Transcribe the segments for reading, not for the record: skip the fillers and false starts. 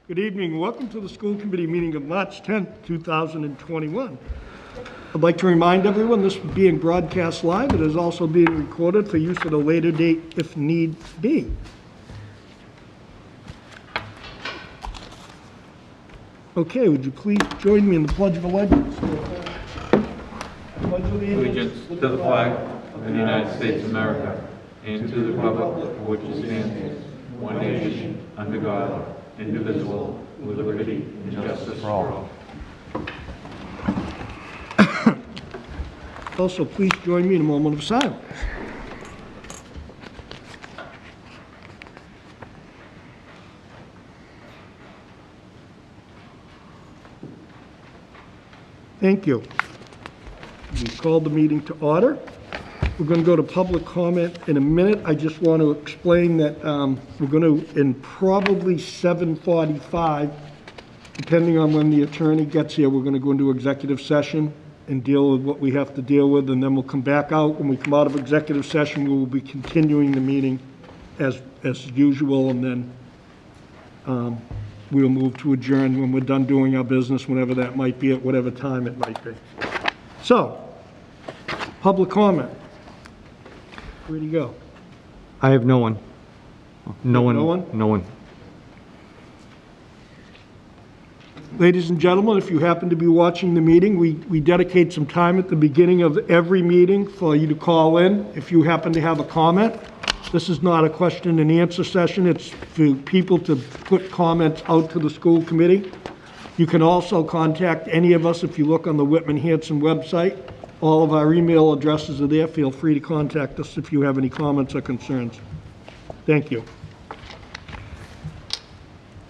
Good evening and welcome to the school committee meeting of March 10th, 2021. I'd like to remind everyone this is being broadcast live. It is also being recorded for use at a later date if need be. Okay, would you please join me in the Pledge of Allegiance? Allegiance to the flag of the United States of America and to the republic for which it stands, one nation, under God, indivisible, with liberty and justice for all. Also, please join me in a moment of silence. Thank you. We called the meeting to order. We're going to go to public comment in a minute. I just want to explain that we're going to, in probably 7:45, depending on when the attorney gets here, we're going to go into executive session and deal with what we have to deal with, and then we'll come back out. When we come out of executive session, we will be continuing the meeting as usual, and then we'll move to adjourn when we're done doing our business, whenever that might be, at whatever time it might be. So, public comment. Where'd he go? I have no one. No one. No one? No one. Ladies and gentlemen, if you happen to be watching the meeting, we dedicate some time at the beginning of every meeting for you to call in if you happen to have a comment. This is not a question and answer session. It's for people to put comments out to the school committee. You can also contact any of us if you look on the Whitman-Hanson website. All of our email addresses are there. Feel free to contact us if you have any comments or concerns. Thank you.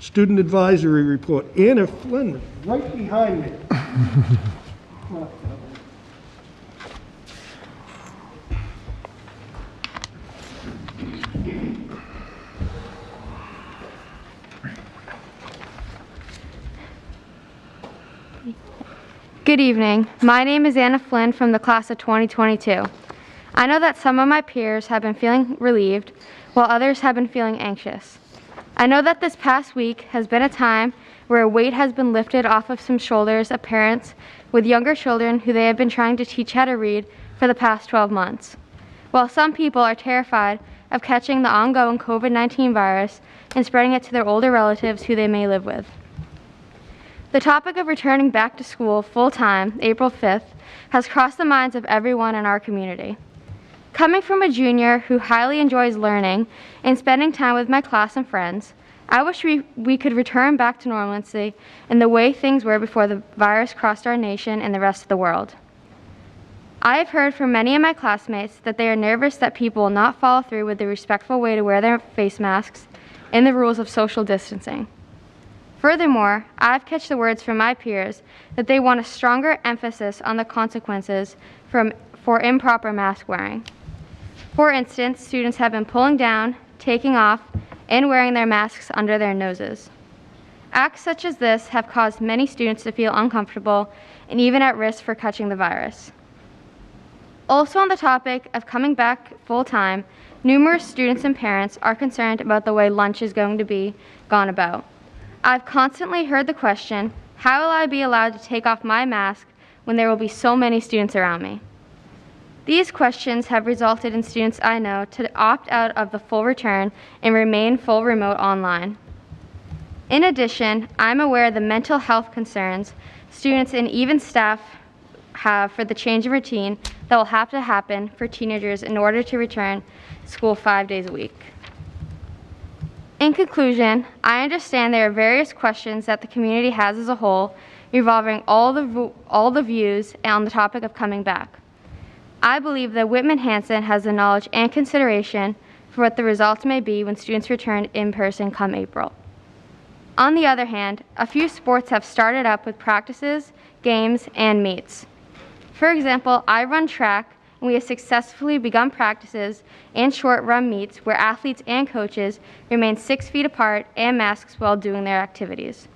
Student Advisory Report. Anna Flynn, right behind me. Good evening. My name is Anna Flynn from the class of 2022. I know that some of my peers have been feeling relieved, while others have been feeling anxious. I know that this past week has been a time where a weight has been lifted off of some shoulders of parents with younger children who they have been trying to teach how to read for the past 12 months. While some people are terrified of catching the ongoing COVID-19 virus and spreading it to their older relatives who they may live with. The topic of returning back to school full-time, April 5th, has crossed the minds of everyone in our community. Coming from a junior who highly enjoys learning and spending time with my class and friends, I wish we could return back to normalcy in the way things were before the virus crossed our nation and the rest of the world. I have heard from many of my classmates that they are nervous that people will not follow through with the respectful way to wear their face masks and the rules of social distancing. Furthermore, I've catched the words from my peers that they want a stronger emphasis on the consequences for improper mask wearing. For instance, students have been pulling down, taking off, and wearing their masks under their noses. Acts such as this have caused many students to feel uncomfortable and even at risk for catching the virus. Also on the topic of coming back full-time, numerous students and parents are concerned about the way lunch is going to be gone about. I've constantly heard the question, how will I be allowed to take off my mask when there will be so many students around me? These questions have resulted in students I know to opt out of the full return and remain full remote online. In addition, I'm aware of the mental health concerns students and even staff have for the change in routine that will have to happen for teenagers in order to return to school 5 days a week. In conclusion, I understand there are various questions that the community has as a whole revolving all the views on the topic of coming back. I believe that Whitman-Hanson has the knowledge and consideration for what the results may be when students return in person come April. On the other hand, a few sports have started up with practices, games, and meets. For example, I run track, and we have successfully begun practices and short run meets where athletes and coaches remain 6 feet apart and masks while doing their activities.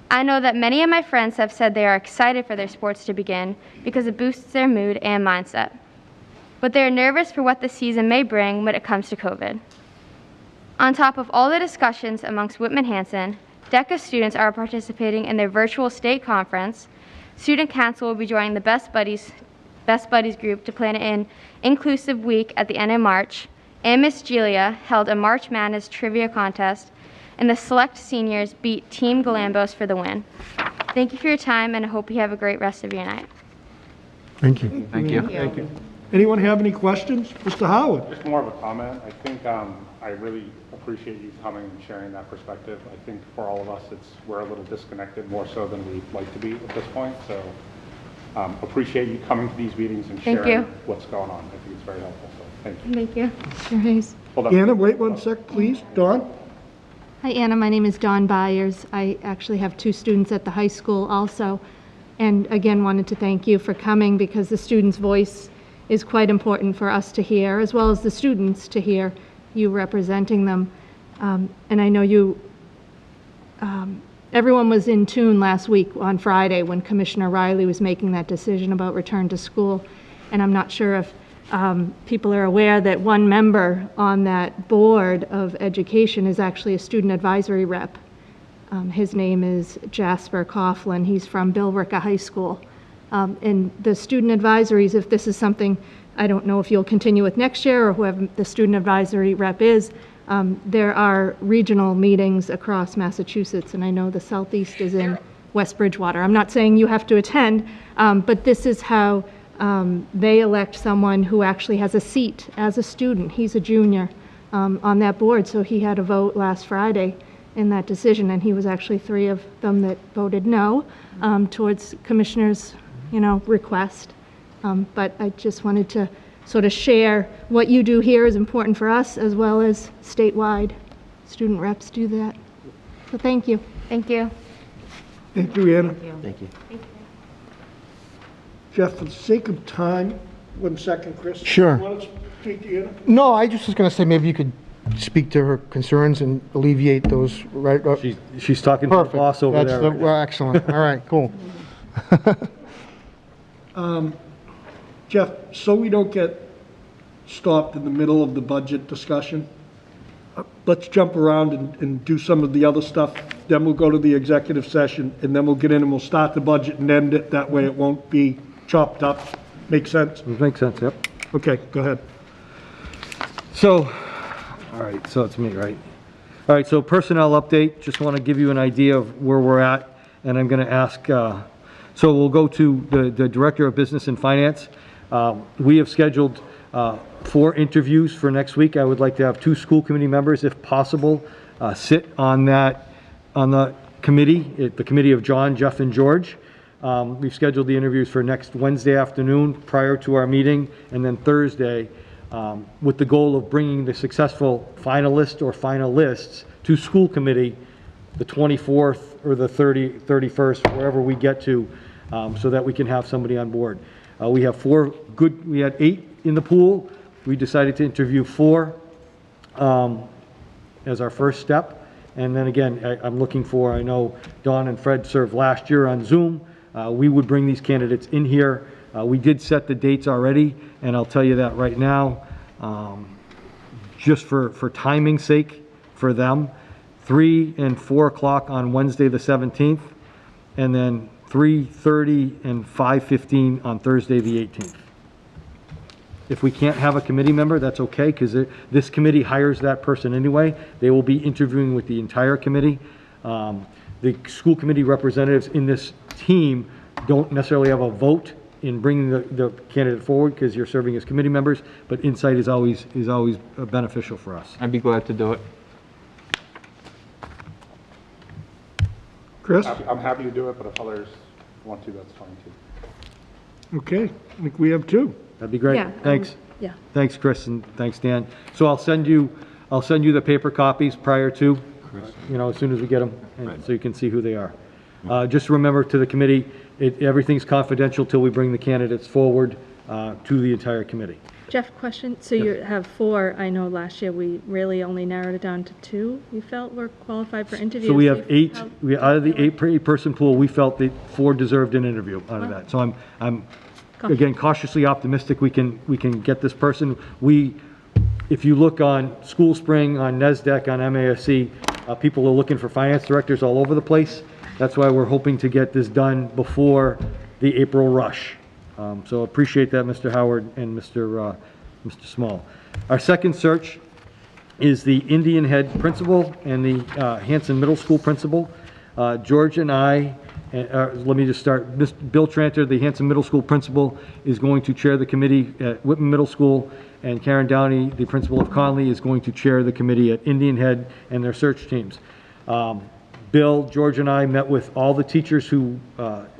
I know that many of my friends have said they are excited for their sports to begin because it boosts their mood and mindset. But they are nervous for what the season may bring when it comes to COVID. On top of all the discussions amongst Whitman-Hanson, DECA students are participating in their virtual state conference. Student Council will be joining the Best Buddies group to plan an inclusive week at the end of March. And Miss Julia held a March Madness trivia contest, and the select seniors beat Team Galambos for the win. Thank you for your time, and I hope you have a great rest of your night. Thank you. Thank you. Thank you. Anyone have any questions? Mr. Howard? Just more of a comment. I think I really appreciate you coming and sharing that perspective. I think for all of us, we're a little disconnected, more so than we'd like to be at this point. So appreciate you coming to these meetings and Thank sharing you. what's going on. I think it's very helpful. So thank you. Thank you. Mr. Hayes. Hold on. Anna, wait one sec, please. Dawn? Hi, Anna. My name is Dawn Byers. I actually have 2 students at the high school also. And again, wanted to thank you for coming because the students' voice is quite important for us to hear, as well as the students to hear, you representing them. And I know everyone was in tune last week on Friday when Commissioner Riley was making that decision about return to school. And I'm not sure if people are aware that one member on that board of education is actually a student advisory rep. His name is Jasper Coughlin. He's from Billerica High School. And the student advisories, if this is something, I don't know if you'll continue with next year or whoever the student advisory rep is, there are regional meetings across Massachusetts, and I know the Southeast is in West Bridgewater. I'm not saying you have to attend, but this is how they elect someone who actually has a seat as a student. He's a junior on that board, so he had a vote last Friday in that decision, and he was actually 3 of them that voted no towards Commissioner's, request. But I just wanted to sort of share what you do here is important for us, as well as statewide. Student reps do that. So thank you. Thank you. Thank you, Anna. Thank you. Jeff, for the sake of time, 1 second, Chris. Sure. You want to speak to Anna? No, I just was going to say maybe you could speak to her concerns and alleviate those, right? She's talking to the Perfect. boss over That's there. well, excellent. All right, cool. Jeff, so we don't get stopped in the middle of the budget discussion, let's jump around and do some of the other stuff. Then we'll go to the executive session, and then we'll get in and we'll start the budget and end it. That way it won't be chopped up. Make sense? Makes sense, yep. Okay, go ahead. So, all right, so it's me, right? All right, so personnel update, just want to give you an idea of where we're at, and I'm going to ask, so we'll go to the Director of Business and Finance. We have scheduled 4 interviews for next week. I would like to have 2 school committee members, if possible, sit on the committee, the committee of John, Jeff, and George. We've scheduled the interviews for next Wednesday afternoon prior to our meeting, and then Thursday, with the goal of bringing the successful finalist or finalists to school committee the 24th or the 31st, wherever we get to, so that we can have somebody on board. We have we had 8 in the pool. We decided to interview 4 as our first step. And then again, I'm looking for, I know Dawn and Fred served last year on Zoom. We would bring these candidates in here. We did set the dates already, and I'll tell you that right now, just for timing's sake for them, 3 and 4 o'clock on Wednesday the 17th, and then 3:30 and 5:15 on Thursday the 18th. If we can't have a committee member, that's okay, because this committee hires that person anyway. They will be interviewing with the entire committee. The school committee representatives in this team don't necessarily have a vote in bringing the candidate forward, because you're serving as committee members, but insight is always beneficial for us. I'd be glad to do it. Chris? I'm happy to do it, but if others want to, that's fine too. Okay, I think we have 2. That'd be great. Yeah, Thanks. Yeah. Thanks, Chris, and thanks, Dan. So I'll send you the paper copies prior to, as soon as we get them, and so you can see who they are. Just remember, to the committee, everything's confidential till we bring the candidates forward to the entire committee. Jeff, question. So you have 4. I know last year we really only narrowed it down to 2 you felt were qualified for interviews. So we have 8, out of the 8-person pool, we felt that 4 deserved an interview out of that. So I'm again, cautiously optimistic we can get this person. If you look on School Spring, on NESDEC, on MASC, People are looking for finance directors all over the place. That's why we're hoping to get this done before the April rush. So appreciate that, Mr. Howard and Mr. Small. Our second search is the Indian Head principal and the Hanson Middle School principal. George and I, let me just start. Bill Tranter, the Hanson Middle School principal, is going to chair the committee at Whitman Middle School, and Karen Downey, the principal of Conley, is going to chair the committee at Indian Head and their search teams. Bill, George, and I met with all the teachers who,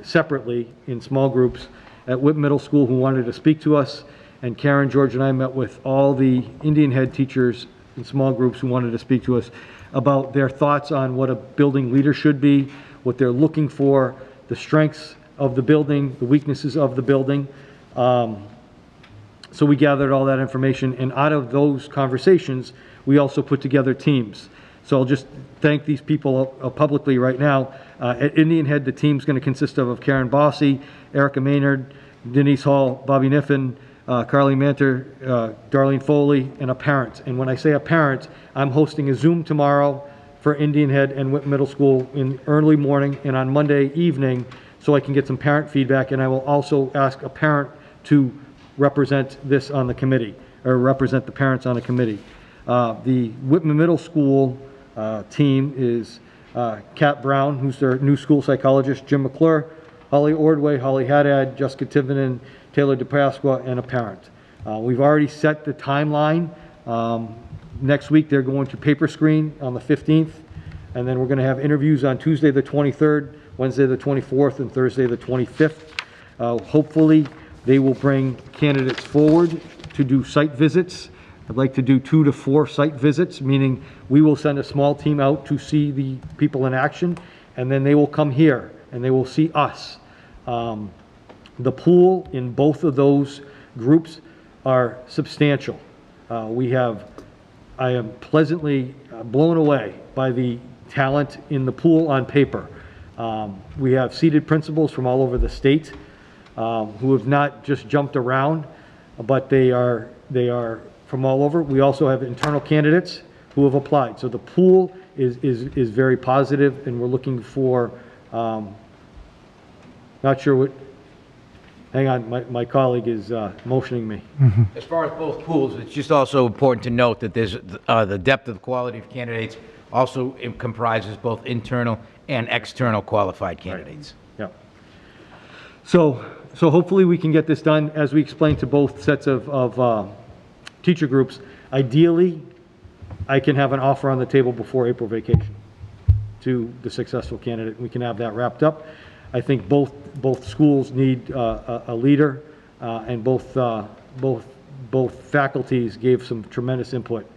separately, in small groups, at Whitman Middle School who wanted to speak to us, and Karen, George, and I met with all the Indian Head teachers in small groups who wanted to speak to us about their thoughts on what a building leader should be, what they're looking for, the strengths of the building, the weaknesses of the building. So we gathered all that information, and out of those conversations, we also put together teams. So I'll just thank these people publicly right now. At Indian Head, the team's going to consist of Karen Bossy, Erica Maynard, Denise Hall, Bobby Niffen, Carly Manter, Darlene Foley, and a parent. And when I say a parent, I'm hosting a Zoom tomorrow for Indian Head and Whitman Middle School in early morning and on Monday evening, so I can get some parent feedback. And I will also ask a parent to represent this on the committee, or represent the parents on the committee. The Whitman Middle School team is Kat Brown, who's their new school psychologist, Jim McClure, Holly Ordway, Holly Haddad, Jessica Tivenin, Taylor DePasqua, and a parent. We've already set the timeline. Next week, they're going to paper screen on the 15th, and then we're going to have interviews on Tuesday the 23rd, Wednesday the 24th, and Thursday the 25th. Hopefully, they will bring candidates forward to do site visits. I'd like to do 2 to 4 site visits, meaning we will send a small team out to see the people in action, and then they will come here and they will see us. The pool in both of those groups are substantial. I am pleasantly blown away by the talent in the pool on paper. We have seated principals from all over the state who have not just jumped around, but they are from all over. We also have internal candidates who have applied. So the pool is very positive, and we're looking for, not sure what, hang on, my colleague is motioning me. As far as both pools, it's just also important to note that there's the depth of quality of candidates also comprises both internal and external qualified candidates. Yeah. So hopefully we can get this done, as we explained to both sets of teacher groups. Ideally, I can have an offer on the table before April vacation to the successful candidate. We can have that wrapped up. I think both schools need a leader, and both faculties gave some tremendous input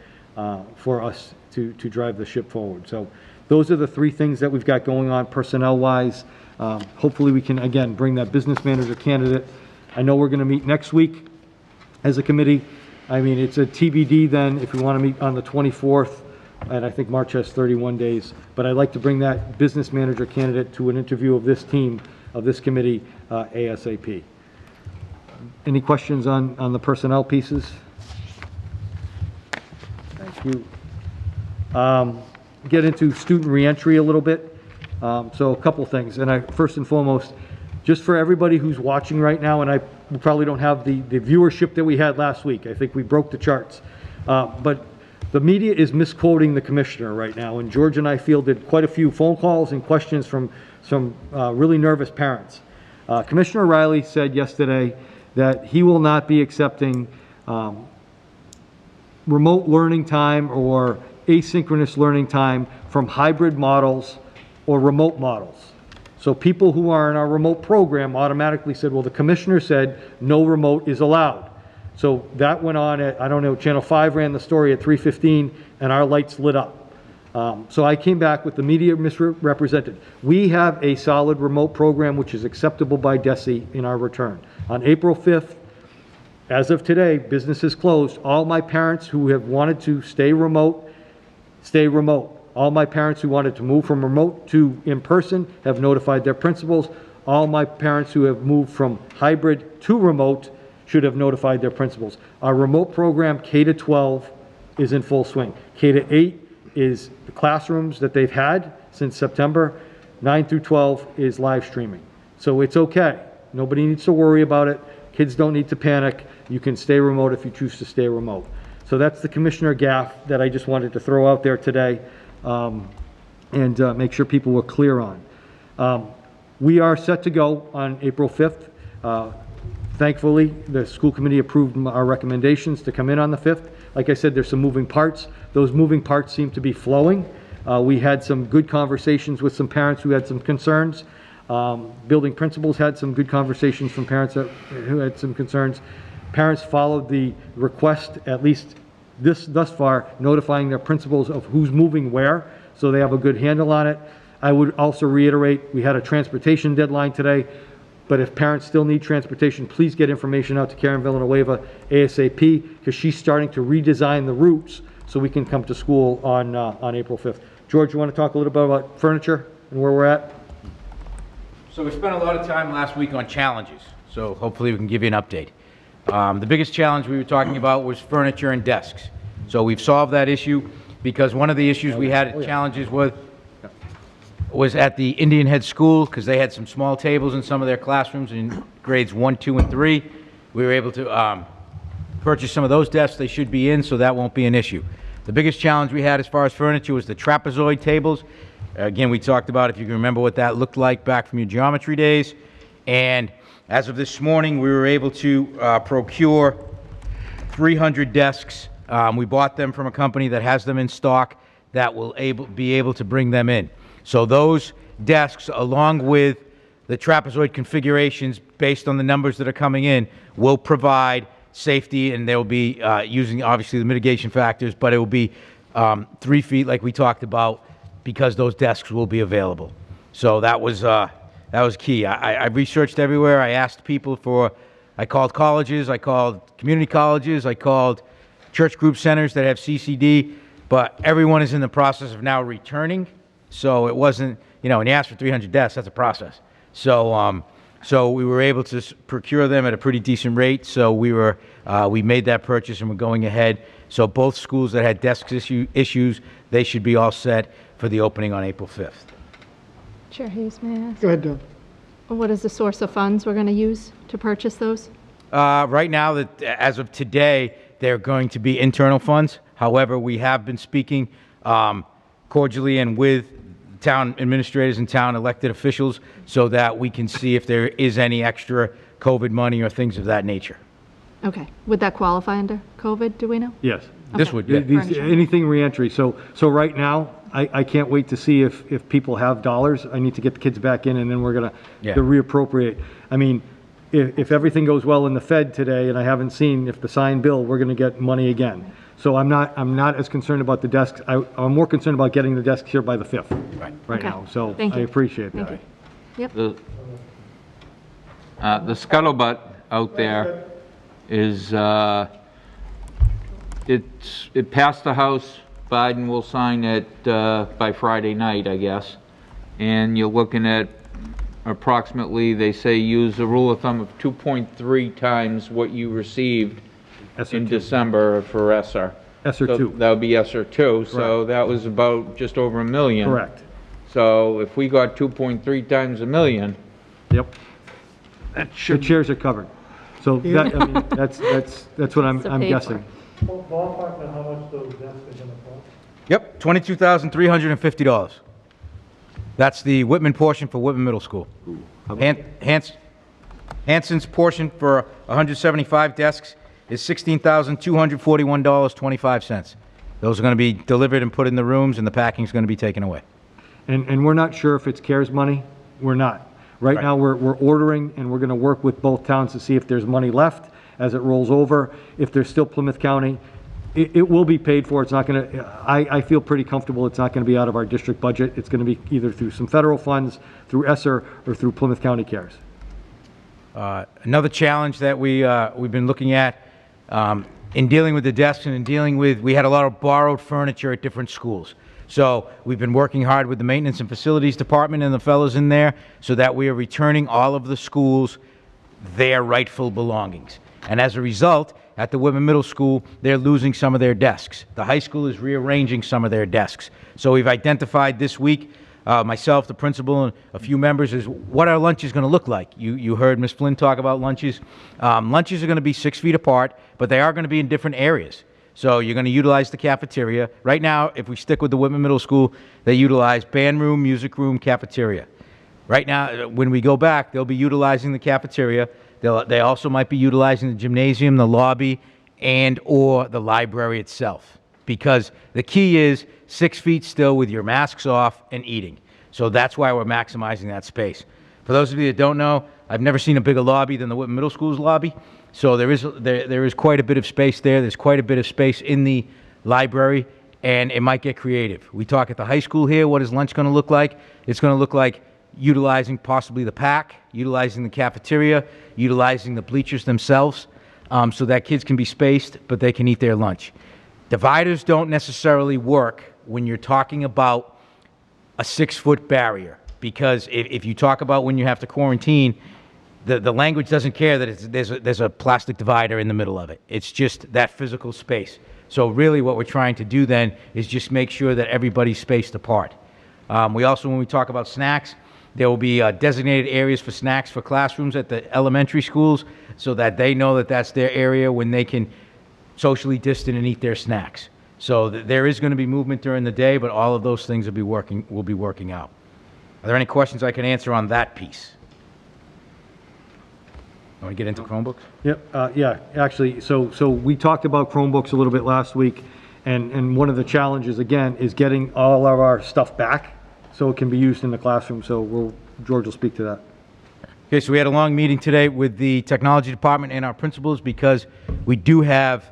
for us to drive the ship forward. So those are the 3 things that we've got going on personnel-wise. Hopefully we can, again, bring that business manager candidate. I know we're going to meet next week as a committee. I mean, it's a TBD then if we want to meet on the 24th, and I think March has 31 days. But I'd like to bring that business manager candidate to an interview of this team, of this committee, ASAP. Any questions on the personnel pieces? Thank you. Get into student reentry a little bit. So a couple things, and first and foremost, just for everybody who's watching right now, and we probably don't have the viewership that we had last week. I think we broke the charts. But the media is misquoting the commissioner right now, and George and I fielded quite a few phone calls and questions from some really nervous parents. Commissioner Riley said yesterday that he will not be accepting remote learning time or asynchronous learning time from hybrid models or remote models. So people who are in our remote program automatically said, well, the commissioner said no remote is allowed. So that went on at, I don't know, Channel 5 ran the story at 3:15, and our lights lit up. So I came back with the media misrepresented. We have a solid remote program which is acceptable by DESE in our return. On April 5th, as of today, business is closed. All my parents who have wanted to stay remote, stay remote. All my parents who wanted to move from remote to in-person have notified their principals. All my parents who have moved from hybrid to remote should have notified their principals. Our remote program, K-12, is in full swing. K-8 is the classrooms that they've had since September, 9 through 12 is live streaming. So it's okay. Nobody needs to worry about it. Kids don't need to panic. You can stay remote if you choose to stay remote. So that's the Commissioner Gaff that I just wanted to throw out there today, and make sure people were clear on. We are set to go on April 5th. Thankfully, the school committee approved our recommendations to come in on the 5th. Like I said, there's some moving parts. Those moving parts seem to be flowing. We had some good conversations with some parents who had some concerns. Building principals had some good conversations from parents who had some concerns. Parents followed the request, at least thus far, notifying their principals of who's moving where, so they have a good handle on it. I would also reiterate, we had a transportation deadline today, but if parents still need transportation, please get information out to Karen Villanueva ASAP, because she's starting to redesign the routes so we can come to school on April 5th. George, you want to talk a little bit about furniture and where we're at? So we spent a lot of time last week on challenges, so hopefully we can give you an update. The biggest challenge we were talking about was furniture and desks. So we've solved that issue, because one of the issues we had challenges with was at the Indian Head School, because they had some small tables in some of their classrooms in grades 1, 2, and 3. We were able to purchase some of those desks. They should be in, so that won't be an issue. The biggest challenge we had as far as furniture was the trapezoid tables. Again, we talked about, if you can remember what that looked like back from your geometry days. And as of this morning, we were able to procure 300 desks. We bought them from a company that has them in stock that will be able to bring them in. So those desks, along with the trapezoid configurations based on the numbers that are coming in, will provide safety, and they'll be using, obviously, the mitigation factors, but it will be 3 feet like we talked about, because those desks will be available. So that was key. I researched everywhere. I asked people I called colleges, I called community colleges, I called church group centers that have CCD, but everyone is in the process of now returning. So it wasn't, when you ask for 300 desks, that's a process. So we were able to procure them at a pretty decent rate. So we made that purchase, and we're going ahead. So both schools that had desk issues, they should be all set for the opening on April 5th. Chair Hayes, may I ask? Go ahead, Don. What is the source of funds we're going to use to purchase those? Right now, as of today, they're going to be internal funds. However, we have been speaking cordially and with town administrators and town elected officials so that we can see if there is any extra COVID money or things of that nature. Okay. Would that qualify under COVID, do we know? Yes. This Okay. would, yeah. Anything reentry. So right now, I can't wait to see if people have dollars. I need to get the kids back in, and then we're gonna reappropriate. I mean, if everything goes well in the Fed today, and I haven't seen if the signed bill, we're gonna get money again. So I'm not as concerned about the desks. I'm more concerned about getting the desks here by the 5th. Right Okay. now. So Thank I you. appreciate Thank that. you. Yep. The scuttlebutt out there is, it passed the House. Biden will sign it by Friday night, I guess. And you're looking at approximately, they say, use a rule of thumb of 2.3 times what you received in December for ESSER. ESSER So 2. that would be ESSER 2, so that was about just over $1 million. Correct. So if we got 2.3 times $1 million, Yep. The chairs are covered. So that, I mean, that's what I'm So paid guessing. Yep, $22,350. That's the Whitman portion for Whitman Middle School. Hanson's portion for 175 desks is $16,241.25. Those are going to be delivered and put in the rooms, and the packing's going to be taken away. And we're not sure if it's CARES money. We're not. Right now, we're ordering, and we're going to work with both towns to see if there's money left as it rolls over. If there's still Plymouth County, it will be paid for. It's not going to, I feel pretty comfortable it's not going to be out of our district budget. It's going to be either through some federal funds, through ESSER, or through Plymouth County CARES. Another challenge that we've been looking at in dealing with the desks and in dealing with, we had a lot of borrowed furniture at different schools. So we've been working hard with the Maintenance and Facilities Department and the fellows in there so that we are returning all of the schools their rightful belongings. And as a result, at the Whitman Middle School, they're losing some of their desks. The high school is rearranging some of their desks. So we've identified this week, myself, the principal, and a few members, is what our lunch is going to look like. You heard Ms. Flynn talk about lunches. Lunches are going to be 6 feet apart, but they are going to be in different areas. So you're going to utilize the cafeteria. Right now, if we stick with the Whitman Middle School, they utilize band room, music room, cafeteria. Right now, when we go back, they'll be utilizing the cafeteria. They also might be utilizing the gymnasium, the lobby, and or the library itself. Because the key is 6 feet still with your masks off and eating. So that's why we're maximizing that space. For those of you that don't know, I've never seen a bigger lobby than the Whitman Middle School's lobby. So there is quite a bit of space there. There's quite a bit of space in the library, and it might get creative. We talk at the high school here, what is lunch going to look like? It's going to look like utilizing possibly the PAC, utilizing the cafeteria, utilizing the bleachers themselves, so that kids can be spaced, but they can eat their lunch. Dividers don't necessarily work when you're talking about a 6-foot barrier, because if you talk about when you have to quarantine, the language doesn't care that there's a plastic divider in the middle of it. It's just that physical space. So really what we're trying to do then is just make sure that everybody's spaced apart. We also, when we talk about snacks, there will be designated areas for snacks for classrooms at the elementary schools so that they know that that's their area when they can socially distant and eat their snacks. So there is going to be movement during the day, but all of those things will be working out. Are there any questions I can answer on that piece? Want to get into Chromebooks? Yep, yeah, actually, so we talked about Chromebooks a little bit last week, and one of the challenges, again, is getting all of our stuff back so it can be used in the classroom. So George will speak to that. Okay, so we had a long meeting today with the technology department and our principals because we do have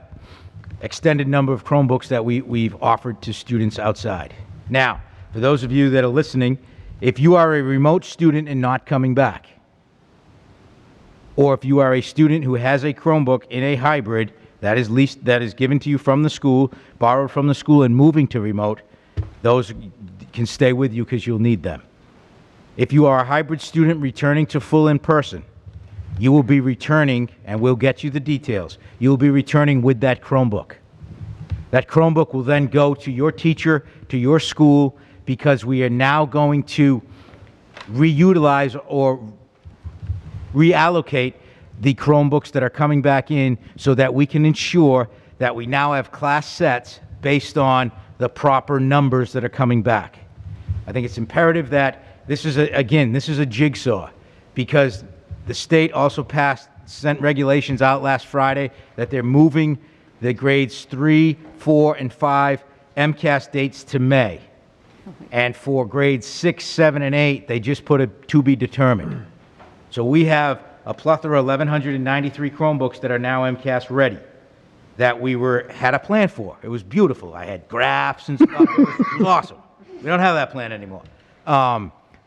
extended number of Chromebooks that we've offered to students outside. Now, for those of you that are listening, if you are a remote student and not coming back, or if you are a student who has a Chromebook in a hybrid that is given to you from the school, borrowed from the school, and moving to remote, those can stay with you because you'll need them. If you are a hybrid student returning to full in-person, you will be returning, and we'll get you the details, you will be returning with that Chromebook. That Chromebook will then go to your teacher, to your school, because we are now going to reutilize or reallocate the Chromebooks that are coming back in so that we can ensure that we now have class sets based on the proper numbers that are coming back. I think it's imperative that this is a jigsaw, because the state also sent regulations out last Friday that they're moving the grades 3, 4, and 5 MCAS dates to May. And for grades 6, 7, and 8, they just put a to be determined. So we have a plethora of 1,193 Chromebooks that are now MCAS ready that we had a plan for. It was beautiful. I had graphs and stuff. It was awesome. We don't have that plan anymore.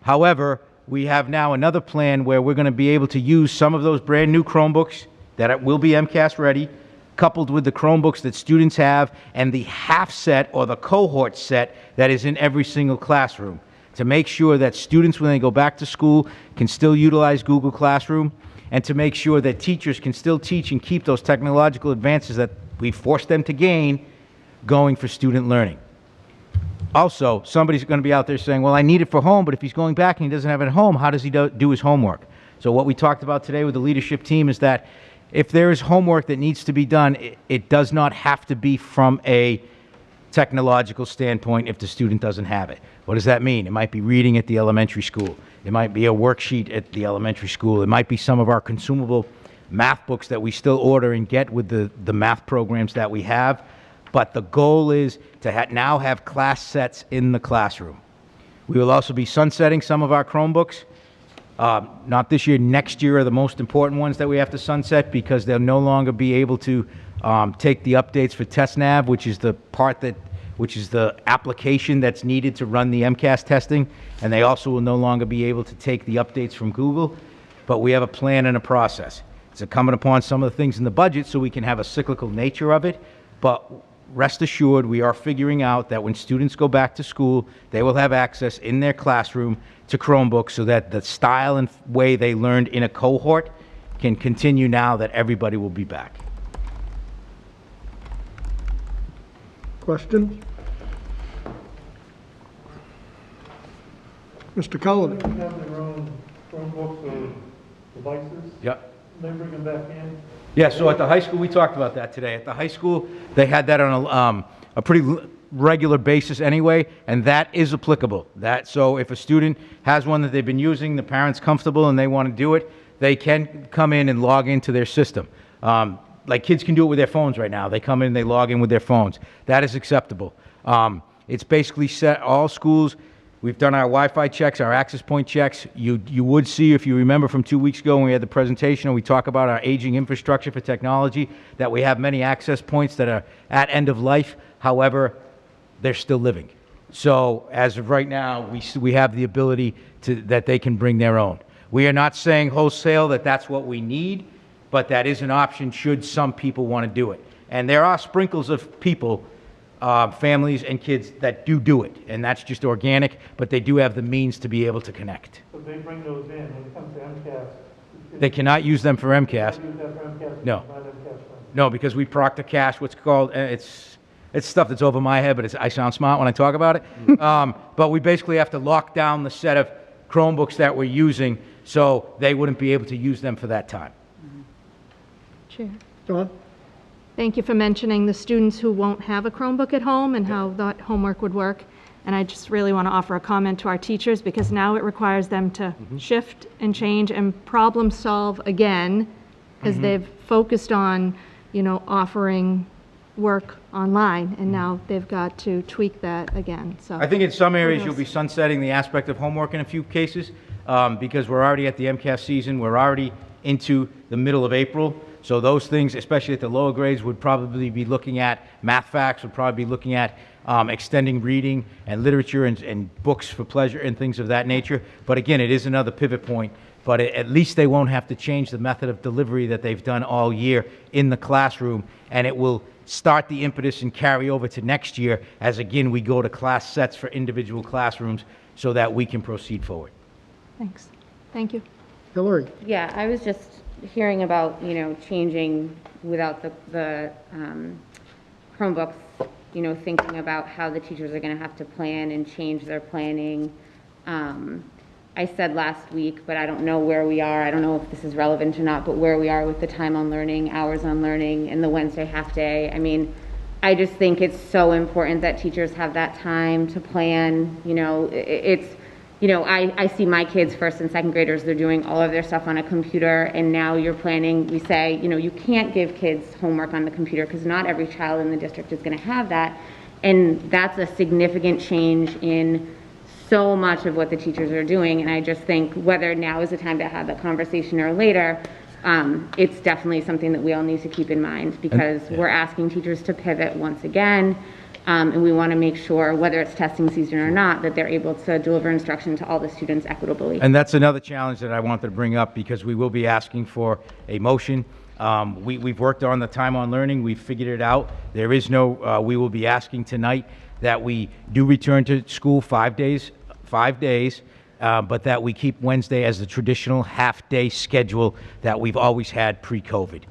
However, we have now another plan where we're going to be able to use some of those brand new Chromebooks that will be MCAS ready, coupled with the Chromebooks that students have and the half set or the cohort set that is in every single classroom, to make sure that students, when they go back to school, can still utilize Google Classroom, and to make sure that teachers can still teach and keep those technological advances that we forced them to gain going for student learning. Also, somebody's going to be out there saying, well, I need it for home, but if he's going back and he doesn't have it at home, how does he do his homework? So what we talked about today with the leadership team is that if there is homework that needs to be done, it does not have to be from a technological standpoint if the student doesn't have it. What does that mean? It might be reading at the elementary school. It might be a worksheet at the elementary school. It might be some of our consumable math books that we still order and get with the math programs that we have. But the goal is to now have class sets in the classroom. We will also be sunsetting some of our Chromebooks. Not this year, next year are the most important ones that we have to sunset, because they'll no longer be able to take the updates for TestNav, which is the application that's needed to run the MCAS testing, and they also will no longer be able to take the updates from Google. But we have a plan and a process. It's incumbent upon some of the things in the budget so we can have a cyclical nature of it, but rest assured we are figuring out that when students go back to school, they will have access in their classroom to Chromebooks so that the style and way they learned in a cohort can continue now that everybody will be back. Questions? Mr. Cullinan? Have their own Chromebooks or devices, Yeah. they bring them back in? Yeah, so at the high school, we talked about that today. At the high school, they had that on a pretty regular basis anyway, and that is applicable. So if a student has one that they've been using, the parent's comfortable and they want to do it, they can come in and log into their system. Like kids can do it with their phones right now. They come in, they log in with their phones. That is acceptable. It's basically set, all schools, we've done our Wi-Fi checks, our access point checks. You would see, if you remember from 2 weeks ago when we had the presentation and we talk about our aging infrastructure for technology, that we have many access points that are at end of life. However, they're still living. So as of right now, we have the ability that they can bring their own. We are not saying wholesale that that's what we need, but that is an option should some people want to do it. And there are sprinkles of people, families and kids that do it, and that's just organic, but they do have the means to be able to connect. So they bring those in when it comes to MCAS? They cannot use them for MCAS. Use that for MCAS? No. Not MCAS funds? No, because we proctor cash, what's called, it's stuff that's over my head, but I sound smart when I talk about it. But we basically have to lock down the set of Chromebooks that we're using, so they wouldn't be able to use them for that time. Chair. Don? Thank you for mentioning the students who won't have a Chromebook at home and how that homework would work. And I just really want to offer a comment to our teachers, because now it requires them to shift and change and problem solve again, because they've focused on, offering work online, and now they've got to tweak that again, so. I think in some areas Kudos. you'll be sunsetting the aspect of homework in a few cases, because we're already at the MCAS season, we're already into the middle of April. So those things, especially at the lower grades, would probably be looking at math facts, would probably be looking at extending reading and literature and books for pleasure and things of that nature. But again, it is another pivot point. But at least they won't have to change the method of delivery that they've done all year in the classroom, and it will start the impetus and carry over to next year as, again, we go to class sets for individual classrooms so that we can proceed forward. Thanks. Thank you. Hillary? Yeah, I was just hearing about, changing without the Chromebooks, thinking about how the teachers are going to have to plan and change their planning. I said last week, but I don't know where we are. I don't know if this is relevant or not, but where we are with the time on learning, hours on learning, and the Wednesday half day. I mean, I just think it's so important that teachers have that time to plan. I see my kids, first and second graders, they're doing all of their stuff on a computer, and now you're planning, we say, you can't give kids homework on the computer because not every child in the district is going to have that. And that's a significant change in so much of what the teachers are doing. And I just think whether now is the time to have that conversation or later, it's definitely something that we all need to keep in mind, because we're asking teachers to pivot once again. And we want to make sure, whether it's testing season or not, that they're able to deliver instruction to all the students equitably. And that's another challenge that I wanted to bring up, because we will be asking for a motion. We've worked on the time on learning. We've figured it out. There is no, we will be asking tonight that we do return to school 5 days, but that we keep Wednesday as the traditional half-day schedule that we've always had pre-COVID.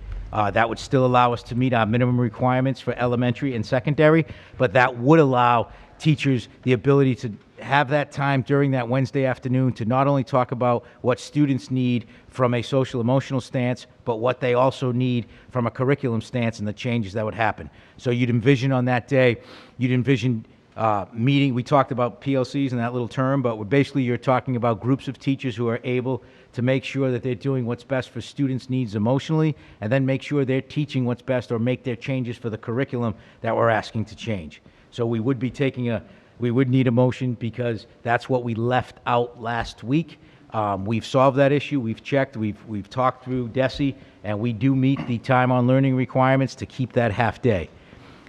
That would still allow us to meet our minimum requirements for elementary and secondary, but that would allow teachers the ability to have that time during that Wednesday afternoon to not only talk about what students need from a social emotional stance, but what they also need from a curriculum stance and the changes that would happen. So you'd envision on that day, meeting, we talked about PLCs in that little term, but basically you're talking about groups of teachers who are able to make sure that they're doing what's best for students' needs emotionally, and then make sure they're teaching what's best or make their changes for the curriculum that we're asking to change. So we would need a motion, because that's what we left out last week. We've solved that issue, we've checked, we've talked through DESE, and we do meet the time on learning requirements to keep that half day.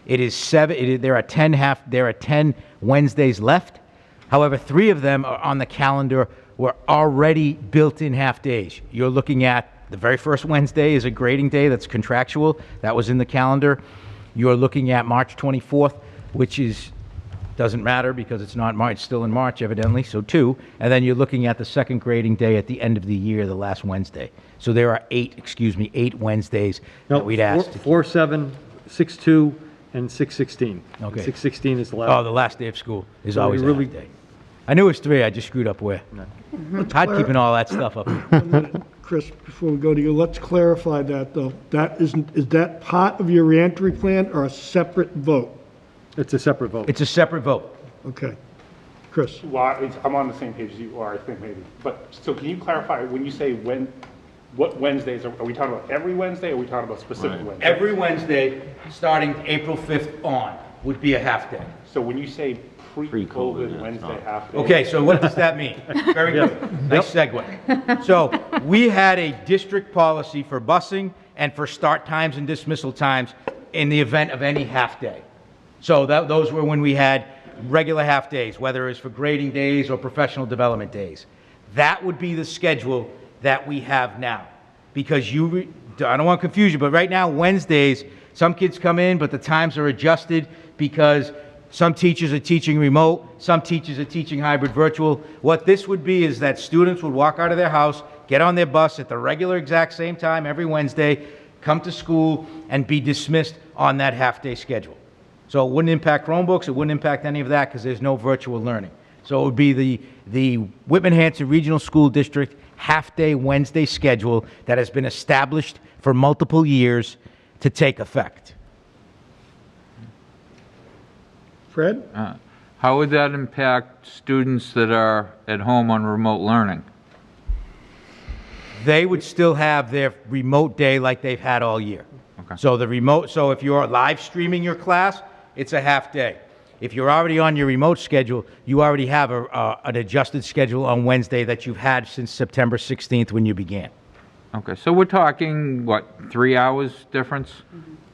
There are 10 Wednesdays left. However, 3 of them are on the calendar were already built-in half days. You're looking at the very first Wednesday is a grading day that's contractual. That was in the calendar. You're looking at March 24th, which doesn't matter because it's not March, it's still in March evidently, so 2. And then you're looking at the second grading day at the end of the year, the last Wednesday. So there are 8 Wednesdays that we'd asked. 4/7, 6/2, and 6/16. Okay. 6/16 is the last. Oh, the last day of school is So we always a really- half day. I knew it was 3, I just screwed up where. Hard keeping all that stuff up. Chris, before we go to you, let's clarify that, though. Is that part of your reentry plan or a separate vote? It's a separate vote. It's a separate vote. Okay. Chris? Well, I'm on the same page as you are, I think maybe. But, so can you clarify, when you say what Wednesdays, are we talking about every Wednesday, or are we talking about specific Wednesdays? Every Wednesday, starting April 5th on, would be a half day. So when you say pre-COVID Wednesday half day? Okay, so what does that mean? Very good. Nice segue. So we had a district policy for busing and for start times and dismissal times in the event of any half day. So those were when we had regular half days, whether it's for grading days or professional development days. That would be the schedule that we have now. Because I don't want to confuse you, but right now, Wednesdays, some kids come in, but the times are adjusted because some teachers are teaching remote, some teachers are teaching hybrid virtual. What this would be is that students would walk out of their house, get on their bus at the regular exact same time every Wednesday, come to school, and be dismissed on that half-day schedule. So it wouldn't impact Chromebooks, it wouldn't impact any of that because there's no virtual learning. So it would be the Whitman-Hanson Regional School District half-day Wednesday schedule that has been established for multiple years to take effect. Fred? How would that impact students that are at home on remote learning? They would still have their remote day like they've had all year. Okay. So if you're live streaming your class, it's a half day. If you're already on your remote schedule, you already have an adjusted schedule on Wednesday that you've had since September 16th when you began. Okay, so we're talking, what, 3 hours difference?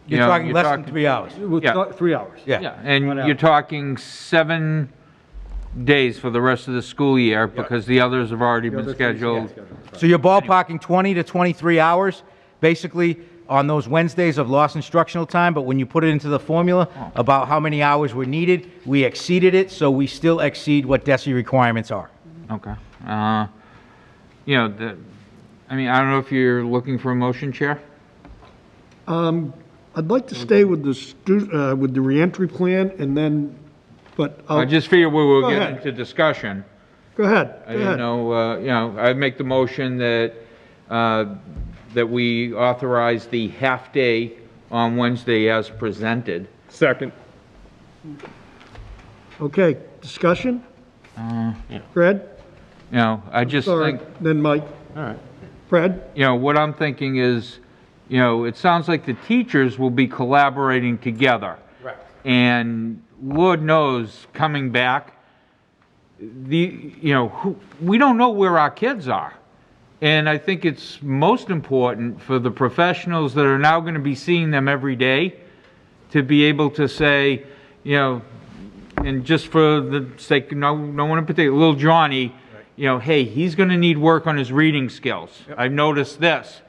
You're talking less than 3 hours. Yeah. 3 hours. Yeah, and you're talking 7 days for the rest of the school year because the others have already been scheduled. So you're ballparking 20 to 23 hours, basically, on those Wednesdays of lost instructional time, but when you put it into the formula about how many hours were needed, we exceeded it, so we still exceed what DESI requirements are. Okay. You know, I mean, I don't know if you're looking for a motion, Chair? I'd like to stay with the reentry plan and then, but I just figured we were Go getting ahead. into discussion. Go ahead. I didn't know, you know, I'd make the motion that, that we authorize the half-day on Wednesday as presented. Second. Okay, discussion? Fred? You know, I just Sorry, think, then Mike. all right. Fred? You know, what I'm thinking is, you know, it sounds like the teachers will be collaborating together. Right. And Lord knows, coming back, you know, we don't know where our kids are. And I think it's most important for the professionals that are now going to be seeing them every day to be able to say, you know, and just for the sake, no one in particular, little Johnny, you know, hey, he's going to need work on his reading skills. I've noticed this.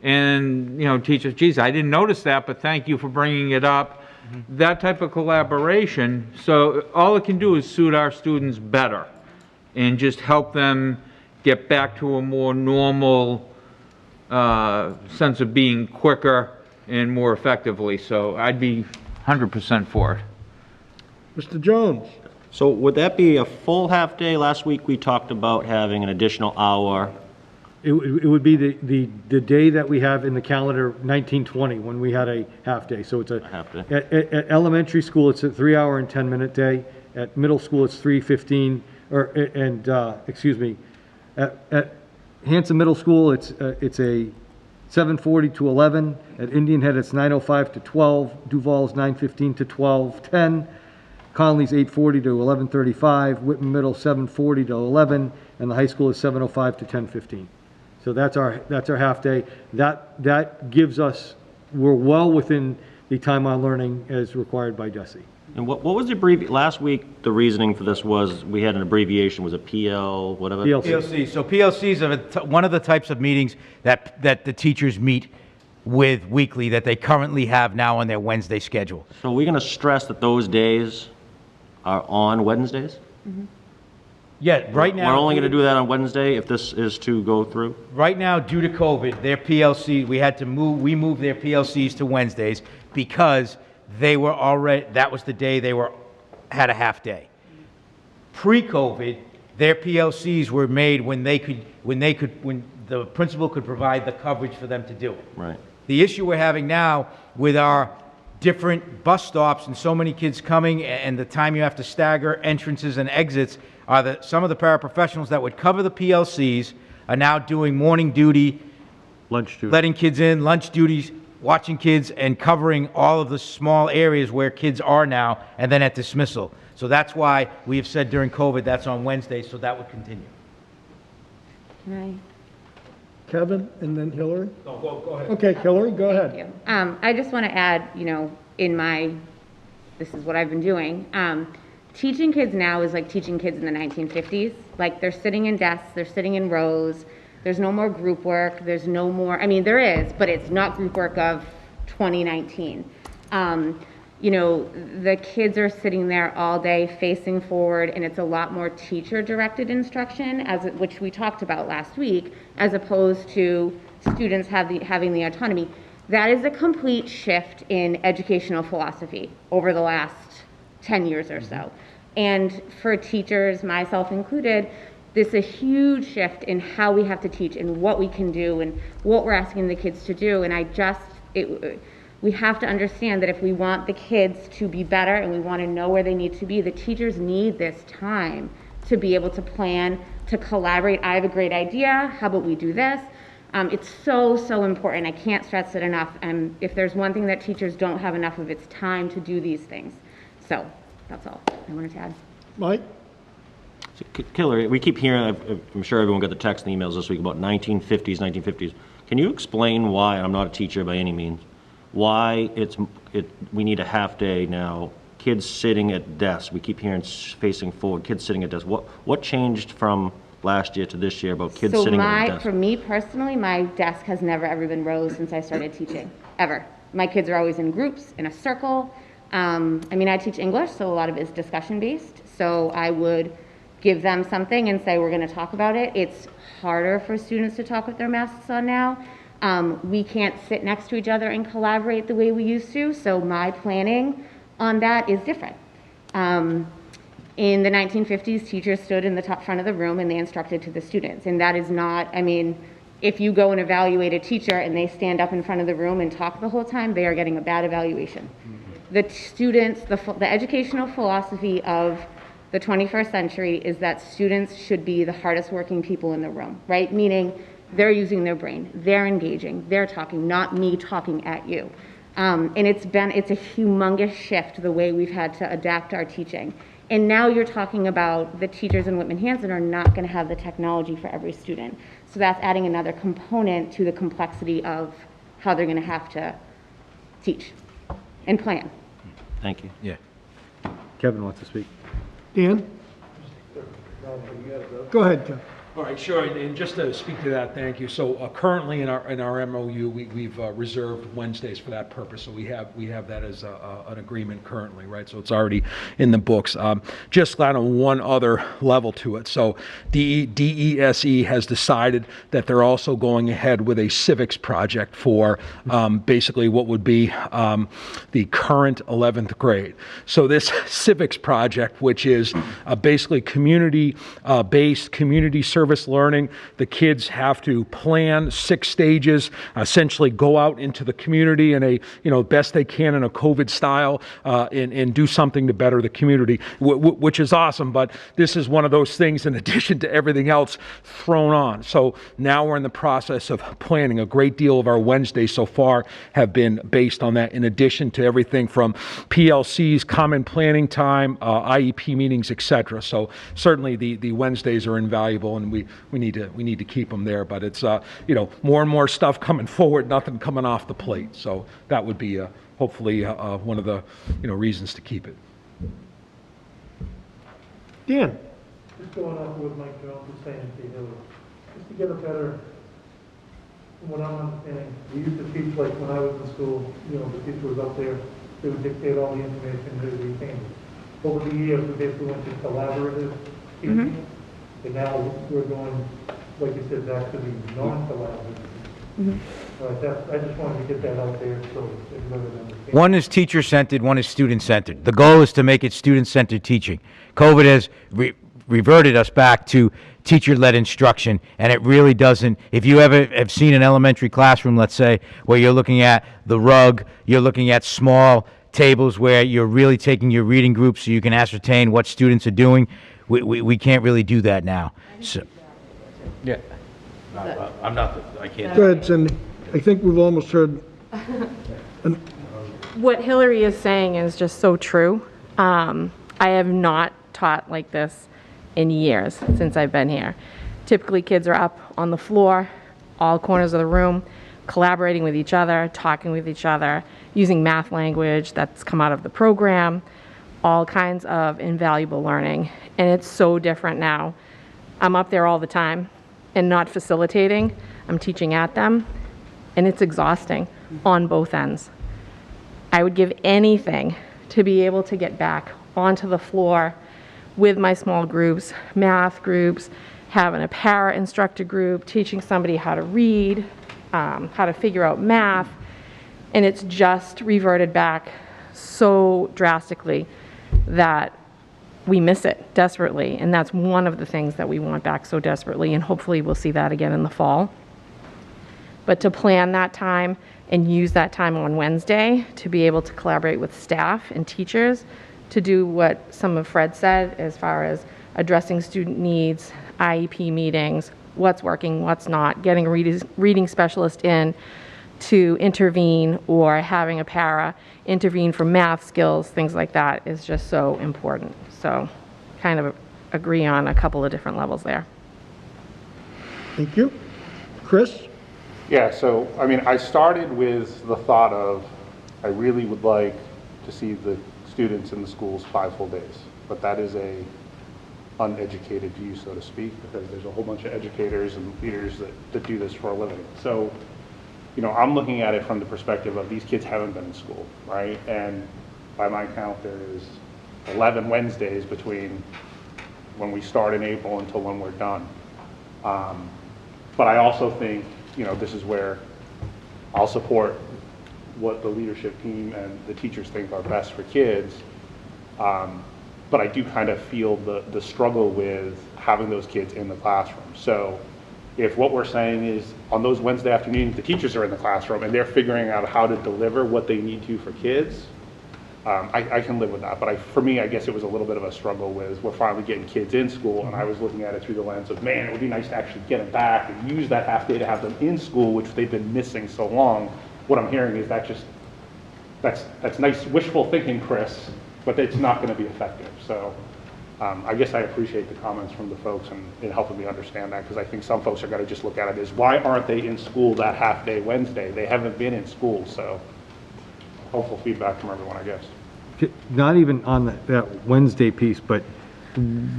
And, you know, teachers, geez, I didn't notice that, but thank you for bringing it up. That type of collaboration. So all it can do is suit our students better and just help them get back to a more normal sense of being quicker and more effectively. So I'd be 100% for it. Mr. Jones? So would that be a full half-day? Last week, we talked about having an additional hour. It would be the day that we have in the calendar, 1920, when we had a half-day. So it's a half-day. At elementary school, it's a 3-hour and 10-minute day. At middle school, it's 3:15, excuse me, at Hanson Middle School, it's a 7:40 to 11. At Indian Head, it's 9:05 to 12. Duval's 9:15 to 12:10. Conley's 8:40 to 11:35. Whitman Middle 7:40 to 11, and the high school is 7:05 to 10:15. So that's our half day. That gives us, we're well within the time on learning as required by DESI. And what was the last week, the reasoning for this was, we had an abbreviation, was it PL, whatever? PLC. So PLCs are one of the types of meetings that the teachers meet with weekly that they currently have now on their Wednesday schedule. So we're going to stress that those days are on Wednesdays? Yeah, right now. We're only going to do that on Wednesday if this is to go through? Right now, due to COVID, their PLC, we moved their PLCs to Wednesdays because that was the day they had a half day. Pre-COVID, their PLCs were made when the principal could provide the coverage for them to do it. Right. The issue we're having now with our different bus stops and so many kids coming and the time you have to stagger entrances and exits are that some of the paraprofessionals that would cover the PLCs are now doing morning duty, Lunch duty. letting kids in, lunch duties, watching kids, and covering all of the small areas where kids are now, and then at dismissal. So that's why we have said during COVID that's on Wednesday, so that would continue. Can Kevin, and then Hillary? No, go ahead. Okay, Hillary, go ahead. Thank you. I just want to add, this is what I've been doing. Teaching kids now is like teaching kids in the 1950s. Like, they're sitting in desks, they're sitting in rows, there's no more group work, there's no more, there is, but it's not group work of 2019. The kids are sitting there all day facing forward, and it's a lot more teacher-directed instruction, which we talked about last week, as opposed to students having the autonomy. That is a complete shift in educational philosophy over the last 10 years or so. And for teachers, myself included, this is a huge shift in how we have to teach and what we can do and what we're asking the kids to do. And we have to understand that if we want the kids to be better and we want to know where they need to be, the teachers need this time to be able to plan, to collaborate. I have a great idea. How about we do this? It's so, so important. I can't stress it enough. And if there's one thing that teachers don't have enough of, it's time to do these things. So that's all I wanted to add. Mike? So, Hillary, we keep hearing, I'm sure everyone got the text and emails this week about 1950s. Can you explain why, and I'm not a teacher by any means, why we need a half day now, kids sitting at desks? We keep hearing facing forward, kids sitting at desks. What changed from last year to this year about kids sitting at a desk? For me personally, my desk has never ever been rows since I started teaching, ever. My kids are always in groups, in a circle. I teach English, so a lot of it is discussion based. So I would give them something and say, we're going to talk about it. It's harder for students to talk with their masks on now. We can't sit next to each other and collaborate the way we used to, so my planning on that is different. In the 1950s, teachers stood in the top front of the room and they instructed to the students, and that is not, if you go and evaluate a teacher and they stand up in front of the room and talk the whole time, they are getting a bad evaluation. The students, the educational philosophy of the 21st century is that students should be the hardest working people in the room, right? Meaning they're using their brain, they're engaging, they're talking, not me talking at you. And it's a humongous shift the way we've had to adapt our teaching. And now you're talking about the teachers in Whitman-Hanson are not going to have the technology for every student. So that's adding another component to the complexity of how they're going to have to teach and plan. Thank you. Yeah. Kevin wants to speak. Dan? Go ahead, Kevin. All right, sure, and just to speak to that, thank you. So currently in our MOU, we've reserved Wednesdays for that purpose, so we have that as an agreement currently, right? So it's already in the books. Just on one other level to it. So DESE has decided that they're also going ahead with a civics project for basically what would be the current 11th grade. So this civics project, which is basically community-based, community service learning. The kids have to plan 6 stages, essentially go out into the community in a, best they can in a COVID style, and do something to better the community, which is awesome. But this is one of those things in addition to everything else thrown on. So now we're in the process of planning. A great deal of our Wednesdays so far have been based on that, in addition to everything from PLCs, common planning time, IEP meetings, etc. So certainly the Wednesdays are invaluable, and we need to keep them there. But it's more and more stuff coming forward, nothing coming off the plate. So that would be hopefully one of the reasons to keep it. Dan? Just going off what Mike Jones was saying to Hillary, just to get a better, from what I'm understanding, we used to teach like when I was in school, the teacher was up there, they would dictate all the information that we came. Over the years, we basically went to collaborative teaching. And now we're going, like you said, back to the non-collaborative. I just wanted to get that out there so everybody understands. One is teacher-centered, one is student-centered. The goal is to make it student-centered teaching. COVID has reverted us back to teacher-led instruction, and it really doesn't. If you ever have seen an elementary classroom, let's say, where you're looking at the rug, you're looking at small tables where you're really taking your reading groups so you can ascertain what students are doing, we can't really do that now. So, yeah. I can't. Go ahead, Cindy. I think we've almost heard. What Hillary is saying is just so true. I have not taught like this in years since I've been here. Typically, kids are up on the floor, all corners of the room, collaborating with each other, talking with each other, using math language that's come out of the program, all kinds of invaluable learning. And it's so different now. I'm up there all the time and not facilitating. I'm teaching at them, and it's exhausting on both ends. I would give anything to be able to get back onto the floor with my small groups, math groups, having a para instructor group, teaching somebody how to read, how to figure out math, and it's just reverted back so drastically that we miss it desperately, and that's one of the things that we want back so desperately, and hopefully we'll see that again in the fall. But to plan that time and use that time on Wednesday to be able to collaborate with staff and teachers to do what some of Fred said as far as addressing student needs, IEP meetings, what's working, what's not, getting a reading specialist in to intervene, or having a para intervene for math skills, things like that is just so important. So kind of agree on a couple of different levels there. Thank you. Chris? Yeah, so, I mean, I started with the thought of, I really would like to see the students in the schools 5 full days, but that is a uneducated view, so to speak, because there's a whole bunch of educators and leaders that do this for a living. So, you know, I'm looking at it from the perspective of these kids haven't been in school, right? And by my count, there is 11 Wednesdays between when we start in April until when we're done. But I also think, you know, this is where I'll support what the leadership team and the teachers think are best for kids. But I do kind of feel the struggle with having those kids in the classroom. So if what we're saying is on those Wednesday afternoons, the teachers are in the classroom and they're figuring out how to deliver what they need to for kids, I can live with that. But for me, I guess it was a little bit of a struggle with, we're finally getting kids in school, and I was looking at it through the lens of, man, it would be nice to actually get them back and use that half day to have them in school, which they've been missing so long. What I'm hearing is that's nice wishful thinking, Chris, but it's not going to be effective. So I guess I appreciate the comments from the folks and helping me understand that, because I think some folks are going to just look at it as, why aren't they in school that half day Wednesday? They haven't been in school. So hopeful feedback from everyone, I guess. Not even on that Wednesday piece, but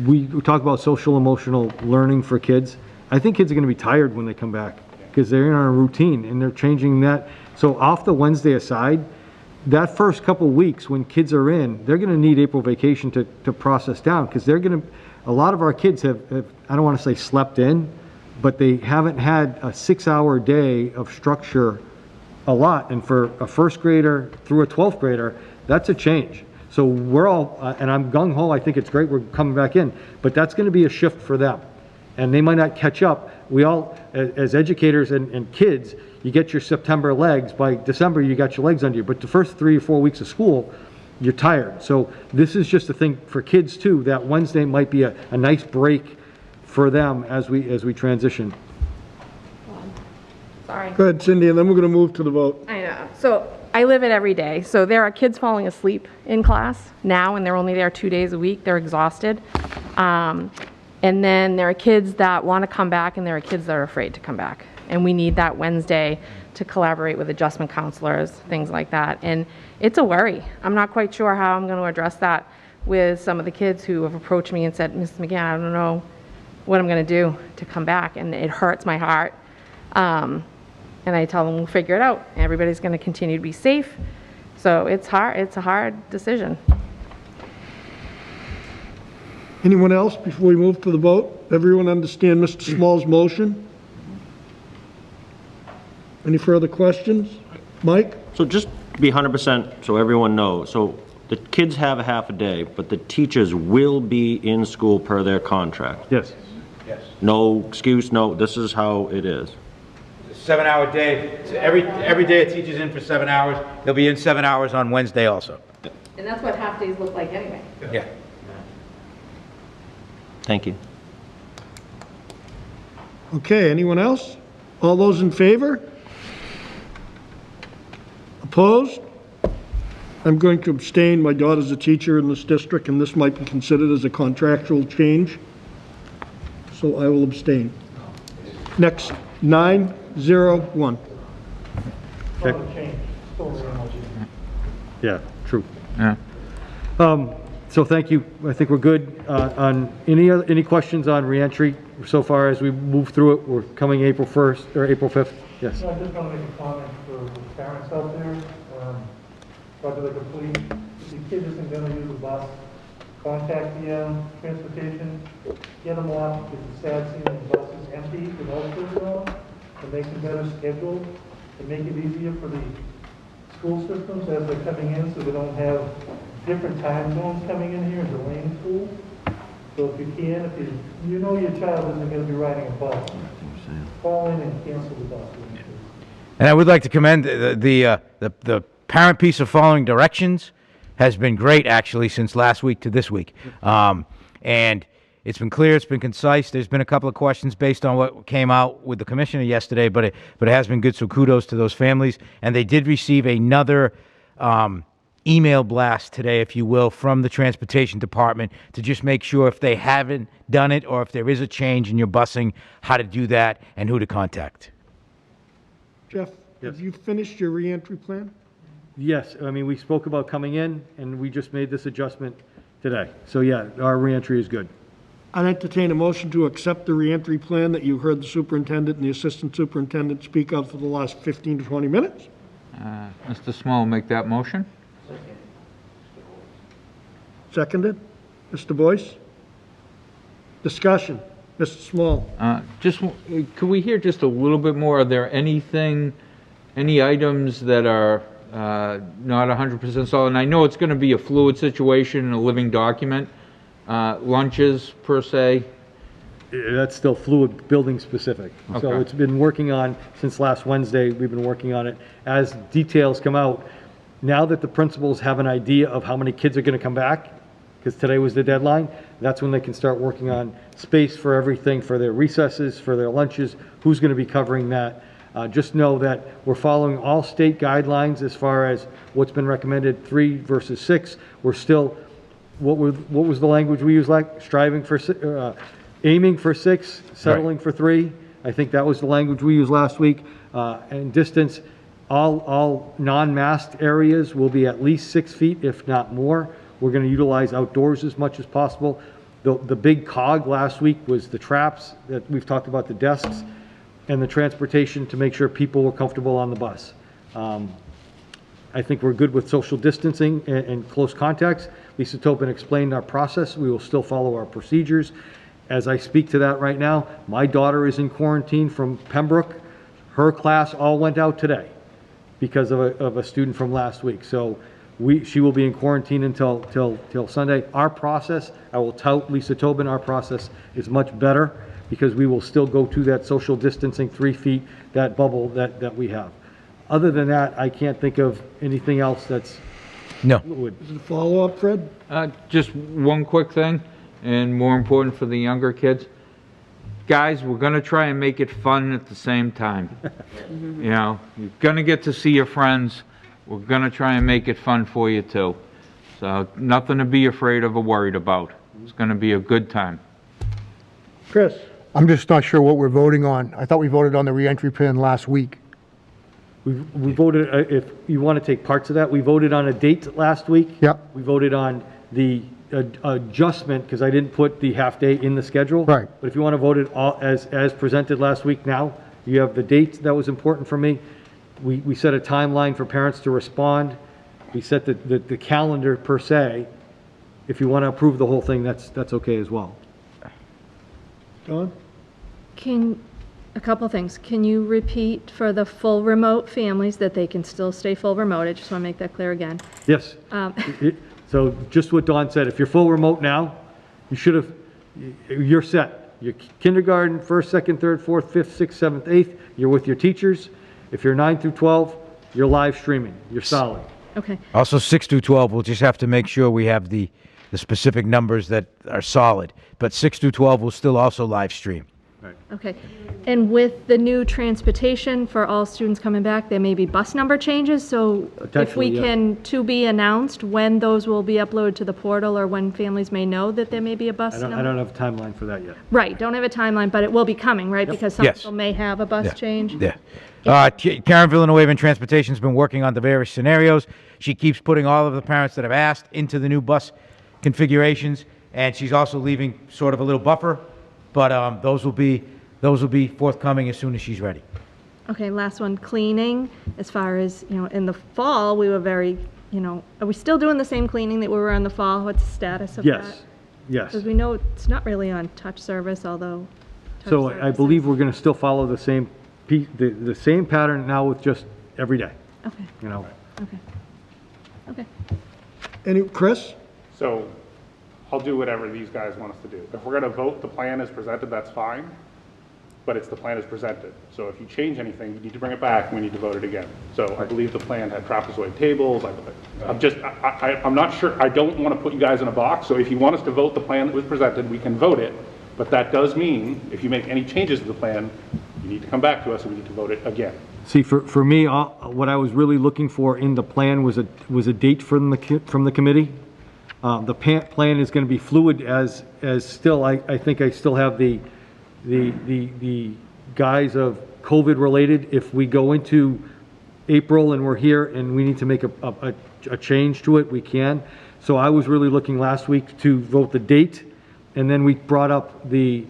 we talk about social emotional learning for kids. I think kids are going to be tired when they come back because they're in a routine and they're changing that. So off the Wednesday aside, that first couple weeks when kids are in, they're going to need April vacation to process down, because they're going to, a lot of our kids have, I don't want to say slept in, but they haven't had a 6-hour day of structure a lot. And for a first grader through a 12th grader, that's a change. So we're all, and I'm gung-ho, I think it's great we're coming back in, but that's going to be a shift for them. And they might not catch up. We all, as educators and kids, you get your September legs. By December, you got your legs under you. But the first 3 or 4 weeks of school, you're tired. So this is just a thing for kids too, that Wednesday might be a nice break for them as we transition. Sorry. Go ahead, Cindy, and then we're going to move to the vote. I know. So I live it every day. So there are kids falling asleep in class now, and they're only there 2 days a week. They're exhausted. And then there are kids that want to come back, and there are kids that are afraid to come back. And we need that Wednesday to collaborate with adjustment counselors, things like that. And it's a worry. I'm not quite sure how I'm going to address that with some of the kids who have approached me and said, Mrs. McGann, I don't know what I'm going to do to come back. And it hurts my heart. And I tell them we'll figure it out. Everybody's going to continue to be safe. So it's hard. It's a hard decision. Anyone else before we move to the vote? Everyone understand Mr. Small's motion? Any further questions? Mike? So just to be 100%, so everyone knows, so the kids have a half a day, but the teachers will be in school per their contract? Yes. Yes. No excuse, no, this is how it is. 7-hour day. So every day a teacher's in for 7 hours. They'll be in 7 hours on Wednesday also. And that's what half-days look like anyway. Yeah. Thank you. Okay, anyone else? All those in favor? Opposed? I'm going to abstain. My daughter's a teacher in this district, and this might be considered as a contractual change. So I will abstain. Next, 901. Yeah, true. Yeah. So thank you. I think we're good. On any questions on reentry so far as we move through it? We're coming April 1st or April 5th? Yes. I just want to make a comment for the parents out there. Whether they're complete, if your kid isn't going to use the bus, contact the transportation, get them off. It's a sad seeing the bus is empty without children on, and make a better schedule and make it easier for the school systems as they're coming in, so they don't have different time zones coming in here and delaying school. So if you can, if you know your child isn't going to be riding a bus, call in and cancel the bus. And I would like to commend the parent piece of following directions has been great actually since last week to this week. And it's been clear, it's been concise. There's been a couple of questions based on what came out with the commissioner yesterday, but it has been good. So kudos to those families. And they did receive another email blast today, if you will, from the transportation department to just make sure if they haven't done it or if there is a change in your busing, how to do that and who to contact. Jeff, have you finished your reentry plan? Yes. I mean, we spoke about coming in, and we just made this adjustment today. So yeah, our reentry is good. I'd entertain a motion to accept the reentry plan that you heard the superintendent and the assistant superintendent speak of for the last 15 to 20 minutes. Mr. Small, make that motion? Seconded. Mr. Boyce? Discussion. Mr. Small? Could we hear just a little bit more? Are there any items that are not 100% solid? And I know it's going to be a fluid situation and a living document. Lunches, per se? That's still fluid, building specific. Okay. So it's been working on, since last Wednesday, we've been working on it. As details come out, now that the principals have an idea of how many kids are going to come back, because today was the deadline, that's when they can start working on space for everything, for their recesses, for their lunches, who's going to be covering that. Just know that we're following all state guidelines as far as what's been recommended, 3 versus 6. We're still, what was the language we used, like striving for, aiming for 6, settling for 3. I think that was the language we used last week. And distance, all non-masked areas will be at least 6 feet, if not more. We're going to utilize outdoors as much as possible. The big cog last week was the traps that we've talked about, the desks, and the transportation to make sure people were comfortable on the bus. I think we're good with social distancing and close contacts. Lisa Tobin explained our process. We will still follow our procedures. As I speak to that right now, my daughter is in quarantine from Pembroke. Her class all went out today because of a student from last week. So she will be in quarantine until Sunday. Our process, I will tout Lisa Tobin, our process is much better because we will still go to that social distancing 3 feet, that bubble that we have. Other than that, I can't think of anything else that's fluid. Is it a follow-up, Fred? Just one quick thing, and more important for the younger kids. Guys, we're going to try and make it fun at the same time. You know, you're going to get to see your friends. We're going to try and make it fun for you too. So nothing to be afraid of or worried about. It's going to be a good time. Chris? I'm just not sure what we're voting on. I thought we voted on the reentry plan last week. We voted, if you want to take parts of that, we voted on a date last week. Yep. We voted on the adjustment, because I didn't put the half-day in the schedule. Right. But if you want to vote it all as presented last week now, you have the date that was important for me. We set a timeline for parents to respond. We set the calendar per se. If you want to approve the whole thing, that's okay as well. Don? A couple things. Can you repeat for the full remote families that they can still stay full remote? I just want to make that clear again. Yes. So just what Dawn said, if you're full remote now, you should have, you're set. Your kindergarten, first, second, third, fourth, fifth, sixth, seventh, eighth, you're with your teachers. If you're 9 through 12, you're live streaming. You're solid. Okay. Also, 6 through 12, we'll just have to make sure we have the specific numbers that are solid. But 6 through 12 will still also live stream. Okay. And with the new transportation for all students coming back, there may be bus number changes, so if we Potentially, yeah. can, to be announced, when those will be uploaded to the portal or when families may know that there may be a bus I number? don't have a timeline for that yet. Right, don't have a timeline, but it will be coming, right? Because some Yes. people may have a bus change? Yeah. Karen Villanueva in Transportation's been working on the various scenarios. She keeps putting all of the parents that have asked into the new bus configurations, and she's also leaving sort of a little buffer, but those will be forthcoming as soon as she's ready. Okay, last one, cleaning. As far as, in the fall, we were very, are we still doing the same cleaning that we were in the fall? What's the status of that? Yes, yes. Because we know it's not really on touch service, although. touch So I service believe is- we're going to still follow the same, the same pattern now with just every day, Okay, okay. Okay. Chris? So I'll do whatever these guys want us to do. If we're going to vote the plan as presented, that's fine, but it's the plan as presented. So if you change anything, you need to bring it back, and we need to vote it again. So I believe the plan had trapezoid tables. I'm not sure, I don't want to put you guys in a box, so if you want us to vote the plan that was presented, we can vote it, but that does mean if you make any changes to the plan, you need to come back to us and we need to vote it again. See, for me, what I was really looking for in the plan was a date from the committee. The plan is going to be fluid as still, I think I still have the guise of COVID related. If we go into April and we're here and we need to make a change to it, we can. So I was really looking last week to vote the date, and then we brought up the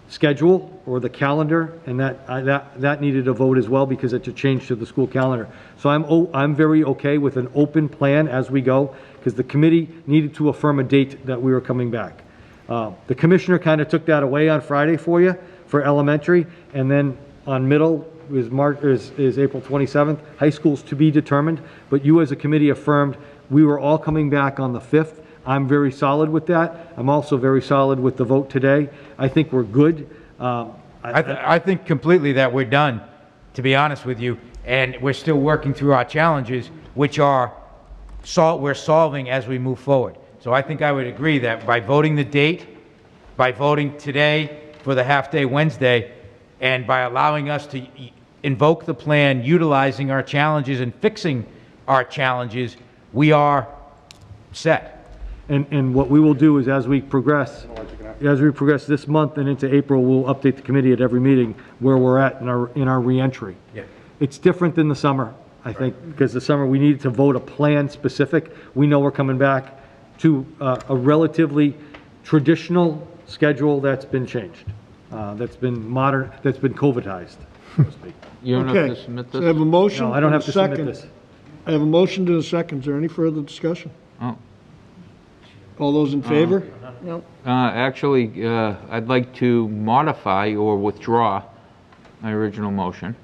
schedule or the calendar, and that needed a vote as well because it's a change to the school calendar. So I'm very okay with an open plan as we go, because the committee needed to affirm a date that we were coming back. The commissioner kind of took that away on Friday for you for elementary, and then on middle is April 27th. High school's to be determined, but you as a committee affirmed we were all coming back on the 5th. I'm very solid with that. I'm also very solid with the vote today. I think we're good. I think completely that we're done, to be honest with you, and we're still working through our challenges, which are we're solving as we move forward. So I think I would agree that by voting the date, by voting today for the half-day Wednesday, and by allowing us to invoke the plan, utilizing our challenges and fixing our challenges, we are set. And what we will do is as we progress this month and into April, we'll update the committee at every meeting where we're at in our reentry. Yeah. It's different than the summer, I think, because the summer we needed to vote a plan specific. We know we're coming back to a relatively traditional schedule that's been changed, that's been modern, that's been COVIDized, so to speak. You don't have Okay, to submit so I this? have a motion. No, I don't and have a to submit second. this. I have a motion to a second. Is there any further discussion? Oh. All those in favor? Nope. Actually, I'd like to modify or withdraw my original motion.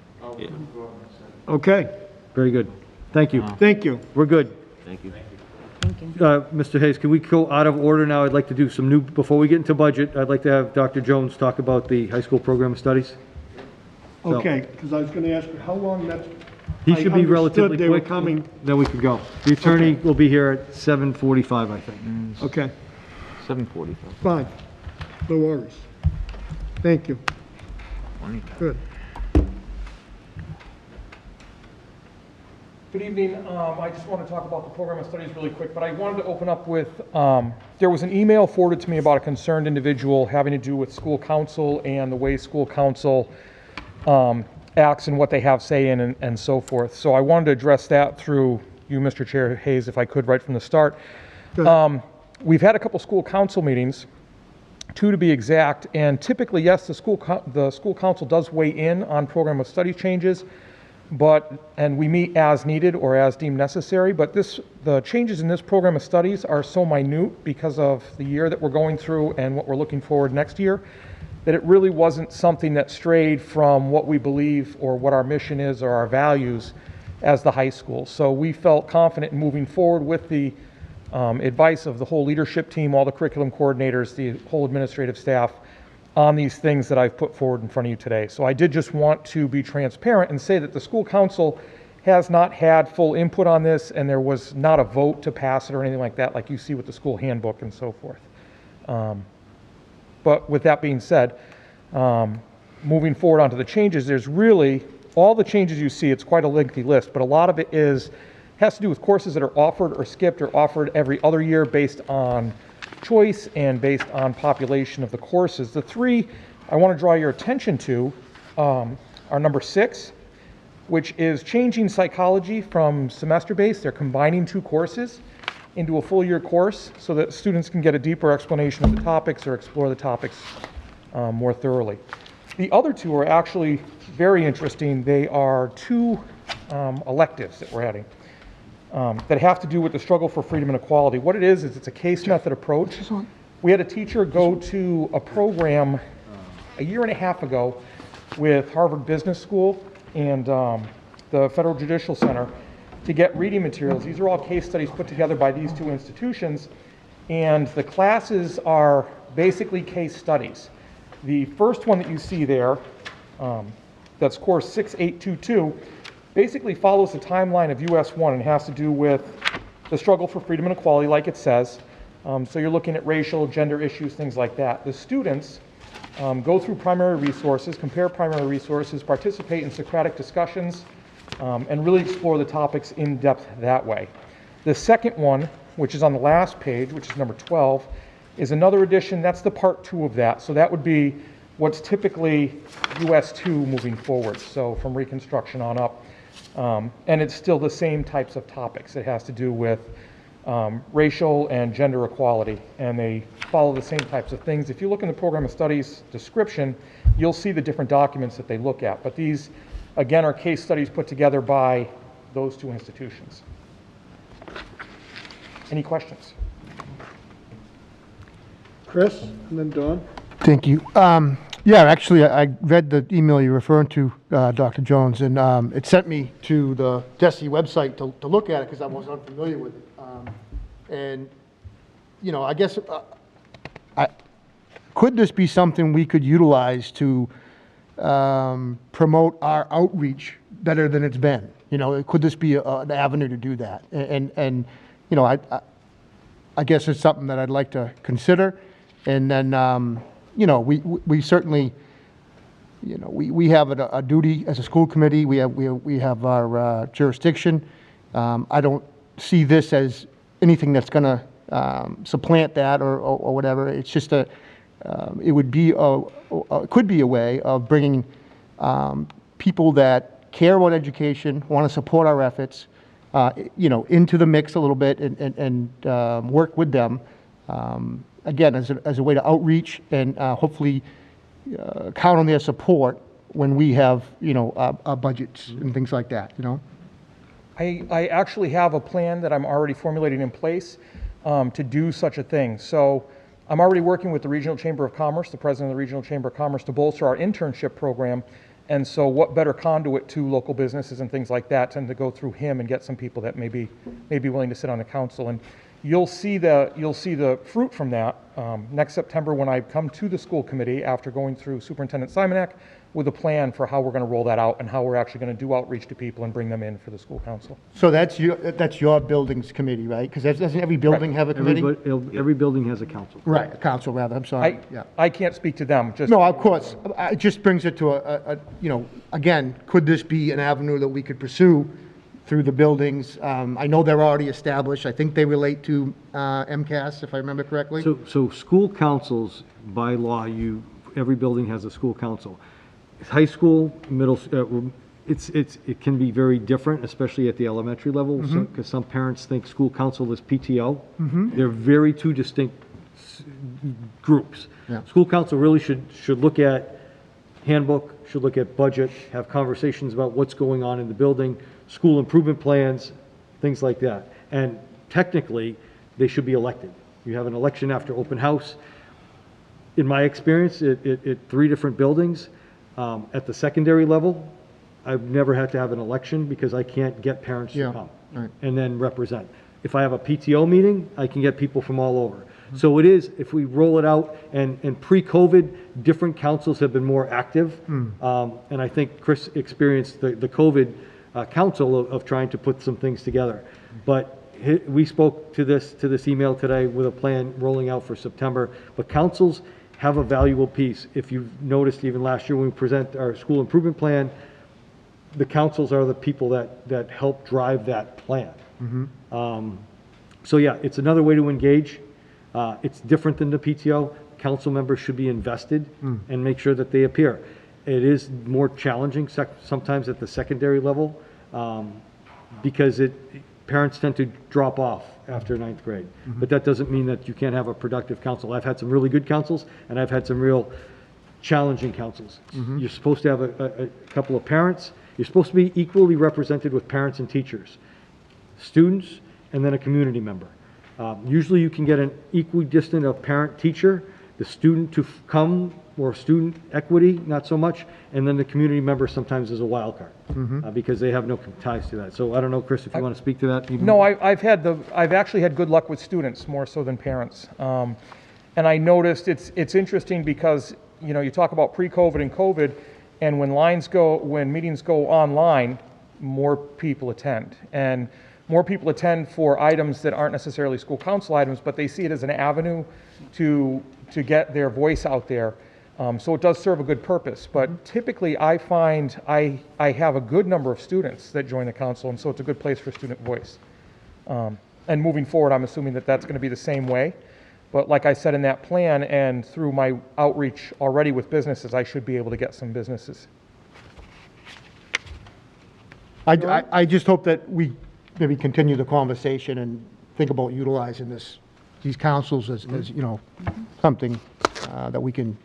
Okay, Very good. Thank you. thank you. We're good. Thank you. Mr. Hayes, can we go out of order now? I'd like to do some new, before we get into budget, I'd like to have Dr. Jones talk about the high school program of studies. So- Okay, because I was going to ask you how long that's. He I should be understood relatively they were quick. coming. Then we could go. The attorney will be here at 7:45, I think. Okay, 7:45. fine. No worries. Thank you. Good. Good evening. I just want to talk about the program of studies really quick, but I wanted to open up with, there was an email forwarded to me about a concerned individual having to do with school council and the way school council acts and what they have say in and so forth. So I wanted to address that through you, Mr. Chair Hayes, if I could, right from the start. We've had a couple school council meetings, 2 to be exact, and typically, yes, the school council does weigh in on program of studies changes, and we meet as needed or as deemed necessary, but the changes in this program of studies are so minute because of the year that we're going through and what we're looking forward next year, that it really wasn't something that strayed from what we believe or what our mission is or our values as the high school. So we felt confident in moving forward with the advice of the whole leadership team, all the curriculum coordinators, the whole administrative staff, on these things that I've put forward in front of you today. So I did just want to be transparent and say that the school council has not had full input on this, and there was not a vote to pass it or anything like that, like you see with the school handbook and so forth. But with that being said, moving forward onto the changes, there's really, all the changes you see, it's quite a lengthy list, but a lot of it has to do with courses that are offered or skipped or offered every other year based on choice and based on population of the courses. The three I want to draw your attention to are number 6, which is changing psychology from semester-based. They're combining 2 courses into a full year course so that students can get a deeper explanation of the topics or explore the topics more thoroughly. The other 2 are actually very interesting. They are 2 electives that we're adding that have to do with the struggle for freedom and equality. What it is it's a case method approach. We had a teacher go to a program a year and a half ago with Harvard Business School and the Federal Judicial Center to get reading materials. These are all case studies put together by these 2 institutions, and the classes are basically case studies. The first one that you see there, that's course 6822, basically follows the timeline of US 1 and has to do with the struggle for freedom and equality, like it says. So you're looking at racial, gender issues, things like that. The students go through primary resources, compare primary resources, participate in Socratic discussions, and really explore the topics in depth that way. The second one, which is on the last page, which is number 12, is another edition. That's the part 2 of that. So that would be what's typically US 2 moving forward, so from Reconstruction on up. And it's still the same types of topics. It has to do with racial and gender equality, and they follow the same types of things. If you look in the Program of Studies description, you'll see the different documents that they look at. But these, again, are case studies put together by those 2 institutions. Any questions? Chris, and then Don. Thank you. Yeah, actually, I read the email you're referring to, Dr. Jones, and it sent me to the DESE website to look at it because I was unfamiliar with it. And, you know, I guess, could this be something we could utilize to promote our outreach better than it's been? You know, could this be an avenue to do that? And you know, I guess it's something that I'd like to consider. And then, you know, we certainly, you know, we have a duty as a school committee. We have our jurisdiction. I don't see this as anything that's going to supplant that or whatever. It's just it would be could be a way of bringing people that care about education, want to support our efforts, you know, into the mix a little bit and work with them. Again, as a way to outreach and hopefully count on their support when we have, you know, our budgets and things like that, you know? I actually have a plan that I'm already formulating in place to do such a thing. So I'm already working with the Regional Chamber of Commerce, the president of the Regional Chamber of Commerce, to bolster our internship program. And so what better conduit to local businesses and things like that than to go through him and get some people that may be willing to sit on the council. And you'll see the fruit from that next September when I come to the school committee after going through Superintendent Simonak with a plan for how we're going to roll that out and how we're actually going to do outreach to people and bring them in for the school council. So that's your buildings committee, right? Because doesn't every building have a committee? Every building has a council. Right, a council rather, I'm sorry. Yeah. I can't speak to them. Just No, of course. It just brings it to you know, again, could this be an avenue that we could pursue through the buildings? I know they're already established. I think they relate to MCAS, if I remember correctly. So school councils, by law, every building has a school council. High school, middle, it can be very different, especially at the elementary level, because some parents think school council is PTO. They're very two distinct groups. Yeah. School council really should look at handbook, should look at budget, have conversations about what's going on in the building, school improvement plans, things like that. And technically, they should be elected. You have an election after open house. in my experience, at 3 different buildings, at the secondary level, I've never had to have an election because I can't get parents to Yeah, come right. and then represent. If I have a PTO meeting, I can get people from all over. So it is, if we roll it out, and pre-COVID, different councils have been more active. And I think Chris experienced the COVID council of trying to put some things together. But we spoke to this email today with a plan rolling out for September. But councils have a valuable piece. If you've noticed, even last year when we present our school improvement plan, the councils are the people that help drive that plan. So yeah, it's another way to engage. It's different than the PTO. Council members should be invested and make sure that they appear. It is more challenging sometimes at the secondary level because parents tend to drop off after 9th grade. But that doesn't mean that you can't have a productive council. I've had some really good councils, and I've had some real challenging councils. You're supposed to have a couple of parents. You're supposed to be equally represented with parents and teachers, students, and then a community member. Usually you can get an equidistant of parent-teacher, the student to come, or student equity, not so much, and then the community member sometimes is a wild card because they have no ties to that. So I don't know, Chris, if you want to speak to that. No, I've actually had good luck with students more so than parents. And I noticed it's interesting because, you know, you talk about pre-COVID and COVID, and when meetings go online, more people attend. And more people attend for items that aren't necessarily school council items, but they see it as an avenue to get their voice out there. So it does serve a good purpose. But typically I find I have a good number of students that join the council, and so it's a good place for student voice. And moving forward, I'm assuming that that's going to be the same way. But like I said in that plan, and through my outreach already with businesses, I should be able to get some businesses. I just hope that we maybe continue the conversation and think about utilizing these councils as you know, something that we can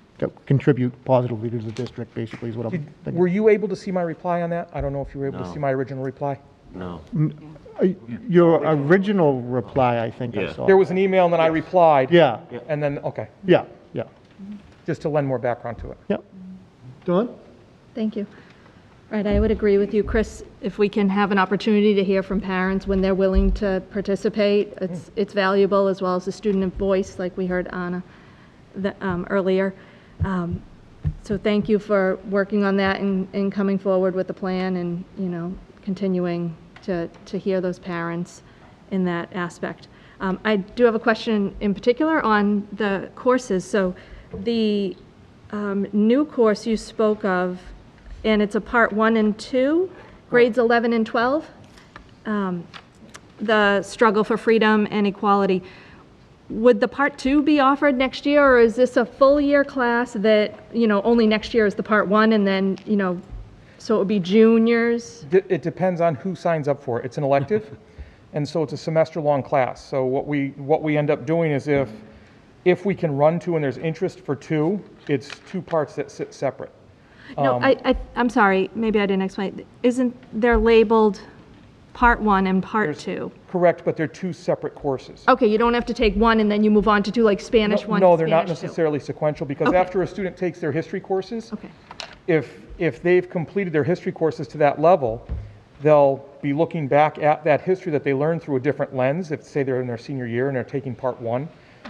contribute positively to the district, basically, is what I'm thinking. Were you able to see my reply on that? I don't know if you were able to No. see my original reply. No. Your original reply, I think I Yeah. saw. There was an email and then I replied. Yeah, And then, okay, yeah. just to lend more background to it. Yep. Dawn? Thank you. Right, I would agree with you, Chris. If we can have an opportunity to hear from parents when they're willing to participate, it's valuable, as well as the student voice, like we heard Anna earlier. So thank you for working on that and coming forward with the plan and, you know, continuing to hear those parents in that aspect. I do have a question in particular on the courses. So the new course you spoke of, and it's a part 1 and 2, grades 11 and 12, the struggle for freedom and equality. Would the part 2 be offered next year, or is this a full year class that, you know, only next year is the part 1, and then, you know, so it would be juniors? It depends on who signs up for it. It's an elective, and so it's a semester-long class. So what we end up doing is if we can run 2 and there's interest for 2, it's 2 parts that sit separate. No, I'm sorry, maybe I didn't explain. Isn't they're labeled part 1 and part 2? Correct, but they're 2 separate courses. Okay, you don't have to take 1 and then you move on to 2, like Spanish 1 No, to they're not Spanish 2. necessarily sequential, because Okay. after a student takes their history courses, Okay. if they've completed their history courses to that level, they'll be looking back at that history that they learned through a different lens, if, say, they're in their senior year and they're taking part 1.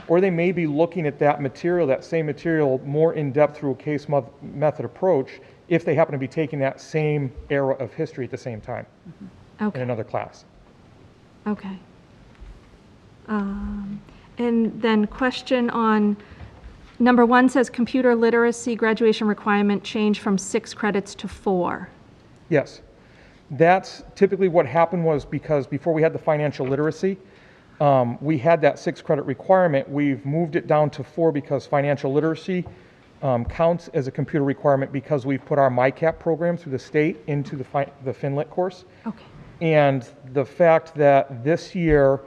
Or they may be looking at that same material, more in-depth through a case method approach, if they happen to be taking that same era of history at the same time in Okay, another class. okay. And then question on, number 1 says computer literacy graduation requirement change from 6 credits to 4. Yes. That's typically what happened, was because before we had the financial literacy, we had that 6 credit requirement. We've moved it down to 4 because financial literacy counts as a computer requirement, because we've put our MyCap program through the state into the FinLit course. Okay. And the fact that this year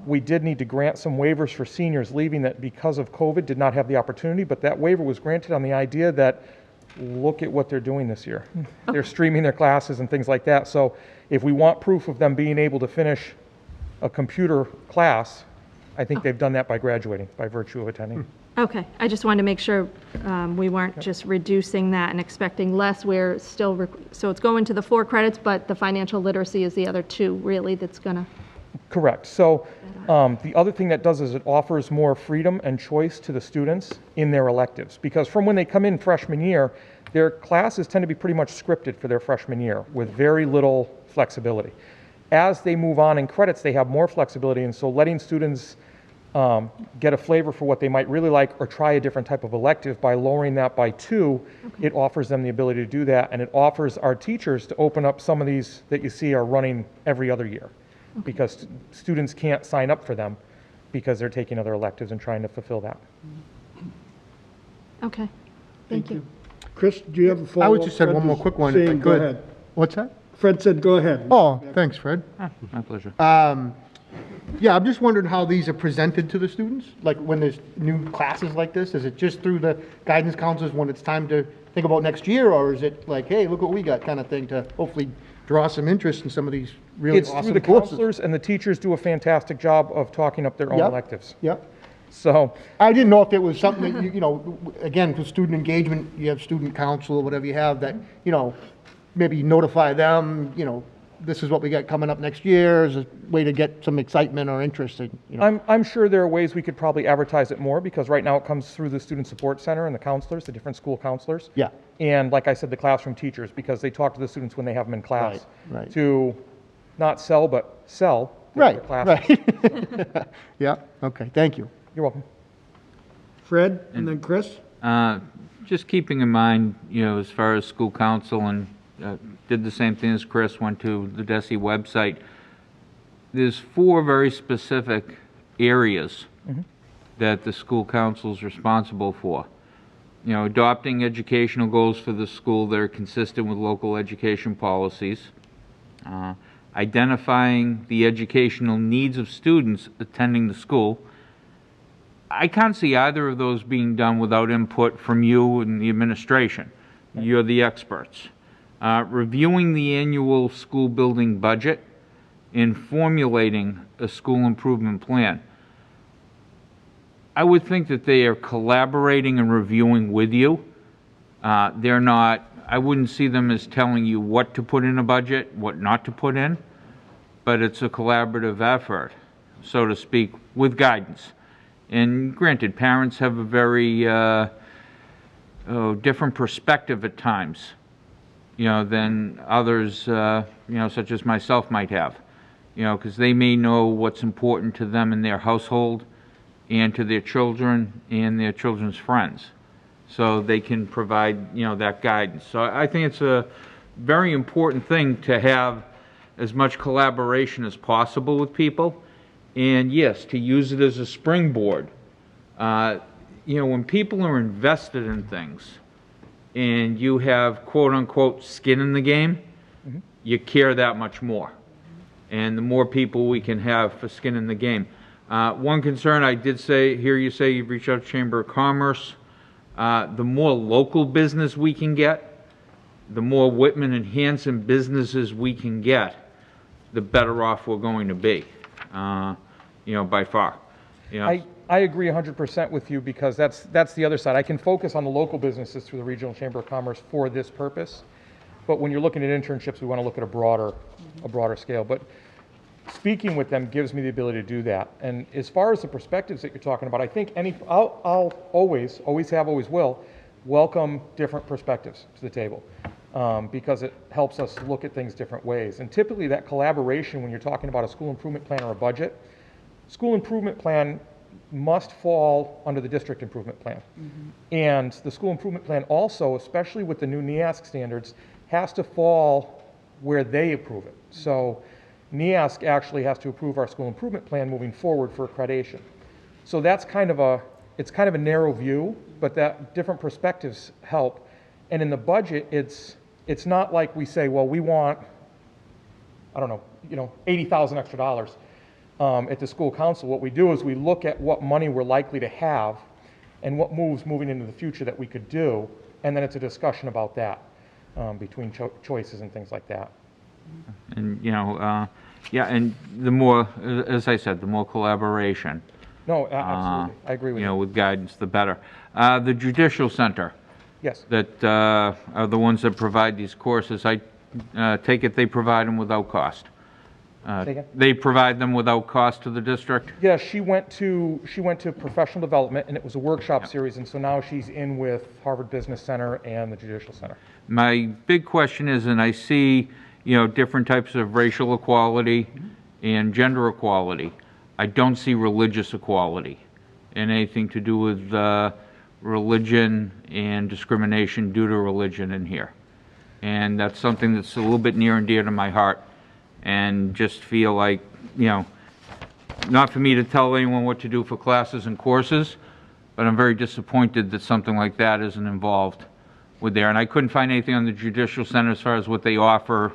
we did need to grant some waivers for seniors leaving that because of COVID did not have the opportunity, but that waiver was granted on the idea that, look at what they're doing this year. They're streaming their classes and things like that. So if we want proof of them being able to finish a computer class, I think they've done that by graduating, by virtue of attending. Okay, I just wanted to make sure we weren't just reducing that and expecting less. We're still, so it's going to the 4 credits, but the financial literacy is the other 2, really, that's gonna. Correct. So the other thing that does is it offers more freedom and choice to the students in their electives. Because from when they come in freshman year, their classes tend to be pretty much scripted for their freshman year with very little flexibility. As they move on in credits, they have more flexibility, and so letting students get a flavor for what they might really like or try a different type of elective by lowering that by 2, it offers them the ability to do that, and it offers our teachers to open up some of these that you see are running every other year because students can't sign up for them because they're taking other electives and trying to fulfill that. Okay, thank you. Chris, do you have a follow-up? I would just add one more quick one, if I Saying, Go could. ahead. What's that? Fred said, go ahead. Oh, thanks, Fred. My pleasure. Yeah, I'm just wondering how these are presented to the students, like when there's new classes like this. Is it just through the guidance counselors when it's time to think about next year, or is it like, hey, look what we got kind of thing to hopefully draw some interest in some of these really It's awesome through the courses? counselors, and the teachers do a fantastic job of talking up their own Yep. electives. Yep. So I didn't know if it was something that, you know, again, for student engagement, you have student council or whatever you have that, you know, maybe notify them, you know, this is what we got coming up next year, as a way to get some excitement or interest in, you know. I'm sure there are ways we could probably advertise it more, because right now it comes through the Student Support Center and the counselors, the different school counselors. Yeah. And like I said, the classroom teachers, because they talk to the students when they have them in class. Right. To not sell, but sell. Right, their right. Yeah, okay, thank you. You're welcome. Fred, and then Chris? Just keeping in mind, you know, as far as school council, and did the same thing as Chris, went to the DESE website. There's 4 very specific areas that the school council is responsible for. You know, adopting educational goals for the school that are consistent with local education policies, identifying the educational needs of students attending the school. I can't see either of those being done without input from you and the administration. You're the experts. Reviewing the annual school building budget and formulating a school improvement plan. I would think that they are collaborating and reviewing with you. They're not, I wouldn't see them as telling you what to put in a budget, what not to put in, but it's a collaborative effort, so to speak, with guidance. And granted, parents have a very different perspective at times, you know, than others, you know, such as myself might have, you know, because they may know what's important to them in their household and to their children and their children's friends. So they can provide, you know, that guidance. So I think it's a very important thing to have as much collaboration as possible with people. And yes, to use it as a springboard. You know, when people are invested in things and you have quote-unquote skin in the game, you care that much more. And the more people we can have for skin in the game. One concern I did hear you say you've reached out to Chamber of Commerce. The more local business we can get, the more Whitman-Hanson businesses we can get, the better off we're going to be, you know, by far. You know? I agree 100% with you, because that's the other side. I can focus on the local businesses through the Regional Chamber of Commerce for this purpose, but when you're looking at internships, we want to look at a broader scale. But speaking with them gives me the ability to do that. And as far as the perspectives that you're talking about, I think I'll always have, always will, welcome different perspectives to the table, because it helps us look at things different ways. And typically that collaboration, when you're talking about a school improvement plan or a budget, school improvement plan must fall under the district improvement plan. And the school improvement plan also, especially with the new NEASC standards, has to fall where they approve it. So NEASC actually has to approve our school improvement plan moving forward for accreditation. So that's kind of a narrow view, but that different perspectives help. And in the budget, it's not like we say, well, we want, I don't know, you know, $80,000 extra at the school council. What we do is we look at what money we're likely to have and what moves moving into the future that we could do, and then it's a discussion about that between choices and things like that. And, you know, yeah, and the more, as I said, the more collaboration, No, absolutely. I agree with You know, you. with guidance, the better. The Judicial Center, Yes. that are the ones that provide these courses, I take it they provide them without cost? Say again? They provide them without cost to the district? Yeah, she went to professional development, and it was a workshop series, and so now she's in with Harvard Business Center and the Judicial Center. My big question is, and I see, you know, different types of racial equality and gender equality. I don't see religious equality and anything to do with religion and discrimination due to religion in here. And that's something that's a little bit near and dear to my heart, and just feel like, you know, not for me to tell anyone what to do for classes and courses, but I'm very disappointed that something like that isn't involved with there. And I couldn't find anything on the Judicial Center as far as what they offer,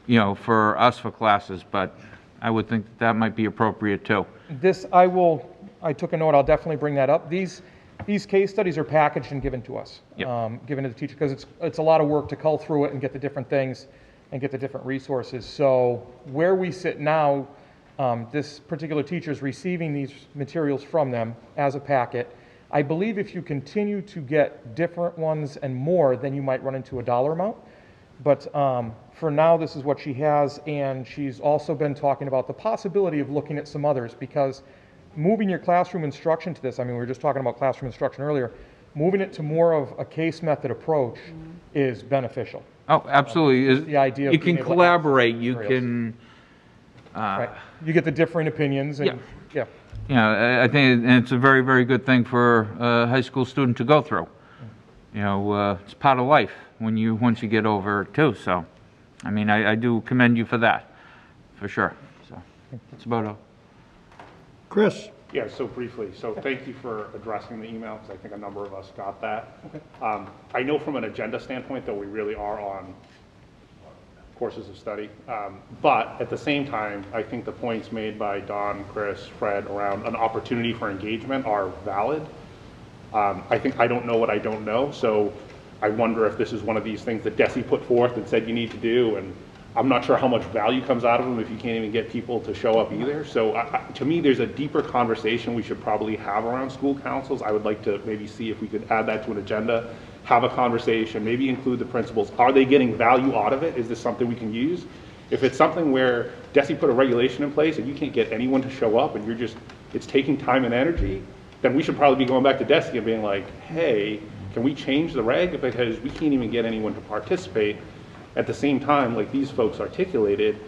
you know, for us for classes, but I would think that might be appropriate too. This, I took a note, I'll definitely bring that up. These case studies are packaged and given to us, given to the teacher, because it's a lot of work to cull through it and get the different things and get the different resources. So where we sit now, this particular teacher is receiving these materials from them as a packet. I believe if you continue to get different ones and more, then you might run into a dollar amount. But for now, this is what she has, and she's also been talking about the possibility of looking at some others, because moving your classroom instruction to this, I mean, we were just talking about classroom instruction earlier, moving it to more of a case method approach is beneficial. Oh, absolutely. The idea of you can being able to collaborate, access you materials. can, Right. You get the differing opinions, and yeah. you know, I think it's a very, very good thing for a high school student to go through. You know, it's part of life once you get over it too. So, I mean, I do commend you for that, for sure. So, that's about all. Chris? Yeah, so briefly, so thank you for addressing the email, because I think a number of us got that. Okay. I know from an agenda standpoint, though, we really are on courses of study. But at the same time, I think the points made by Don, Chris, Fred around an opportunity for engagement are valid. I think I don't know what I don't know, so I wonder if this is one of these things that DESE put forth and said you need to do, and I'm not sure how much value comes out of them if you can't even get people to show up either. So to me, there's a deeper conversation we should probably have around school councils. I would like to maybe see if we could add that to an agenda, have a conversation, maybe include the principals. Are they getting value out of it? Is this something we can use? If it's something where DESE put a regulation in place and you can't get anyone to show up and you're just, it's taking time and energy, then we should probably be going back to DESE and being like, hey, can we change the reg? Because we can't even get anyone to participate. At the same time, like these folks articulated,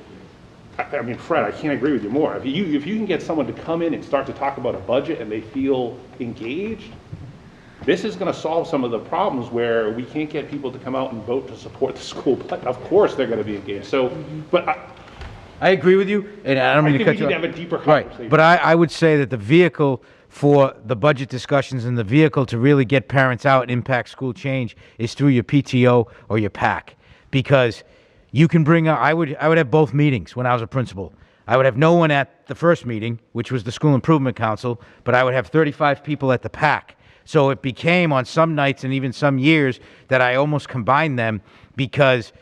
I mean, Fred, I can't agree with you more. If you can get someone to come in and start to talk about a budget and they feel engaged, this is going to solve some of the problems where we can't get people to come out and vote to support the school. But of course, they're going to be engaged. So, but I agree with you, and I don't mean to cut you off. I think we need to have a deeper conversation. Right, but I would say that the vehicle for the budget discussions and the vehicle to really get parents out and impact school change is through your PTO or your PAC. Because you can bring out, I would have both meetings when I was a principal. I would have no one at the first meeting, which was the School Improvement Council, but I would have 35 people at the PAC. So it became on some nights and even some years that I almost combined them, because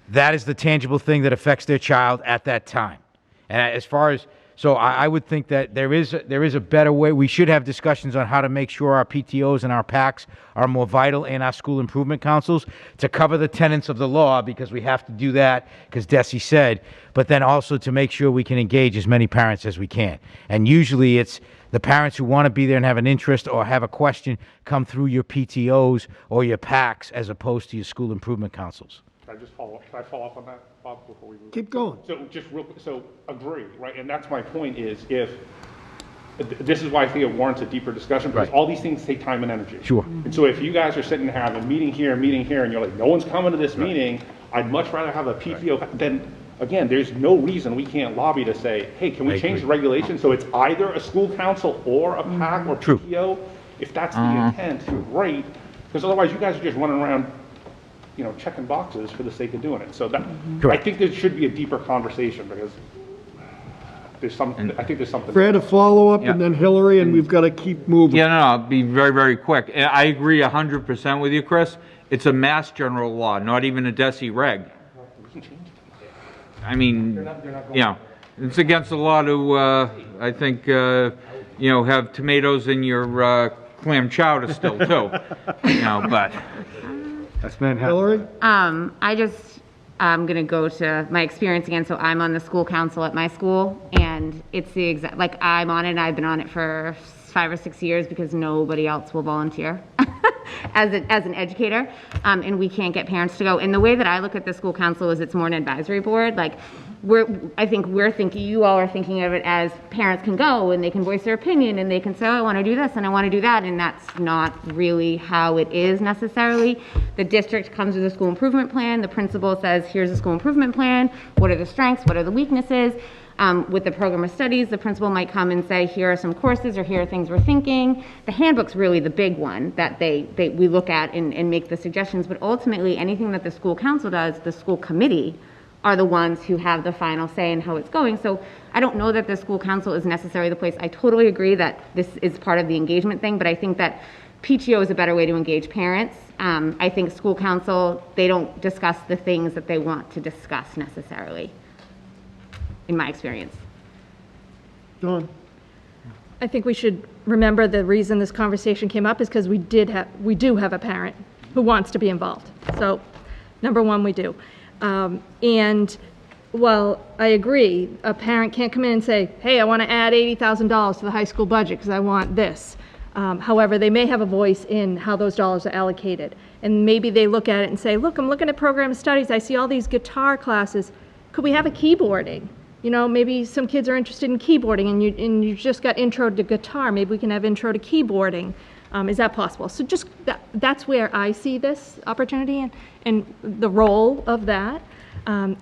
that is the tangible thing that affects their child at that time. And as far as, so I would think that there is a better way. We should have discussions on how to make sure our PTOs and our PACs are more vital in our school improvement councils to cover the tenets of the law, because we have to do that, because DESE said, but then also to make sure we can engage as many parents as we can. And usually it's the parents who want to be there and have an interest or have a question come through your PTOs or your PACs as opposed to your school improvement councils. Can I follow up on that, Bob, before we move? Keep going. So just real quick, so agree, right? And that's my point is, if, this is why I think it warrants a deeper discussion, because all these things take time and energy. Sure. And so if you guys are sitting and having a meeting here, and you're like, no one's coming to this meeting, I'd much rather have a PTO, then again, there's no reason we can't lobby to say, hey, can we change the regulation so it's either a school council or a PAC or PTO? If that's the intent, great, because otherwise you guys are just running around, you know, checking boxes for the sake of doing it. So that, I think there should be a deeper conversation, because there's I think there's something. Fred, a follow-up, and then Hillary, and we've got to keep moving. Yeah, no, I'll be very, very quick. And I agree 100% with you, Chris. It's a mass general law, not even a DESE reg. I mean, you know, it's against the law to, I think, you know, have tomatoes in your clam chowder still too. You know, but That's Manhattan. Hillary? I'm gonna go to my experience again. So I'm on the school council at my school, and it's the exact, like, I'm on it, and I've been on it for 5 or 6 years because nobody else will volunteer as an educator, and we can't get parents to go. And the way that I look at the school council is it's more an advisory board. Like, you all are thinking of it as parents can go and they can voice their opinion and they can say, oh, I want to do this and I want to do that, and that's not really how it is necessarily. The district comes with a school improvement plan. The principal says, here's a school improvement plan. What are the strengths? What are the weaknesses? With the program of studies, the principal might come and say, here are some courses, or here are things we're thinking. The handbook's really the big one that we look at and make the suggestions, but ultimately anything that the school council does, the school committee are the ones who have the final say in how it's going. So I don't know that the school council is necessarily the place. I totally agree that this is part of the engagement thing, but I think that PTO is a better way to engage parents. I think school council, they don't discuss the things that they want to discuss necessarily, in my experience. Dawn? I think we should remember the reason this conversation came up is because we do have a parent who wants to be involved. So, number one, we do. And while I agree, a parent can't come in and say, hey, I want to add $80,000 to the high school budget because I want this. However, they may have a voice in how those dollars are allocated. And maybe they look at it and say, look, I'm looking at program studies. I see all these guitar classes. Could we have a keyboarding? You know, maybe some kids are interested in keyboarding and you just got intro to guitar. Maybe we can have intro to keyboarding. Is that possible? So just that's where I see this opportunity and the role of that.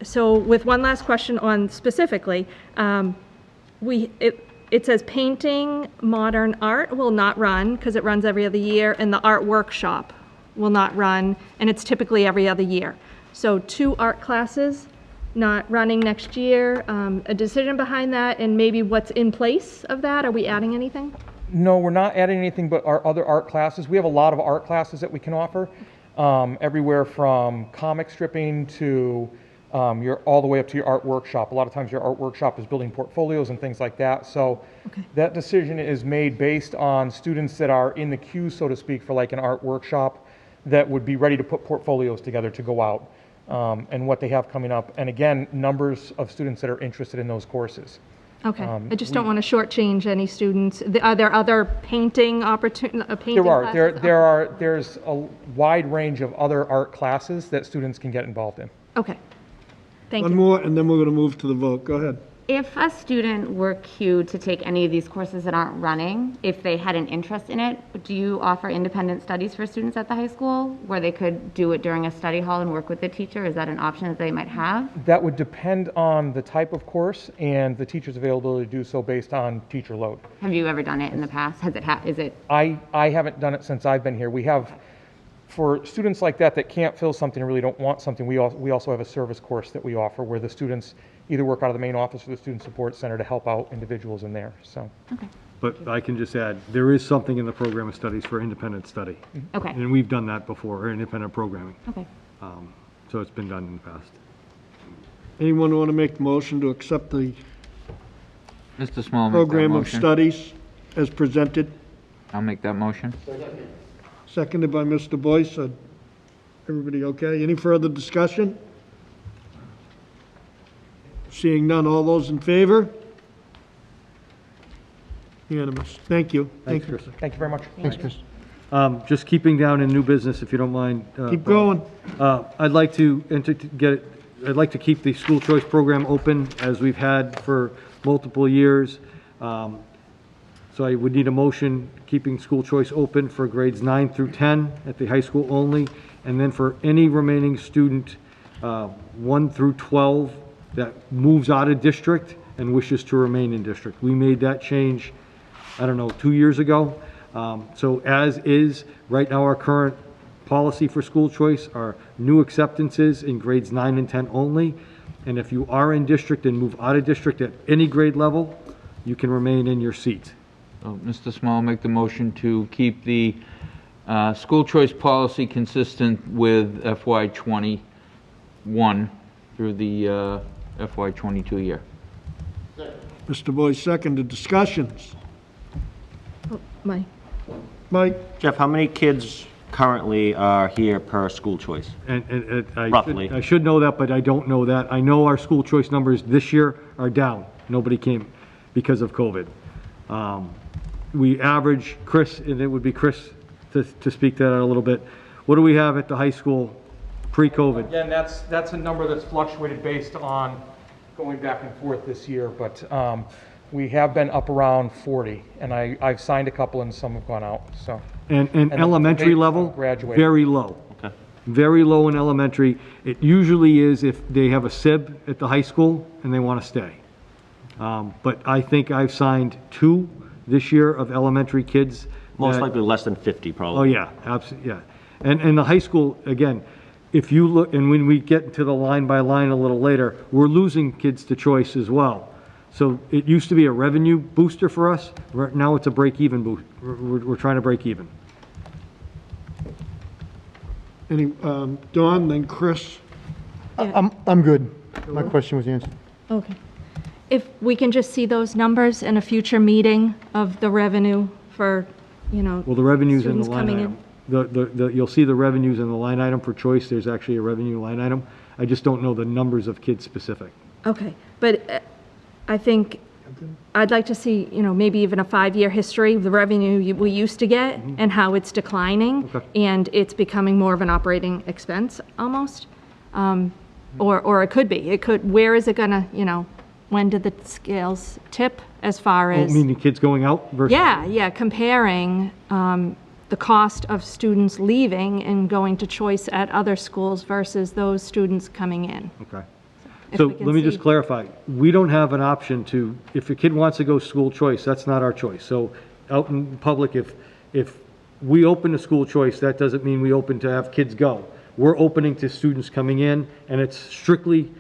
So with one last question on specifically, it says painting modern art will not run because it runs every other year, and the art workshop will not run, and it's typically every other year. So 2 art classes not running next year, a decision behind that, and maybe what's in place of that. Are we adding anything? No, we're not adding anything but our other art classes. We have a lot of art classes that we can offer, everywhere from comic stripping to all the way up to your art workshop. A lot of times your art workshop is building portfolios and things like that. So that decision is made based on students that are in the queue, so to speak, for like an art workshop that would be ready to put portfolios together to go out, and what they have coming up. And again, numbers of students that are interested in those courses. Okay, I just don't want to shortchange any students. Are there other painting opportunities? There are. There's a wide range of other art classes that students can get involved in. Okay, thank you. One more, and then we're going to move to the vote. Go ahead. If a student were queued to take any of these courses that aren't running, if they had an interest in it, do you offer independent studies for students at the high school where they could do it during a study hall and work with the teacher? Is that an option that they might have? That would depend on the type of course and the teacher's availability to do so based on teacher load. Have you ever done it in the past? Is it? I haven't done it since I've been here. We have, for students like that can't fill something and really don't want something, we also have a service course that we offer where the students either work out of the main office or the Student Support Center to help out individuals in there, so. Okay. But I can just add, there is something in the program of studies for independent study. Okay. And we've done that before, or independent programming. Okay. So it's been done in the past. Anyone want to make the motion to accept the Mr. Small, make that program of motion. studies as presented? I'll make that motion. Seconded by Mr. Boyce. Everybody okay? Any further discussion? Seeing none, all those in favor? Unanimous. Thank you. Thanks, Chris. Thank you very much. Thanks, Chris. Just keeping down in new business, if you don't mind. Keep going. I'd like to keep the school choice program open as we've had for multiple years. So I would need a motion keeping school choice open for grades 9 through 10 at the high school only, and then for any remaining student 1 through 12 that moves out of district and wishes to remain in district. We made that change, I don't know, 2 years ago. So as is, right now our current policy for school choice are new acceptances in grades 9 and 10 only. And if you are in district and move out of district at any grade level, you can remain in your seat. So, Mr. Small, make the motion to keep the school choice policy consistent with FY21 through the FY22 year. Mr. Boyce seconded. Discussions? Mike? Mike? Jeff, how many kids currently are here per school choice? And Roughly. I should know that, but I don't know that. I know our school choice numbers this year are down. Nobody came because of COVID. We average, Chris, and it would be Chris to speak to that a little bit. What do we have at the high school pre-COVID? Again, that's a number that's fluctuated based on going back and forth this year, but we have been up around 40, and I've signed a couple and some have gone out, so. And then elementary maybe level, graduated. very low. Okay. Very low in elementary. It usually is if they have a SIB at the high school and they want to stay. But I think I've signed 2 this year of elementary kids. Most that- likely less than 50, probably. Oh, yeah, absolutely, yeah. And the high school, again, if you look, and when we get to the line by line a little later, we're losing kids to choice as well. So it used to be a revenue booster for us. Now it's a break-even boost. We're trying to break even. Any, Dawn, then Chris? I'm good. My question was answered. Okay. If we can just see those numbers in a future meeting of the revenue for, Well, the revenues in the students line coming item. You'll see the revenues in the line item for choice. There's actually a revenue line item. I just don't know the numbers of kids specific. Okay, but I think I'd like to see, maybe even a 5-year history of the revenue we used to get and how it's declining. Okay. And it's becoming more of an operating expense almost. Or it could be. Where is it gonna, when did the scales tip as far Oh, as? meaning kids going out versus? Yeah, comparing the cost of students leaving and going to choice at other schools versus those students coming in. Okay. If So we can let me just see- clarify. We don't have an option to, if a kid wants to go school choice, that's not our choice. So out in public, if we open a school choice, that doesn't mean we open to have kids go. We're opening to students coming in, and it's strictly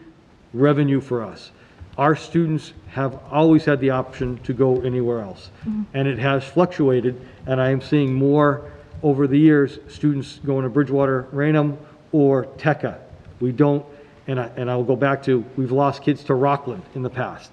revenue for us. Our students have always had the option to go anywhere else. And it has fluctuated, and I am seeing more over the years, students going to Bridgewater, Raynham, or Tecca. We don't, and I'll go back to, we've lost kids to Rockland in the past,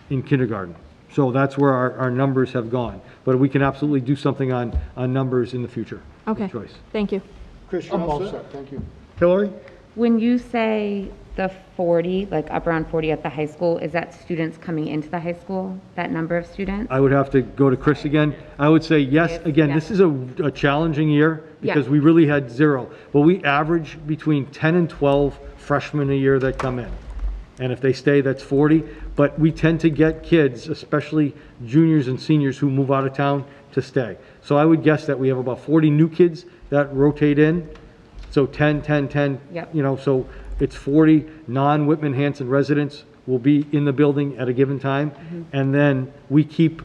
in kindergarten. So that's where our numbers have gone. But we can absolutely do something on numbers in the future. Okay, Choice. thank you. Chris, you're I'm all all set? set, thank you. Hillary? When you say the 40, like up around 40 at the high school, is that students coming into the high school, that number of students? I would have to go to Chris again. I would say yes. Again, this is a challenging year because Yeah. we really had 0. But we average between 10 and 12 freshmen a year that come in. And if they stay, that's 40. But we tend to get kids, especially juniors and seniors who move out of town, to stay. So I would guess that we have about 40 new kids that rotate in. So 10, 10, 10, Yep. so it's 40 non-Whitman-Hanson residents will be in the building at a given time. And then we keep,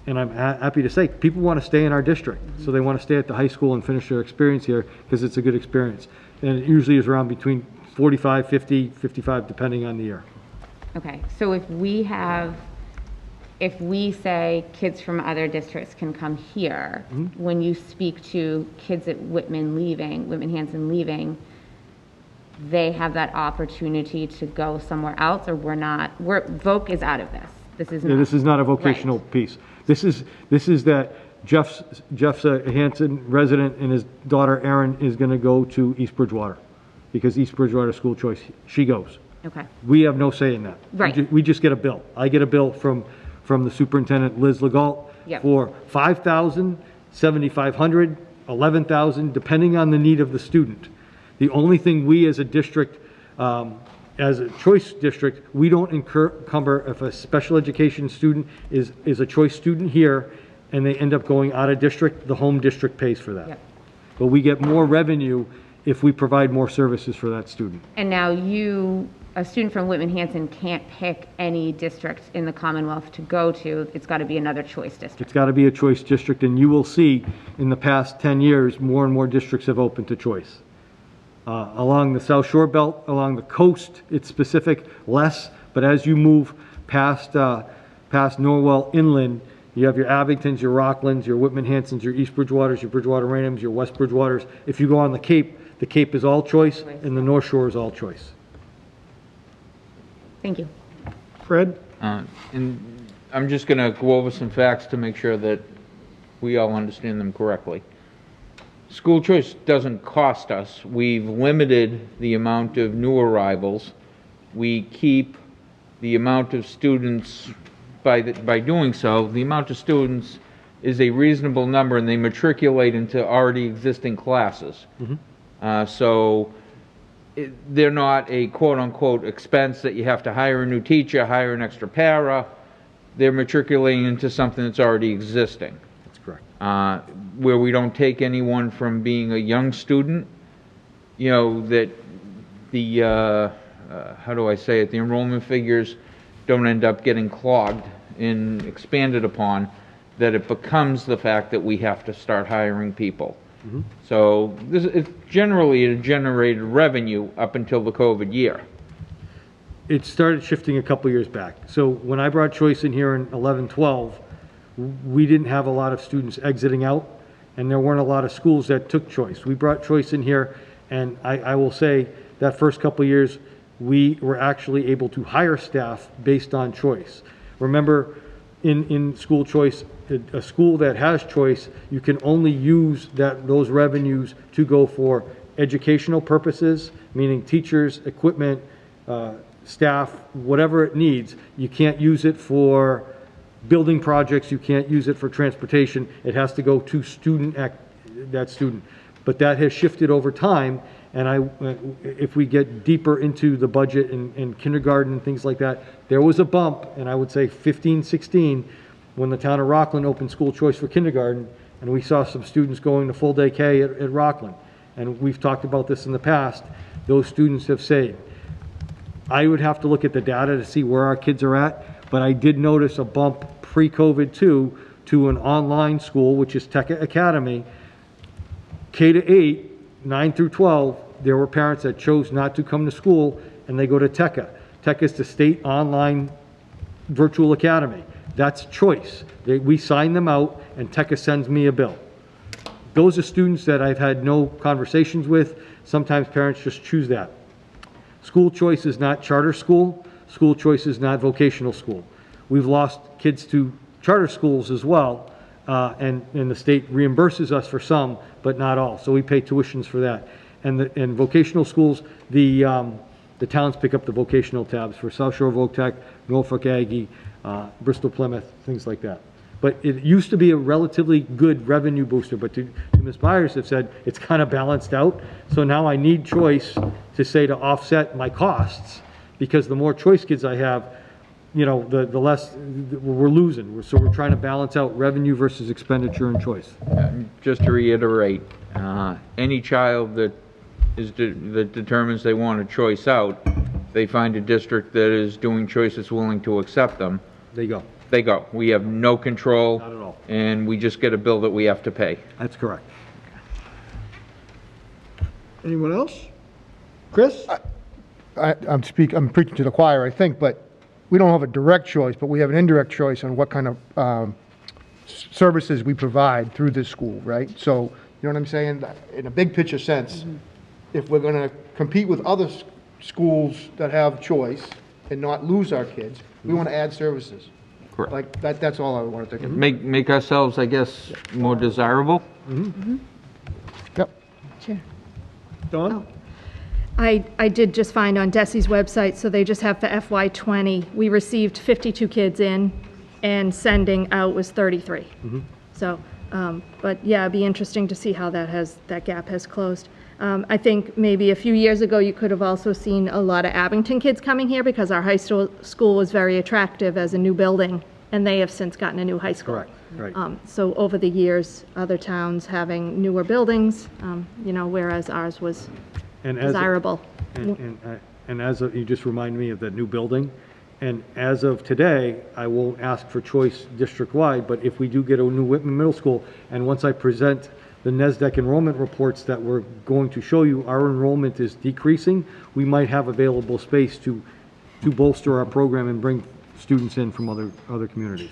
and I'm happy to say, people want to stay in our district. So they want to stay at the high school and finish their experience here because it's a good experience. And it usually is around between 45, 50, 55, depending on the year. Okay, so if we say kids from other districts can come here, when you speak to kids at Whitman-Hanson leaving, they have that opportunity to go somewhere else, or Voc is out of this? This is not? Yeah, this is not a vocational piece. This is that Jeff's a Hanson resident and his daughter Erin is going to go to East Bridgewater because East Bridgewater school choice, she goes. Okay, We have no say in that. Right. We just get a bill. I get a bill from the superintendent, Liz Legault, Yep. for $5,000, $7,500, $11,000, depending on the need of the student. The only thing we as a district, as a choice district, we don't encumber if a special education student is a choice student here and they end up going out of district, the home district pays for that. Yep. But we get more revenue if we provide more services for that student. and now a student from Whitman-Hanson can't pick any district in the Commonwealth to go to, it's got to be another choice district. It's got to be a choice district, and you will see in the past 10 years, more and more districts have opened to choice. Along the South Shore Belt, along the coast, it's specific, less, but as you move past Norwell inland, you have your Abingtons, your Rocklands, your Whitman-Hansons, your East Bridgewaters, your Bridgewater Raynhams, your West Bridgewaters. If you go on the Cape is all choice, and the North Shore is all choice. Thank you. Fred? And I'm just going to go over some facts to make sure that we all understand them correctly. School choice doesn't cost us. We've limited the amount of new arrivals. We keep the amount of students, by doing so, the amount of students is a reasonable number, and they matriculate into already existing classes. So they're not a quote-unquote expense that you have to hire a new teacher, hire an extra para. They're matriculating into something that's already existing. That's correct. Where we don't take anyone from being a young student, you know, that the, how do I say it, the enrollment figures don't end up getting clogged and expanded upon, that it becomes the fact that we have to start hiring people. So this is generally it generated revenue up until the COVID year. It started shifting a couple years back. So when I brought choice in here in 11-12, we didn't have a lot of students exiting out, and there weren't a lot of schools that took choice. We brought choice in here, and I will say that first couple years, we were actually able to hire staff based on choice. Remember, in school choice, a school that has choice, you can only use those revenues to go for educational purposes, meaning teachers, equipment, staff, whatever it needs. You can't use it for building projects, you can't use it for transportation. It has to go to that student. But that has shifted over time, and if we get deeper into the budget and kindergarten and things like that, there was a bump, and I would say 15, 16, when the town of Rockland opened school choice for kindergarten, and we saw some students going to full day K at Rockland. And we've talked about this in the past. Those students have saved. I would have to look at the data to see where our kids are at, but I did notice a bump pre-COVID too, to an online school, which is Tech Academy. K-8, 9 through 12, there were parents that chose not to come to school, and they go to TECA. TECA is the state online virtual academy. That's choice. We sign them out, and TECA sends me a bill. Those are students that I've had no conversations with. Sometimes parents just choose that. School choice is not charter school. School choice is not vocational school. We've lost kids to charter schools as well, and the state reimburses us for some, but not all. So we pay tuitions for that. And vocational schools, the towns pick up the vocational tabs for South Shore Voc Tech, Norfolk Aggie, Bristol Plymouth, things like that. But it used to be a relatively good revenue booster, but to Ms. Byers have said it's kind of balanced out. So now I need choice to say to offset my costs, because the more choice kids I have, you know, the less we're losing. So we're trying to balance out revenue versus expenditure and choice. Just to reiterate, any child that determines they want a choice out, they find a district that is doing choice that's willing to accept them. They go. They go. We have no control. Not at all. And we just get a bill that we have to pay. That's correct. Anyone else? Chris? I'm preaching to the choir, I think, but we don't have a direct choice, but we have an indirect choice on what kind of services we provide through this school, right? So, you know what I'm saying? In a big picture sense, if we're going to compete with other schools that have choice and not lose our kids, we want to add services. Correct. Like that's all I wanted to do. Make ourselves, I guess, more desirable. Yep. Sure. Dawn? I did just find on DESI's website, so they just have for FY20, we received 52 kids in, and sending out was 33. So, but yeah, it'd be interesting to see how that gap has closed. I think maybe a few years ago, you could have also seen a lot of Abington kids coming here because our high school was very attractive as a new building, and they have since gotten a new high school. Correct, right. So over the years, other towns having newer buildings, you know, whereas ours was desirable. And as of, you just remind me of that new building, and as of today, I won't ask for choice district-wide, but if we do get a new Whitman Middle School, and once I present the NESDEC enrollment reports that we're going to show you, our enrollment is decreasing, we might have available space to bolster our program and bring students in from other communities.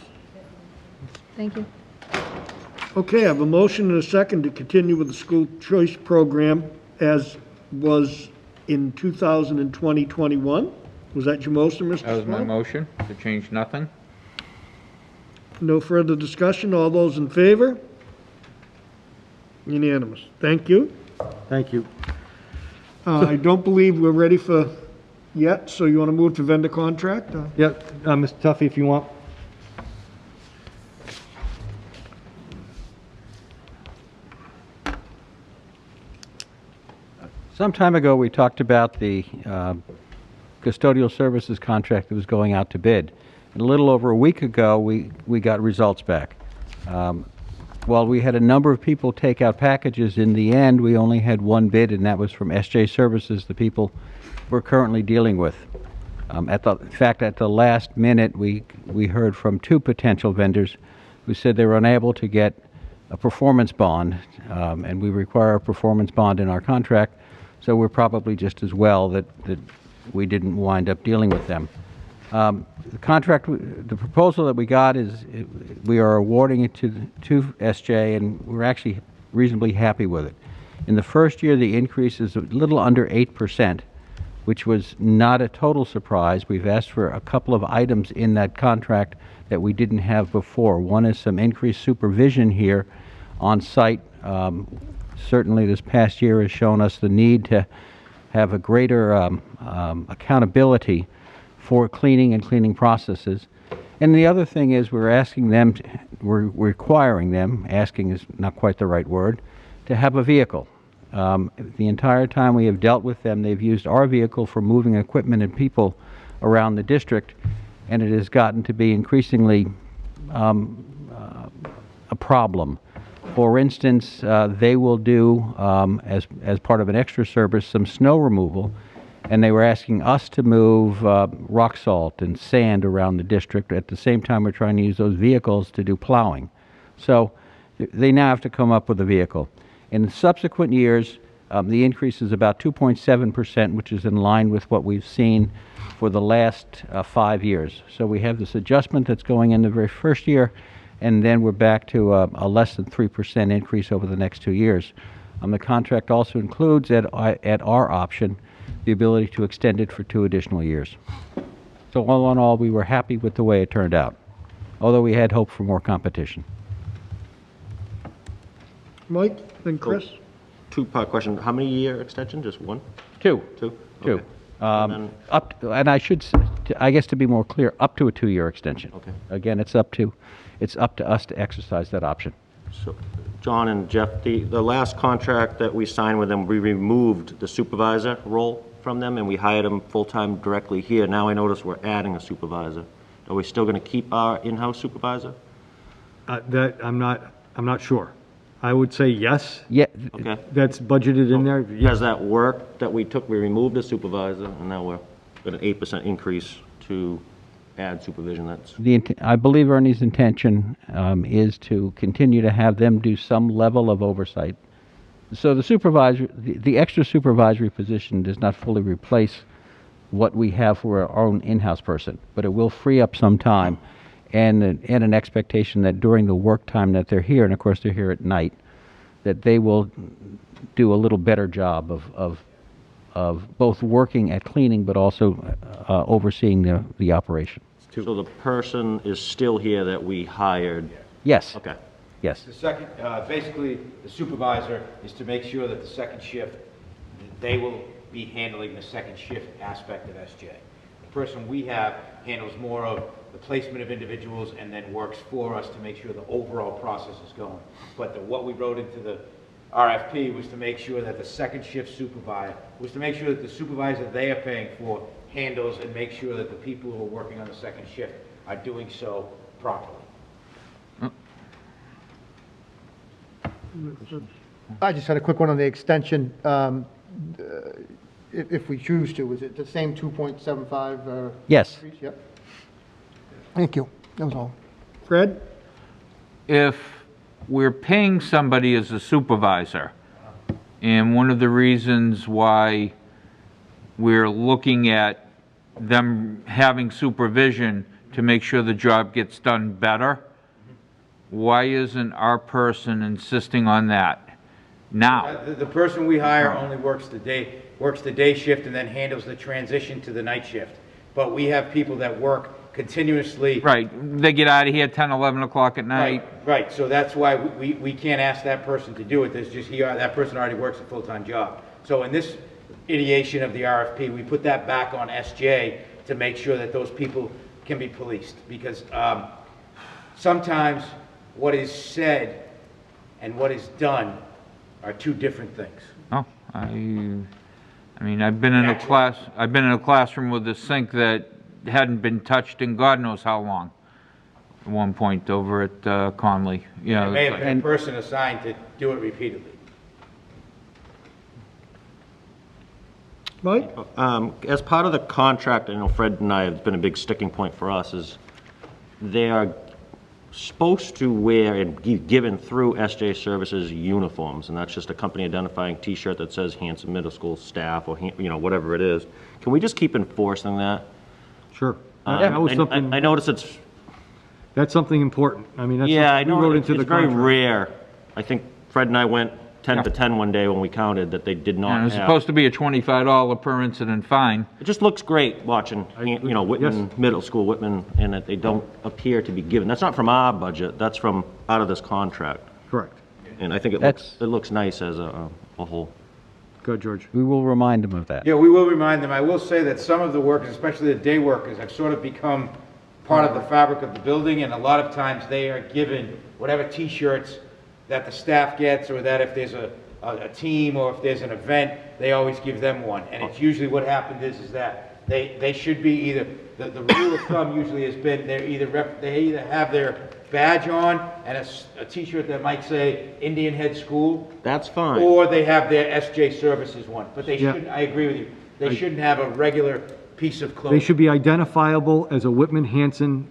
Thank you. Okay, I have a motion and a second to continue with the school choice program as was in 2020-21. Was that your motion, Mr. That was my Small? motion, to change nothing. No further discussion. All those in favor? Unanimous. Thank you. Thank you. I don't believe we're ready for yet, so you want to move to vendor contract? Yep, Mr. Tuffy, if you want. Some time ago, we talked about the custodial services contract that was going out to bid. And a little over a week ago, we got results back. While we had a number of people take out packages, in the end, we only had one bid, and that was from SJ Services, the people we're currently dealing with. In fact, at the last minute, we heard from two potential vendors who said they were unable to get a performance bond, and we require a performance bond in our contract, so we're probably just as well that we didn't wind up dealing with them. The contract, the proposal that we got is we are awarding it to SJ, and we're actually reasonably happy with it. In the first year, the increase is a little under 8%, which was not a total surprise. We've asked for a couple of items in that contract that we didn't have before. One is some increased supervision here on site. Certainly this past year has shown us the need to have a greater accountability for cleaning and cleaning processes. And the other thing is we're requiring them, asking is not quite the right word, to have a vehicle. The entire time we have dealt with them, they've used our vehicle for moving equipment and people around the district, and it has gotten to be increasingly a problem. For instance, they will do, as part of an extra service, some snow removal, and they were asking us to move rock salt and sand around the district. At the same time, we're trying to use those vehicles to do plowing. So they now have to come up with a vehicle. In subsequent years, the increase is about 2.7%, which is in line with what we've seen for the last 5 years. So we have this adjustment that's going in the very first year, and then we're back to a less than 3% increase over the next 2 years. The contract also includes, at our option, the ability to extend it for 2 additional years. So all in all, we were happy with the way it turned out, although we had hoped for more competition. Mike, then Chris? Two-part question. How many year extension? Just one? Two. Two? Two. Okay. And I should, I guess to be more clear, up to a 2-year extension. Okay. Again, it's up to us to exercise that option. So, John and Jeff, the last contract that we signed with them, we removed the supervisor role from them, and we hired them full-time directly here. Now I notice we're adding a supervisor. Are we still going to keep our in-house supervisor? That I'm not sure. I would say yes. Yeah. Okay. That's budgeted in there. Has that work that we removed the supervisor, and now we're at an 8% increase to add supervision? I believe Ernie's intention is to continue to have them do some level of oversight. So the extra supervisory position does not fully replace what we have for our own in-house person, but it will free up some time and an expectation that during the work time that they're here, and of course they're here at night, that they will do a little better job of both working at cleaning but also overseeing the operation. So the person is still here that we hired? Yes. Okay. Yes. The second, basically, the supervisor is to make sure that the second shift, they will be handling the second shift aspect of SJ. The person we have handles more of the placement of individuals and then works for us to make sure the overall process is going. But what we wrote into the RFP was to make sure that the second shift supervisor, was to make sure that the supervisor they are paying for handles and make sure that the people who are working on the second shift are doing so properly. I just had a quick one on the extension. If we choose to, is it the same 2.75? Yes. Increase? Yep. Thank you. That was all. Fred? If we're paying somebody as a supervisor, and one of the reasons why we're looking at them having supervision to make sure the job gets done better, why isn't our person insisting on that now? The person we hire only works the day shift and then handles the transition to the night shift. But we have people that work continuously. Right, they get out of here 10, 11 o'clock at night. Right, so that's why we can't ask that person to do it, there's just, that person already works a full-time job. So in this ideation of the RFP, we put that back on SJ to make sure that those people can be policed, because sometimes what is said and what is done are two different things. Oh, I mean, I've been in a classroom with a sink that hadn't been touched in God knows how long, at one point over at Conley. You know, There may have been a person assigned to do it repeatedly. Mike? As part of the contract, I know Fred and I, have been a big sticking point for us, is they are supposed to wear and be given through SJ Services uniforms, and that's just a company identifying T-shirt that says Hanson Middle School staff, or whatever it is. Can we just keep enforcing that? Sure. That was something. I noticed That's something important. I mean, that's yeah, I something know we wrote into the it's very contract. rare. I think Fred and I went 10 to 10 one day when we counted that they did not and it's have. supposed to be a $25 per incident fine. It just looks great watching, Whitman Middle School, Whitman, and that they don't appear to be given. That's not from our budget, that's from out of this contract. Correct. And I think it looks nice as a whole. Good, George. We will remind them of that. Yeah, we will remind them. I will say that some of the workers, especially the day workers, have sort of become part of the fabric of the building, and a lot of times they are given whatever T-shirts that the staff gets, or that if there's a team or if there's an event, they always give them one. And it's usually what happened is that they should be either, the rule of thumb usually has been they either have their badge on and a T-shirt that might say Indian Head School. That's fine. Or they have their SJ Services one. But they Yeah. shouldn't, I agree with you, they shouldn't have a regular piece of clothing. They should be identifiable as a Whitman-Hanson.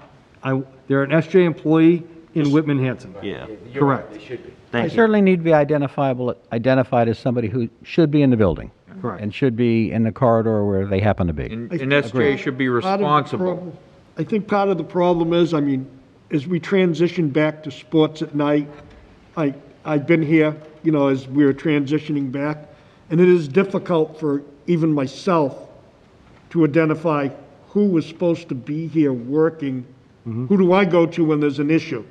They're an SJ employee in Whitman-Hanson. Yeah. You're right, Correct. they should be. They Thank you. certainly need to be identified as somebody who should be in the building. Correct. And should be in the corridor where they happen to be. And SJ should be Part of the responsible. problem- I think part of the problem is, I mean, as we transition back to sports at night, I've been here, as we were transitioning back, and it is difficult for even myself to identify who was supposed to be here working. Who do I go to when there's an issue?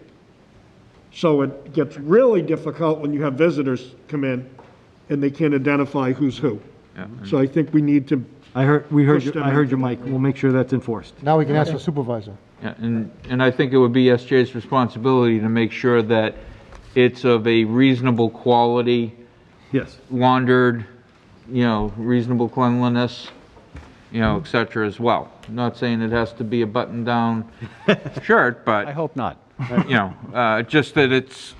So it gets really difficult when you have visitors come in and they can't identify who's who. So I think we need to, I heard Push them you, Mike. We'll make sure that's enforced. Now we can ask the supervisor. Yeah, and I think it would be SJ's responsibility to make sure that it's of a reasonable quality, Yes. laundered, reasonable cleanliness, et cetera as well. I'm not saying it has to be a button-down shirt, but. I hope not. Just that it's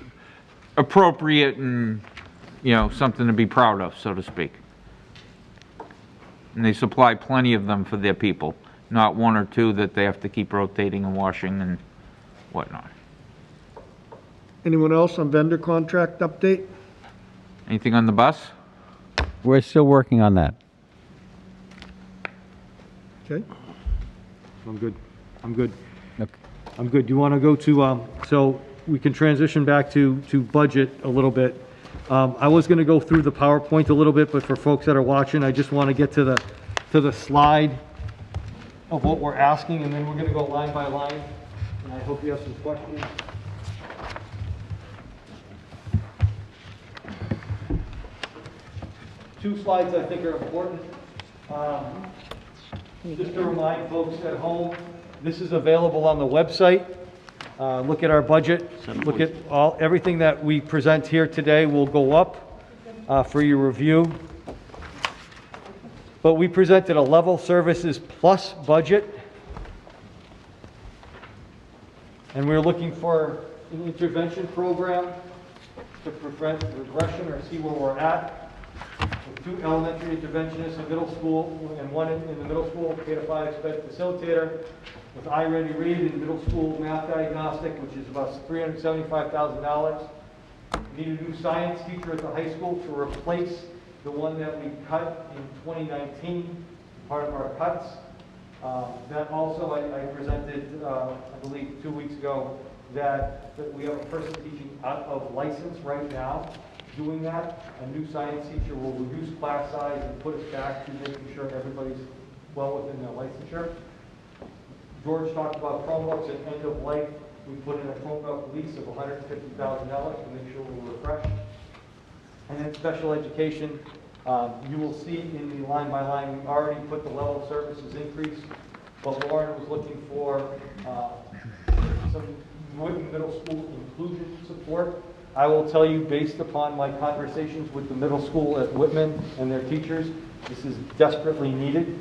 appropriate and, something to be proud of, so to speak. And they supply plenty of them for their people, not one or two that they have to keep rotating and washing and whatnot. anyone else on vendor contract update? Anything on the bus? We're still working on that. Okay. I'm good. I'm good. Okay. I'm good. Do you want to go to, so we can transition back to budget a little bit. I was going to go through the PowerPoint a little bit, but for folks that are watching, I just want to get to the slide of what we're asking, and then we're going to go line by line, and I hope you have some questions. Two slides I think are important. Just to remind folks at home, this is available on the website. Look at our budget, look at everything that we present here today will go up for your review. But we presented a level services plus budget. And we're looking for an intervention program to prevent regression or see where we're at. With 2 elementary interventionists in middle school and 1 in the middle school, K to 5 expert facilitator, with iReady Read in middle school math diagnostic, which is about $375,000. We need a new science teacher at the high school to replace the one that we cut in 2019, part of our cuts. That also I presented, I believe 2 weeks ago, that we have a person teaching out of license right now doing that. A new science teacher will reduce class size and put us back to making sure everybody's well within their licensure. George talked about Chromebooks and end of life. We put in a Chromebook lease of $150,000 to make sure we're refreshed. And then special education, you will see in the line by line, we already put the level of services increase, but Lauren was looking for some Whitman Middle School inclusion support. I will tell you, based upon my conversations with the middle school at Whitman and their teachers, this is desperately needed.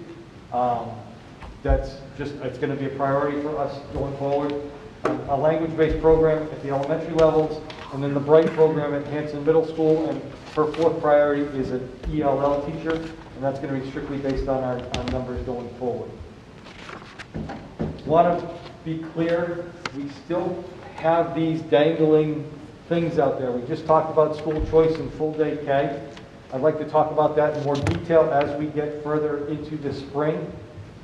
It's going to be a priority for us going forward. A language-based program at the elementary levels, and then the Bright program at Hanson Middle School, and her fourth priority is an ELL teacher, and that's going to be strictly based on our numbers going forward. Want to be clear, we still have these dangling things out there. We just talked about school choice and full day K. I'd like to talk about that in more detail as we get further into the spring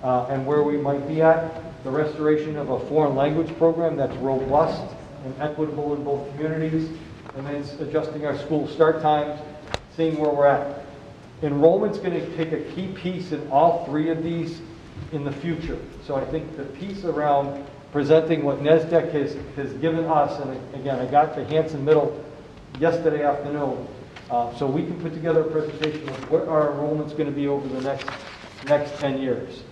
and where we might be at. The restoration of a foreign language program that's robust and equitable in both communities, and then adjusting our school start times, seeing where we're at. Enrollment's going to take a key piece in all three of these in the future. So I think the piece around presenting what NESDEC has given us, and again, I got to Hanson Middle yesterday afternoon, so we can put together a presentation of what our enrollment's going to be over the next 10 years.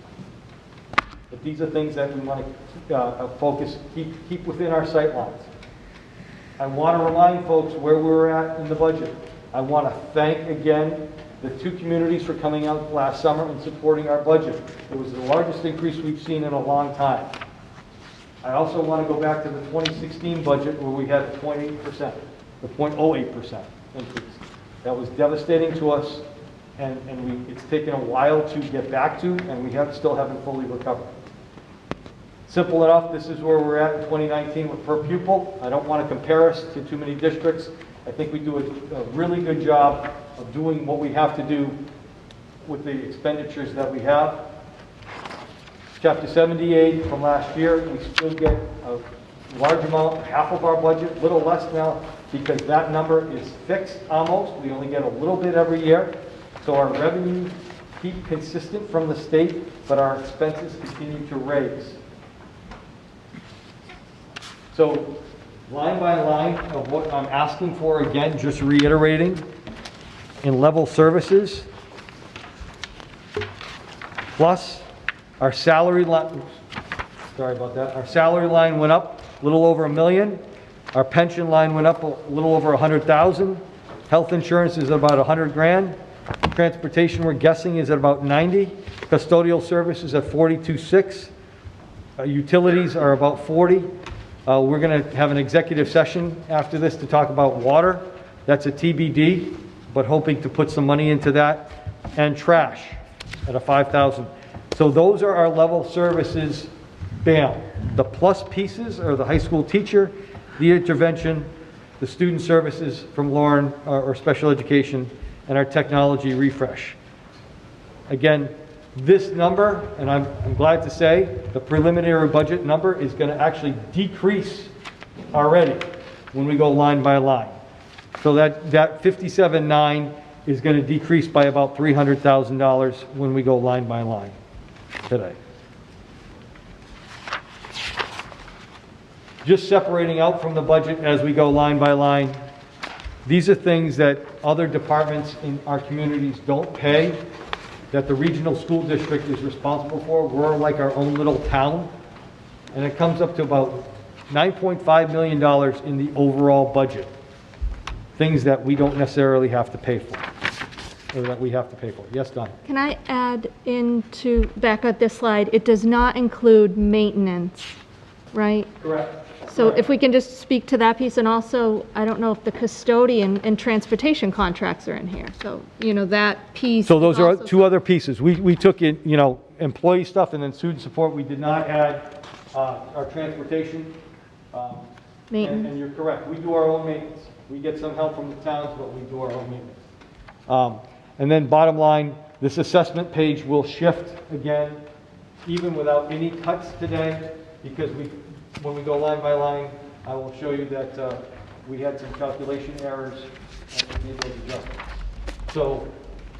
But these are things that we want to focus, keep within our sight lines. I want to remind folks where we're at in the budget. I want to thank again the two communities for coming out last summer and supporting our budget. It was the largest increase we've seen in a long time. I also want to go back to the 2016 budget where we had a 0.8%, the 0.08% increase. That was devastating to us, and it's taken a while to get back to, and we still haven't fully recovered. Simple enough, this is where we're at in 2019 with per pupil. I don't want to compare us to too many districts. I think we do a really good job of doing what we have to do with the expenditures that we have. Chapter 78 from last year, we still get a large amount, half of our budget, a little less now, because that number is fixed almost. We only get a little bit every year. So our revenues keep consistent from the state, but our expenses continue to raise. So line by line of what I'm asking for, again, just reiterating, in level services, plus our salary line, sorry about that, our salary line went up a little over $1 million. Our pension line went up a little over 100,000. Health insurance is about 100 grand. Transportation, we're guessing, is at about 90. Custodial services at 42.6. Utilities are about 40. We're going to have an executive session after this to talk about water. That's a TBD, but hoping to put some money into that. And trash at a 5,000. So those are our level services. Bam. The plus pieces are the high school teacher, the intervention, the student services from Lauren or special education, and our technology refresh. Again, this number, and I'm glad to say, the preliminary budget number is going to actually decrease already when we go line by line. So that 57.9 is going to decrease by about $300,000 when we go line by line today. Just separating out from the budget as we go line by line, these are things that other departments in our communities don't pay, that the regional school district is responsible for. We're like our own little town, and it comes up to about $9.5 million in the overall budget. Things that we don't necessarily have to pay for, or that we have to pay for. Yes, Don? Can I add back at this slide, it does not include maintenance, right? Correct. So if we can just speak to that piece, and also, I don't know if the custodian and transportation contracts are in here. So, that piece. So those are two other pieces. We took in, employee stuff and then student support. We did not add our transportation. Maintenance. And you're correct. We do our own maintenance. We get some help from the towns, but we do our own maintenance. And then bottom line, this assessment page will shift again, even without any cuts today, because when we go line by line, I will show you that we had some calculation errors and we made those adjustments. So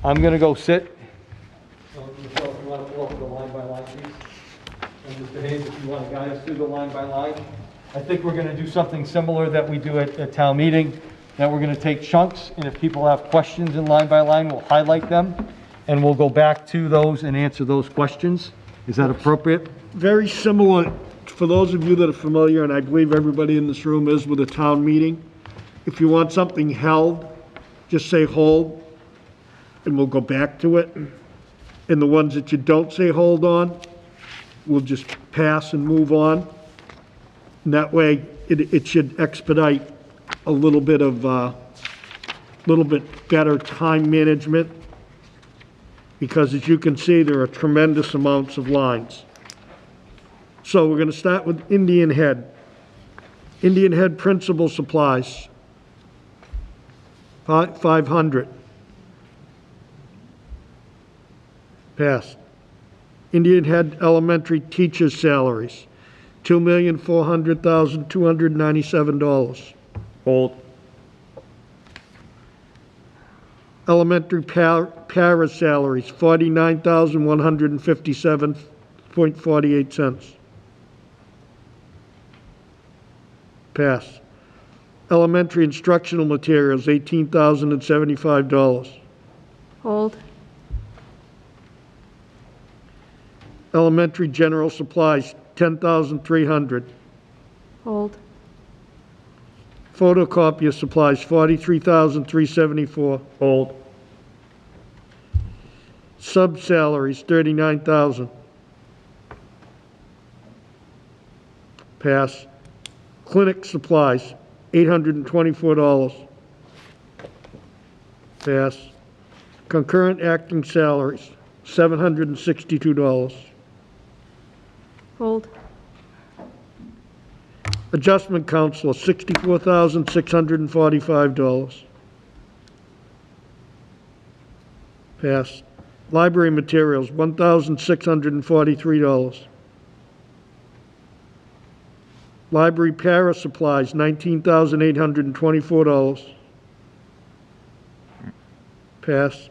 I'm going to go sit. So, Michelle, if you want to pull up the line by line piece, and just Mr. Hayes, if you want to guide us through the line by line. I think we're going to do something similar that we do at town meeting, that we're going to take chunks, and if people have questions in line by line, we'll highlight them, and we'll go back to those and answer those questions. Is that appropriate? Very similar, for those of you that are familiar, and I believe everybody in this room is, with a town meeting. If you want something held, just say hold, and we'll go back to it. And the ones that you don't say hold on, we'll just pass and move on. And that way, it should expedite a little bit better time management, because as you can see, there are tremendous amounts of lines. So we're going to start with Indian Head. Indian Head principal supplies, 500. Passed. Indian Head elementary teachers' salaries, $2,400,297. Hold. Elementary para salaries, $49,157.48 cents. Pass. Elementary instructional materials, $18,075. Hold. Elementary general supplies, $10,300. Hold. Photocopier supplies, $43,374. Hold. Sub salaries, $39,000. Pass. Clinic supplies, $824. Pass. Concurrent acting salaries, $762. Hold. Adjustment counselor, $64,645. Pass. Library materials, $1,643. Library para supplies, $19,824. Pass.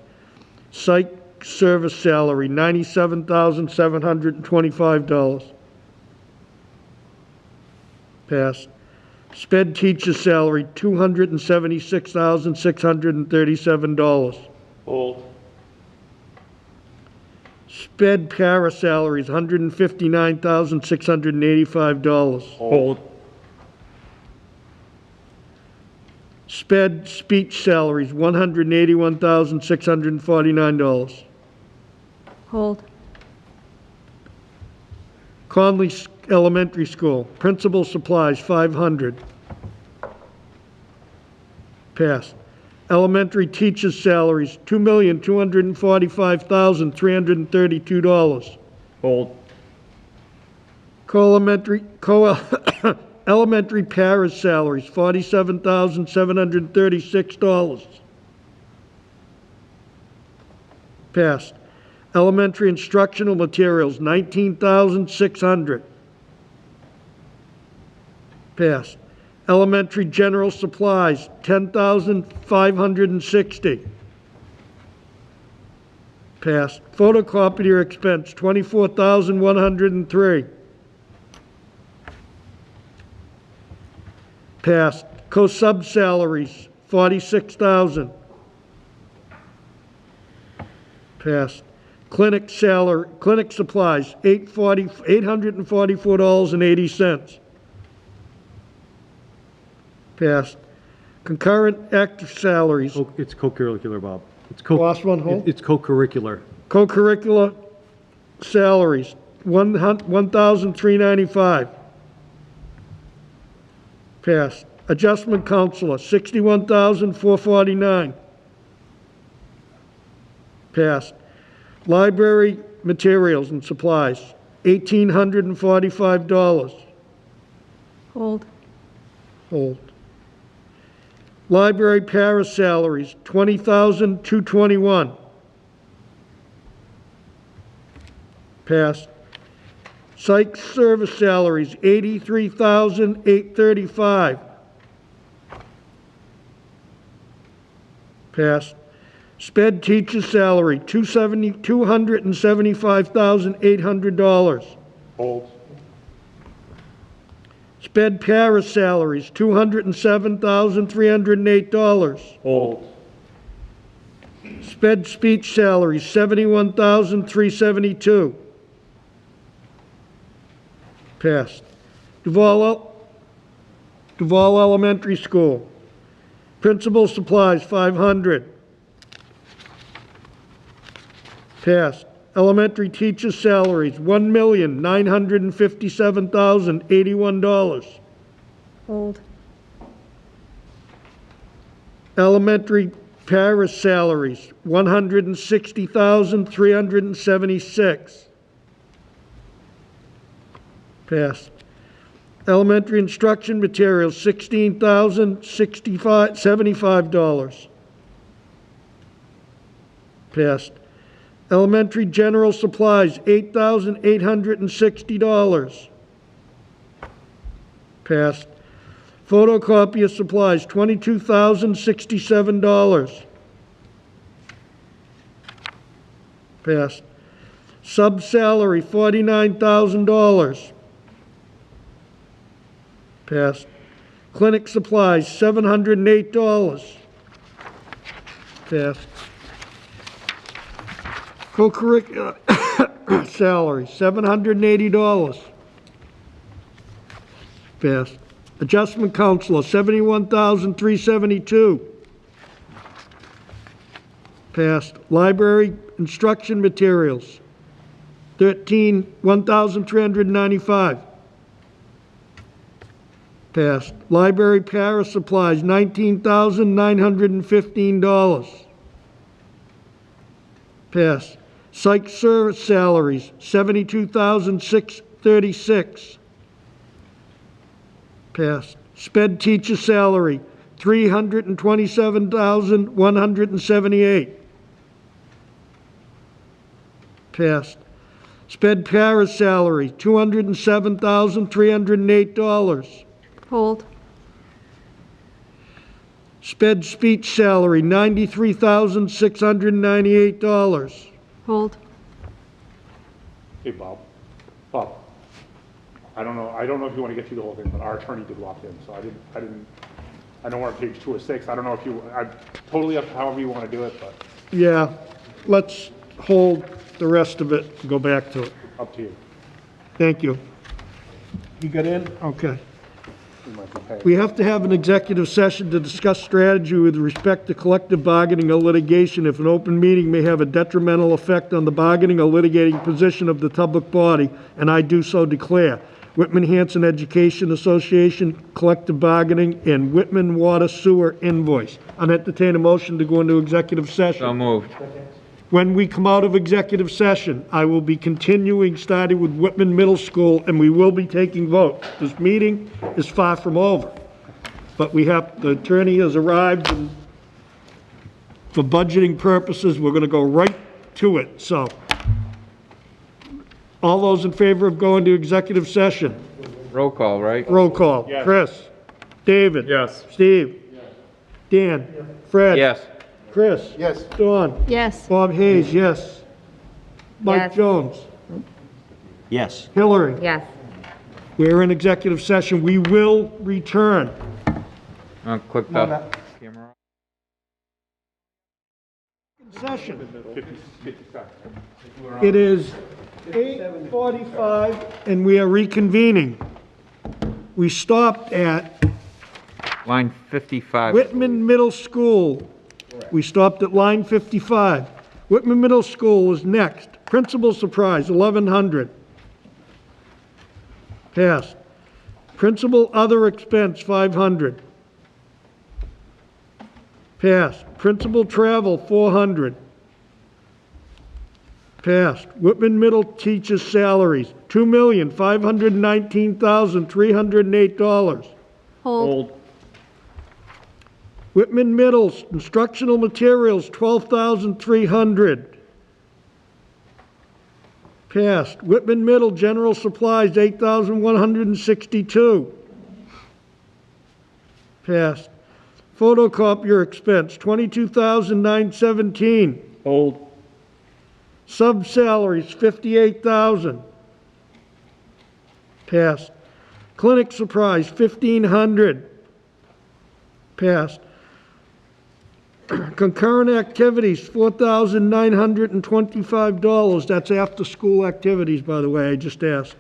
Psych service salary, $97,725. Pass. Sped teacher salary, $276,637. Hold. Sped para salaries, $159,685. Hold. Sped speech salaries, $181,649. Hold. Conley Elementary School, principal supplies, $500. Passed. Elementary teachers' salaries, $2,245,332. Hold. Elementary paras salaries, $47,736. Passed. Elementary instructional materials, $19,600. Passed. Elementary general supplies, $10,560. Passed. Photocopier expense, $24,103. Passed. Co-sub salaries, $46,000. Passed. Clinic supplies, $844.80. Passed. Concurrent active salaries. Oh, it's co-curricular, Bob. It's Last one, hold. It's co-curricular. Co-curricular salaries, $1,395. Passed. Adjustment counselor, $61,449. Passed. Library materials and supplies, $1,845. Hold. Hold. Library para salaries, $20,221. Passed. Psych service salaries, $83,835. Passed. Sped teacher salary, $275,800. Hold. Sped para salaries, $207,308. Hold. Sped speech salaries, $71,372. Passed. Duval Elementary School. Principal supplies, $500. Passed. Elementary teacher salaries, $1,957,081. Hold. Elementary para salaries, $160,376. Passed. Elementary instruction materials, $16,075. Passed. Elementary general supplies, $8,860. Passed. Photocopier supplies, $22,067. Passed. Sub-salary, $49,000. Passed. Clinic supplies, $708. Passed. Co-curricular salary, $780. Passed. Adjustment counselor, $71,372. Passed. Library instruction materials, $1,395. Passed. Library para supplies, $19,915. Passed. Psych service salaries, $72,636. Passed. Sped teacher salary, $327,178. Passed. Sped para salary, $207,308. Hold. Sped speech salary, $93,698. Hold. Hey, Bob. Bob, I don't know if you want to get through the whole thing, but our attorney did walk in, so I know we're on page 2 or 6. I don't know if I'm totally up to however you want to do it, but Yeah, let's hold the rest of it and go back to it. up to you. Thank you. You got in? Okay. We might be paying. We have to have an executive session to discuss strategy with respect to collective bargaining or litigation if an open meeting may have a detrimental effect on the bargaining or litigating position of the public body, and I do so declare. Whitman-Hanson Education Association, collective bargaining, and Whitman Water Sewer invoice. I'll entertain a motion to go into executive session. So moved. When we come out of executive session, I will be continuing, starting with Whitman Middle School, and we will be taking votes. This meeting is far from over. But the attorney has arrived, and for budgeting purposes, we're going to go right to it. So, all those in favor of going to executive session? Roll call, right? Roll call. Yes. Chris? David? Yes. Steve? Dan? Fred? Yes. Chris? Yes. Dawn? Yes. Bob Hayes, yes. Mike Yes. Jones? Yes. Hillary? Yes. We're in executive session. We will return. I'll click the camera. Session. 50 seconds. It is 8:45 and we are reconvening. We stopped at Line 55. Whitman Middle School. We stopped at line 55. Whitman Middle School is next. Principal surprise, 1100. Passed. Principal other expense, 500. Passed. Principal travel, 400. Passed. Whitman Middle teachers' salaries, $2,519,308. Hold. Whitman Middle's instructional materials, $12,300. Passed. Whitman Middle general supplies, $8,162. Passed. Photocopier expense, $22,917. Hold. Sub salaries, $58,000. Passed. Clinic supplies, $1,500. Passed. Concurrent activities, $4,925. That's after-school activities, by the way, I just asked.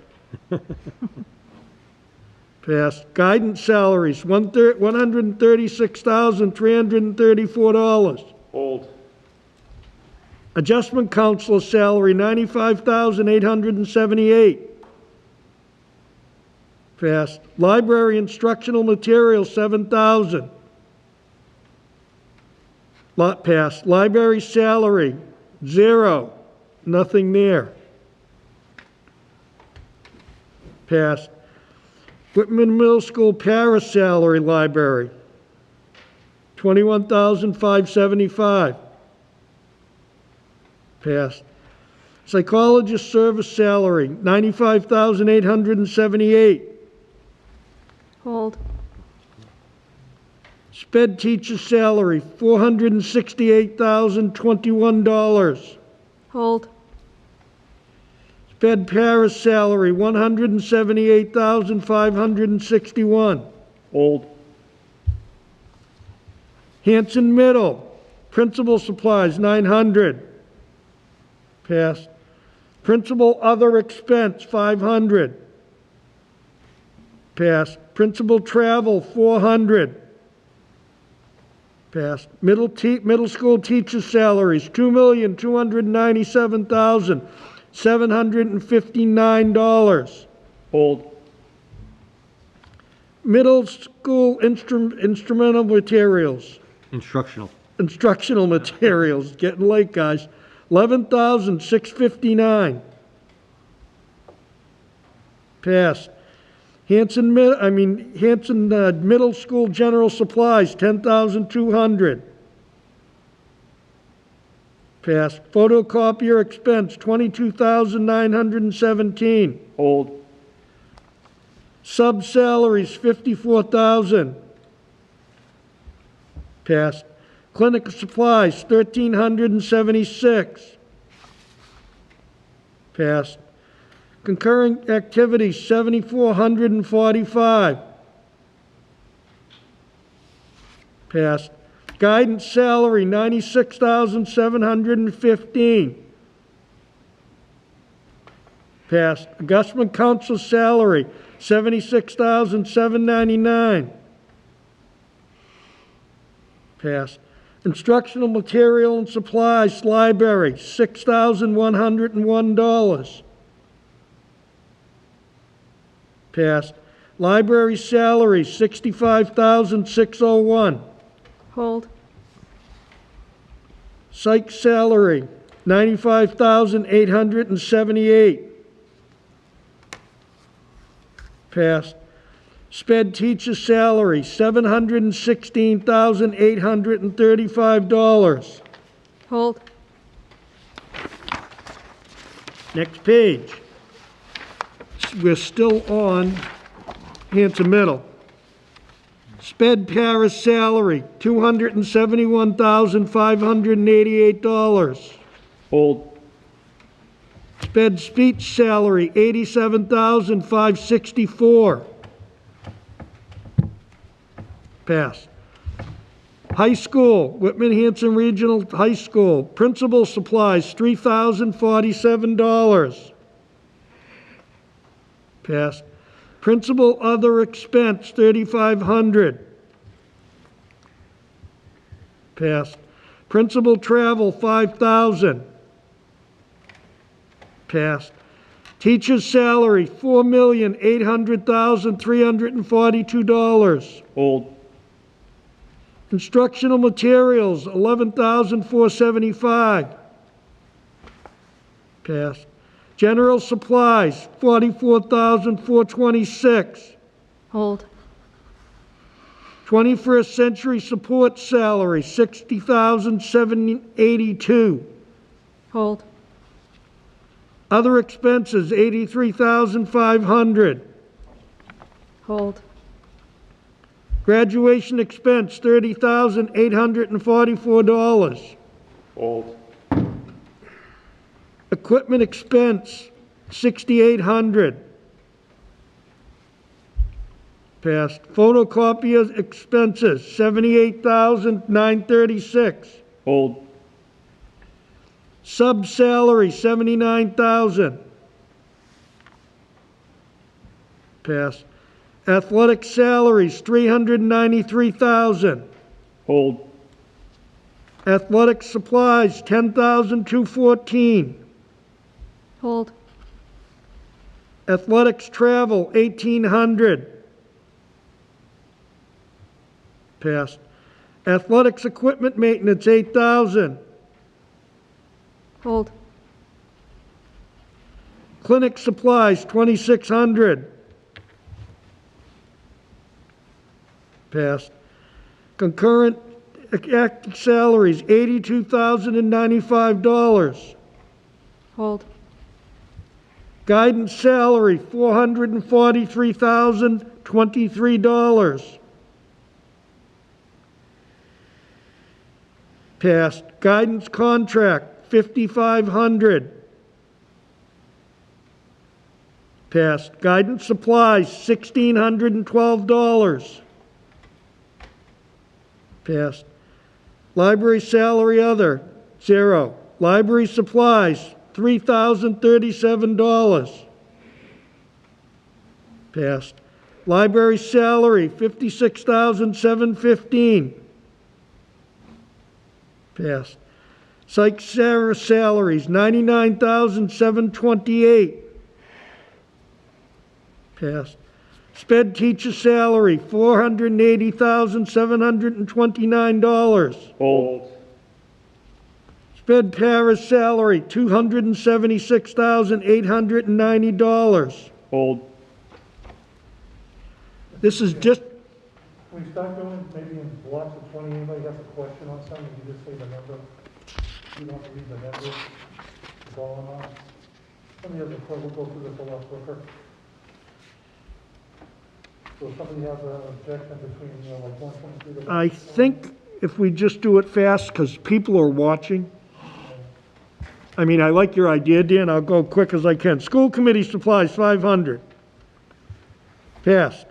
Passed. Guidance salaries, $136,334. Hold. Adjustment counselor salary, $95,878. Passed. Library instructional materials, $7,000. Passed. Library salary, $0. Nothing there. Passed. Whitman Middle School para salary library, $21,575. Passed. Psychologist service salary, $95,878. Hold. Sped teacher salary, $468,021. Hold. Sped para salary, $178,561. Hold. Hanson Middle, principal supplies, $900. Passed. Principal other expense, $500. Passed. Principal travel, $400. Passed. Middle school teacher salaries, $2,297,759. Hold. Middle school instrumental materials, instructional materials, getting late, guys, $11,659. Passed. Hanson Middle School general supplies, $10,200. Passed. Photocopier expense, $22,917. Hold. Sub salaries, $54,000. Passed. Clinic supplies, $1,376. Passed. Concurrent activities, $7,445. Passed. Guidance salary, $96,715. Passed. Adjustment council salary, $76,799. Passed. Instructional material and supplies, library, $6,101. Passed. Library salary, $65,601. Hold. Psych salary, $95,878. Passed. Sped teacher salary, $716,835. Hold. Next page. We're still on Hanson Middle. Sped para salary, $271,588. Hold. Sped speech salary, $87,564. Passed. High school, Whitman-Hanson Regional High School, principal supplies, $3,047. Passed. Principal other expense, $3,500. Passed. Principal travel, $5,000. Passed. Teacher's salary, $4,800,342. Hold. Instructional materials, $11,475. Passed. General supplies, $44,426. Hold. 21st century support salary, $60,782. Hold. Other expenses, $83,500. Hold. Graduation expense, $30,844. Hold. Equipment expense, $6,800. Passed. Photocopier expenses, $78,936. Hold. Sub-salary, $79,000. Passed. Athletic salaries, $393,000. Hold. Athletic supplies, $10,214. Hold. Athletics travel, $1,800. Passed. Athletics equipment maintenance, $8,000. Hold. Clinic supplies, $2,600. Passed. Concurrent active salaries, $82,095. Hold. Guidance salary, $443,023. Passed. Guidance contract, $5,500. Passed. Guidance supplies, $1,612. Passed. Library salary other, $0. Library supplies, $3,037. Passed. Library salary, $56,715. Passed. Psych salaries, $99,728. Passed. Sped teacher salary, $480,729. Hold. Sped para salary, $276,890. Hold. This is just, Can we start going maybe in blocks of 20? Anybody has a question on something, you just say the number. You don't have to read the numbers, it's all or not. Somebody has a question, we'll go through this a lot quicker. So if somebody has an objection between, like 123 to... I think if we just do it fast, because people are watching. I mean, I like your idea, Dan, I'll go quick as I can. School committee supplies, $500. Passed.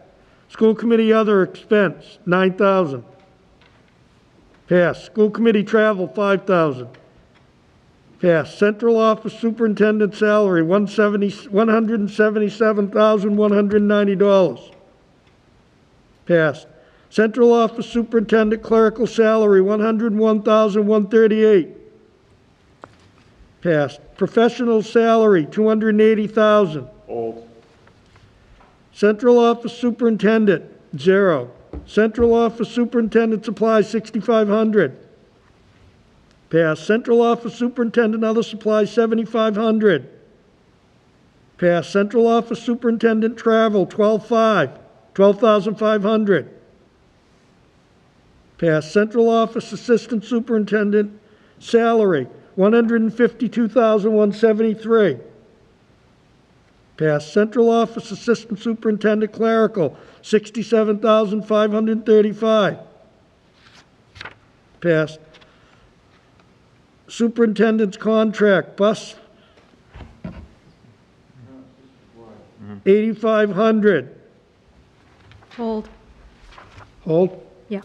School committee other expense, $9,000. Passed. School committee travel, $5,000. Passed. Central office superintendent salary, $177,190. Passed. Central office superintendent clerical salary, $101,138. Passed. Professional salary, $280,000. Hold. Central office superintendent, $0. Central office superintendent supplies, $6,500. Passed. Central office superintendent other supplies, $7,500. Passed. Central office superintendent travel, $12,500. Passed. Central office assistant superintendent salary, $152,173. Passed. Central office assistant superintendent clerical, $67,535. Passed. Superintendent's contract, bus, $8,500. Hold. Hold. Yeah.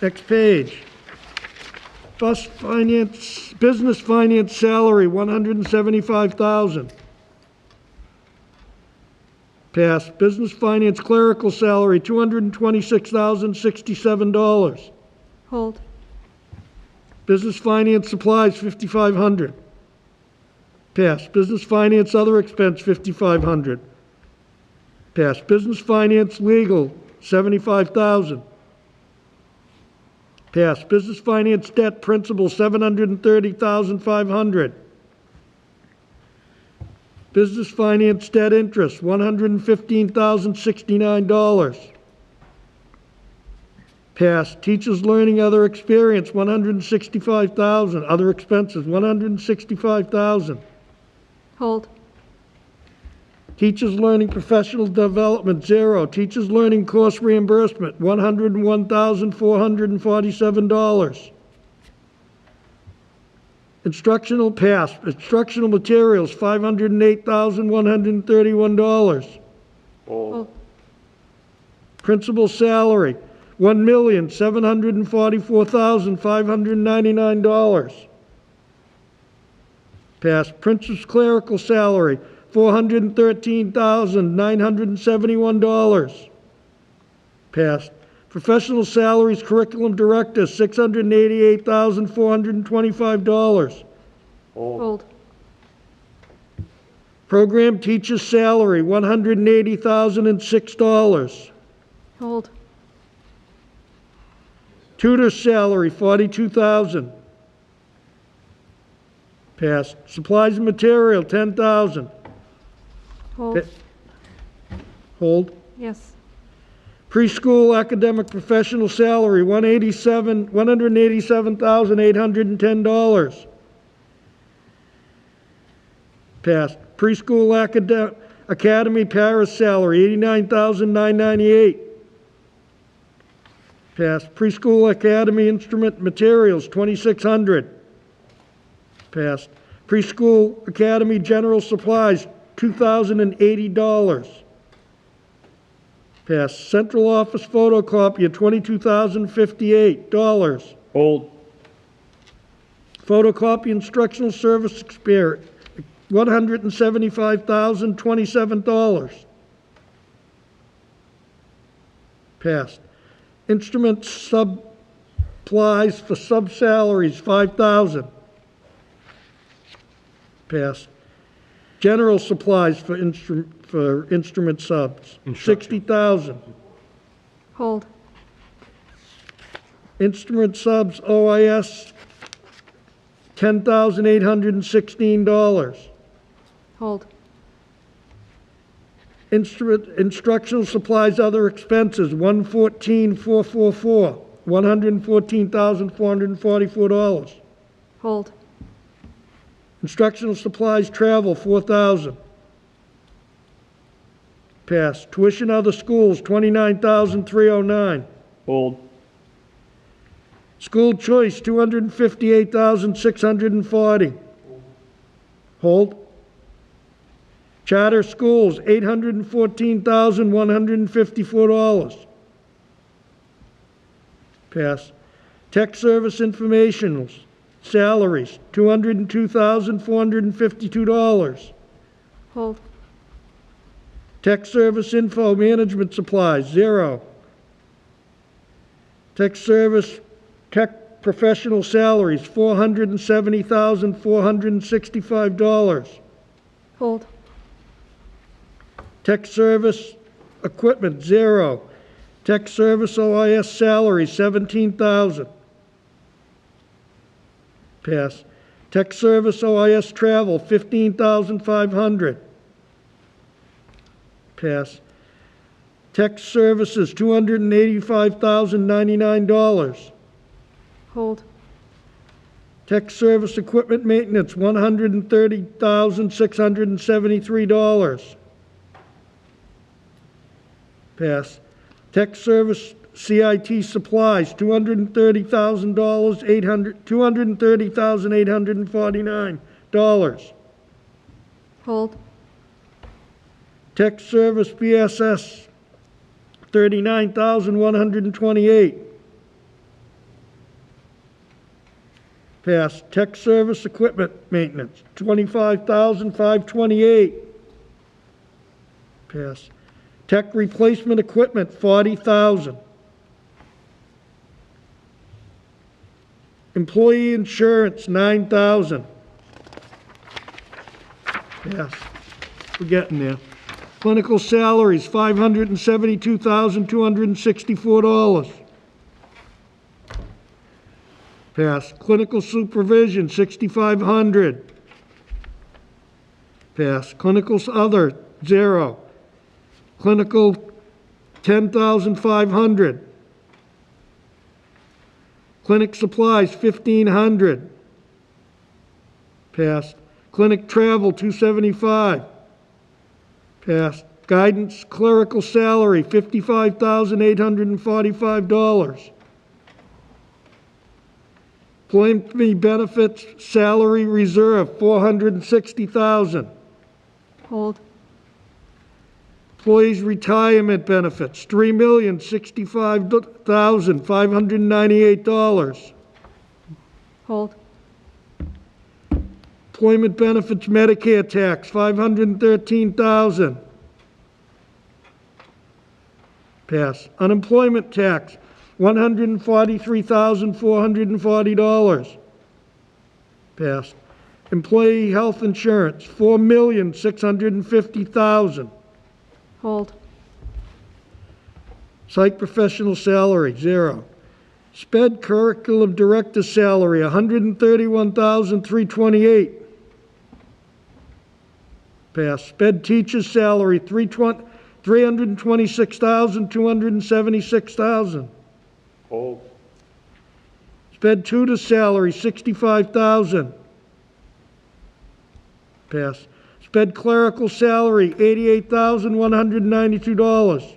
Next page. Bus finance, business finance salary, $175,000. Passed. Business finance clerical salary, $226,067. Hold. Business finance supplies, $5,500. Passed. Business finance other expense, $5,500. Passed. Business finance legal, $75,000. Passed. Business finance debt principal, $730,500. Business finance debt interest, $115,069. Passed. Teachers learning other experience, $165,000. Other expenses, $165,000. Hold. Teachers learning professional development, $0. Teachers learning course reimbursement, $101,447. Instructional pass, instructional materials, $508,131. Hold. Principal salary, $1,744,599. Passed. Principal's clerical salary, $413,971. Passed. Professional salaries, curriculum director, $688,425. Hold. Program teacher's salary, $180,006. Hold. Tutor's salary, $42,000. Passed. Supplies and material, $10,000. Hold. Hold. Yes. Preschool academic professional salary, $187,810. Passed. Preschool academy para salary, $89,998. Passed. Preschool academy instrument materials, $2,600. Passed. Preschool academy general supplies, $2,080. Passed. Central office photocopier, $22,058. Hold. Photocopy instructional service experience, $175,027. Passed. Instrument supplies for sub-salaries, $5,000. Passed. General supplies for instrument subs, $60,000. Hold. Instrument subs OIS, $10,816. Hold. Instructional supplies, other expenses, $114,444, $114,444. Hold. Instructional supplies, travel, $4,000. Passed. Tuition other schools, $29,309. Hold. School choice, $258,640. Hold. Charter schools, $814,154. Pass. Tech service informationals, salaries, $202,452. Hold. Tech service info management supplies, $0. Tech service, tech professional salaries, $470,465. Hold. Tech service equipment, $0. Tech service OIS salary, $17,000. Pass. Tech service OIS travel, $15,500. Pass. Tech services, $285,099. Hold. Tech service equipment maintenance, $130,673. Pass. Tech service CIT supplies, $230,849. Hold. Tech service BSS, $39,128. Pass. Tech service equipment maintenance, $25,528. Pass. Tech replacement equipment, $40,000. Employee insurance, $9,000. Yes, we're getting there. Clinical salaries, $572,264. Pass. Clinical supervision, $6,500. Pass. Clinical other, $0. Clinical, $10,500. Clinic supplies, $1,500. Passed. Clinic travel, $275. Passed. Guidance clerical salary, $55,845. Employee benefits salary reserve, $460,000. Hold. Employees' retirement benefits, $3,065,598. Hold. Employment benefits Medicare tax, $513,000. Pass. Unemployment tax, $143,440. Pass. Employee health insurance, $4,650,000. Hold. Psych professional salary, 0. SPED curriculum director salary, $131,328. Pass. SPED teacher's salary, $326,276,000. Hold. SPED tutor salary, $65,000. Pass. SPED clerical salary, $88,192.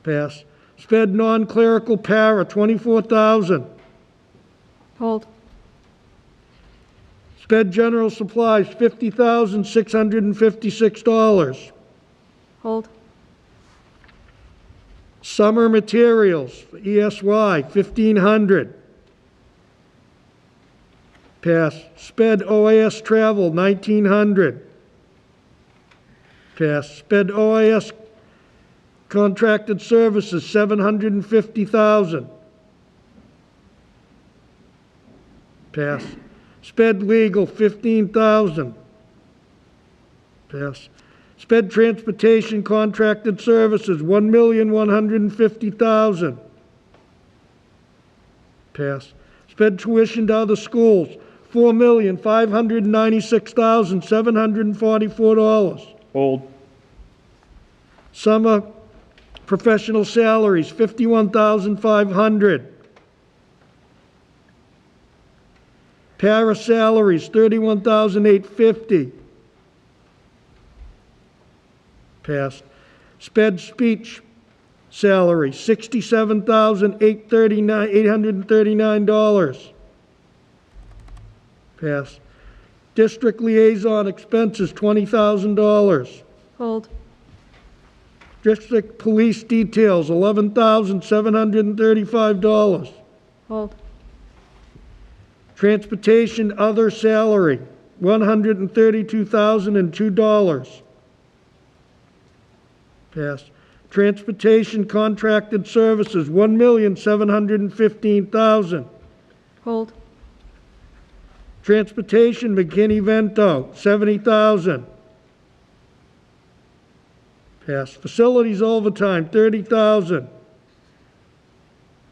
Pass. SPED non-clerical para, $24,000. Hold. SPED general supplies, $50,656. Hold. Summer materials, ESY, $1,500. Pass. SPED OAS travel, $1,900. Pass. SPED OAS contracted services, $750,000. Pass. SPED legal, $15,000. Pass. SPED transportation contracted services, $1,150,000. Pass. SPED tuition to other schools, $4,596,744. Hold. Summer professional salaries, $51,500. Para salaries, $31,850. Passed. SPED speech salary, $67,839. Passed. District liaison expenses, $20,000. Hold. District police details, $11,735. Hold. Transportation other salary, $132,002. Passed. Transportation contracted services, $1,715,000. Hold. Transportation McKinney-Vento, $70,000. Pass. Facilities overtime, $30,000.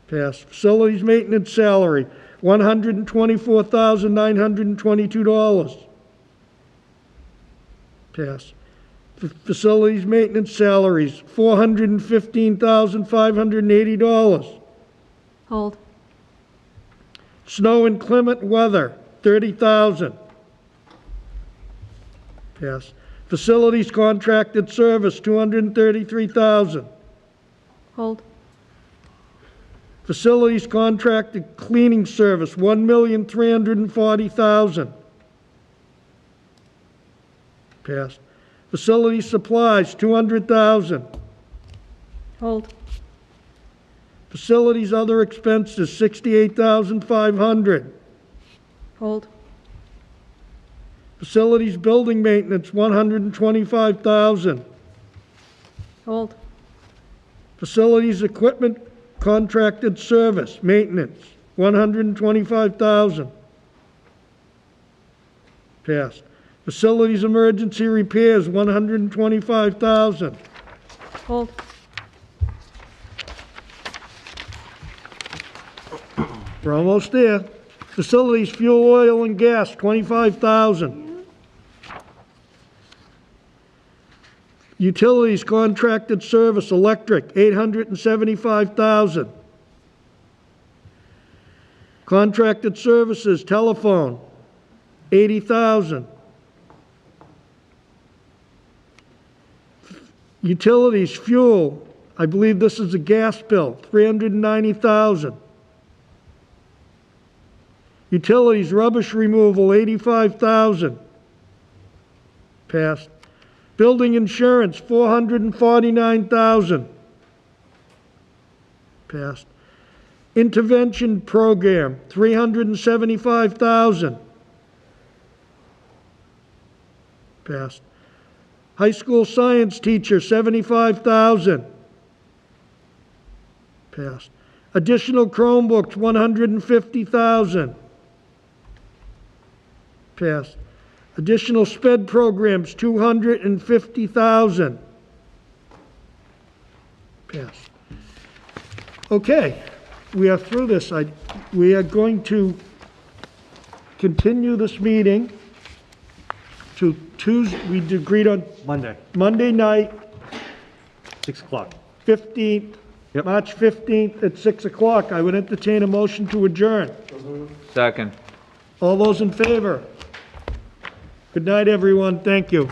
Pass. Facilities maintenance salary, $124,922. Pass. Facilities maintenance salaries, $415,580. Hold. Snow and inclement weather, $30,000. Pass. Facilities contracted service, $233,000. Hold. Facilities contracted cleaning service, $1,340,000. Passed. Facility supplies, $200,000. Hold. Facilities other expenses, $68,500. Hold. Facilities building maintenance, $125,000. Hold. Facilities equipment contracted service, maintenance, $125,000. Passed. Facilities emergency repairs, $125,000. Hold. We're almost there. Facilities fuel, oil, and gas, $25,000. Utilities contracted service, electric, $875,000. Contracted services, telephone, $80,000. Utilities, fuel, I believe this is a gas bill, $390,000. Utilities, rubbish removal, $85,000. Passed. Building insurance, $449,000. Passed. Intervention program, $375,000. Passed. High school science teacher, $75,000. Passed. Additional Chromebooks, $150,000. Passed. Additional SPED programs, $250,000. Passed. Okay, we are through this. We are going to continue this meeting to Tuesday, we agreed on Monday night, 6 o'clock. 15th, March 15th at 6 o'clock. I would entertain a motion to adjourn. Second. All those in favor? Good night, everyone. Thank you.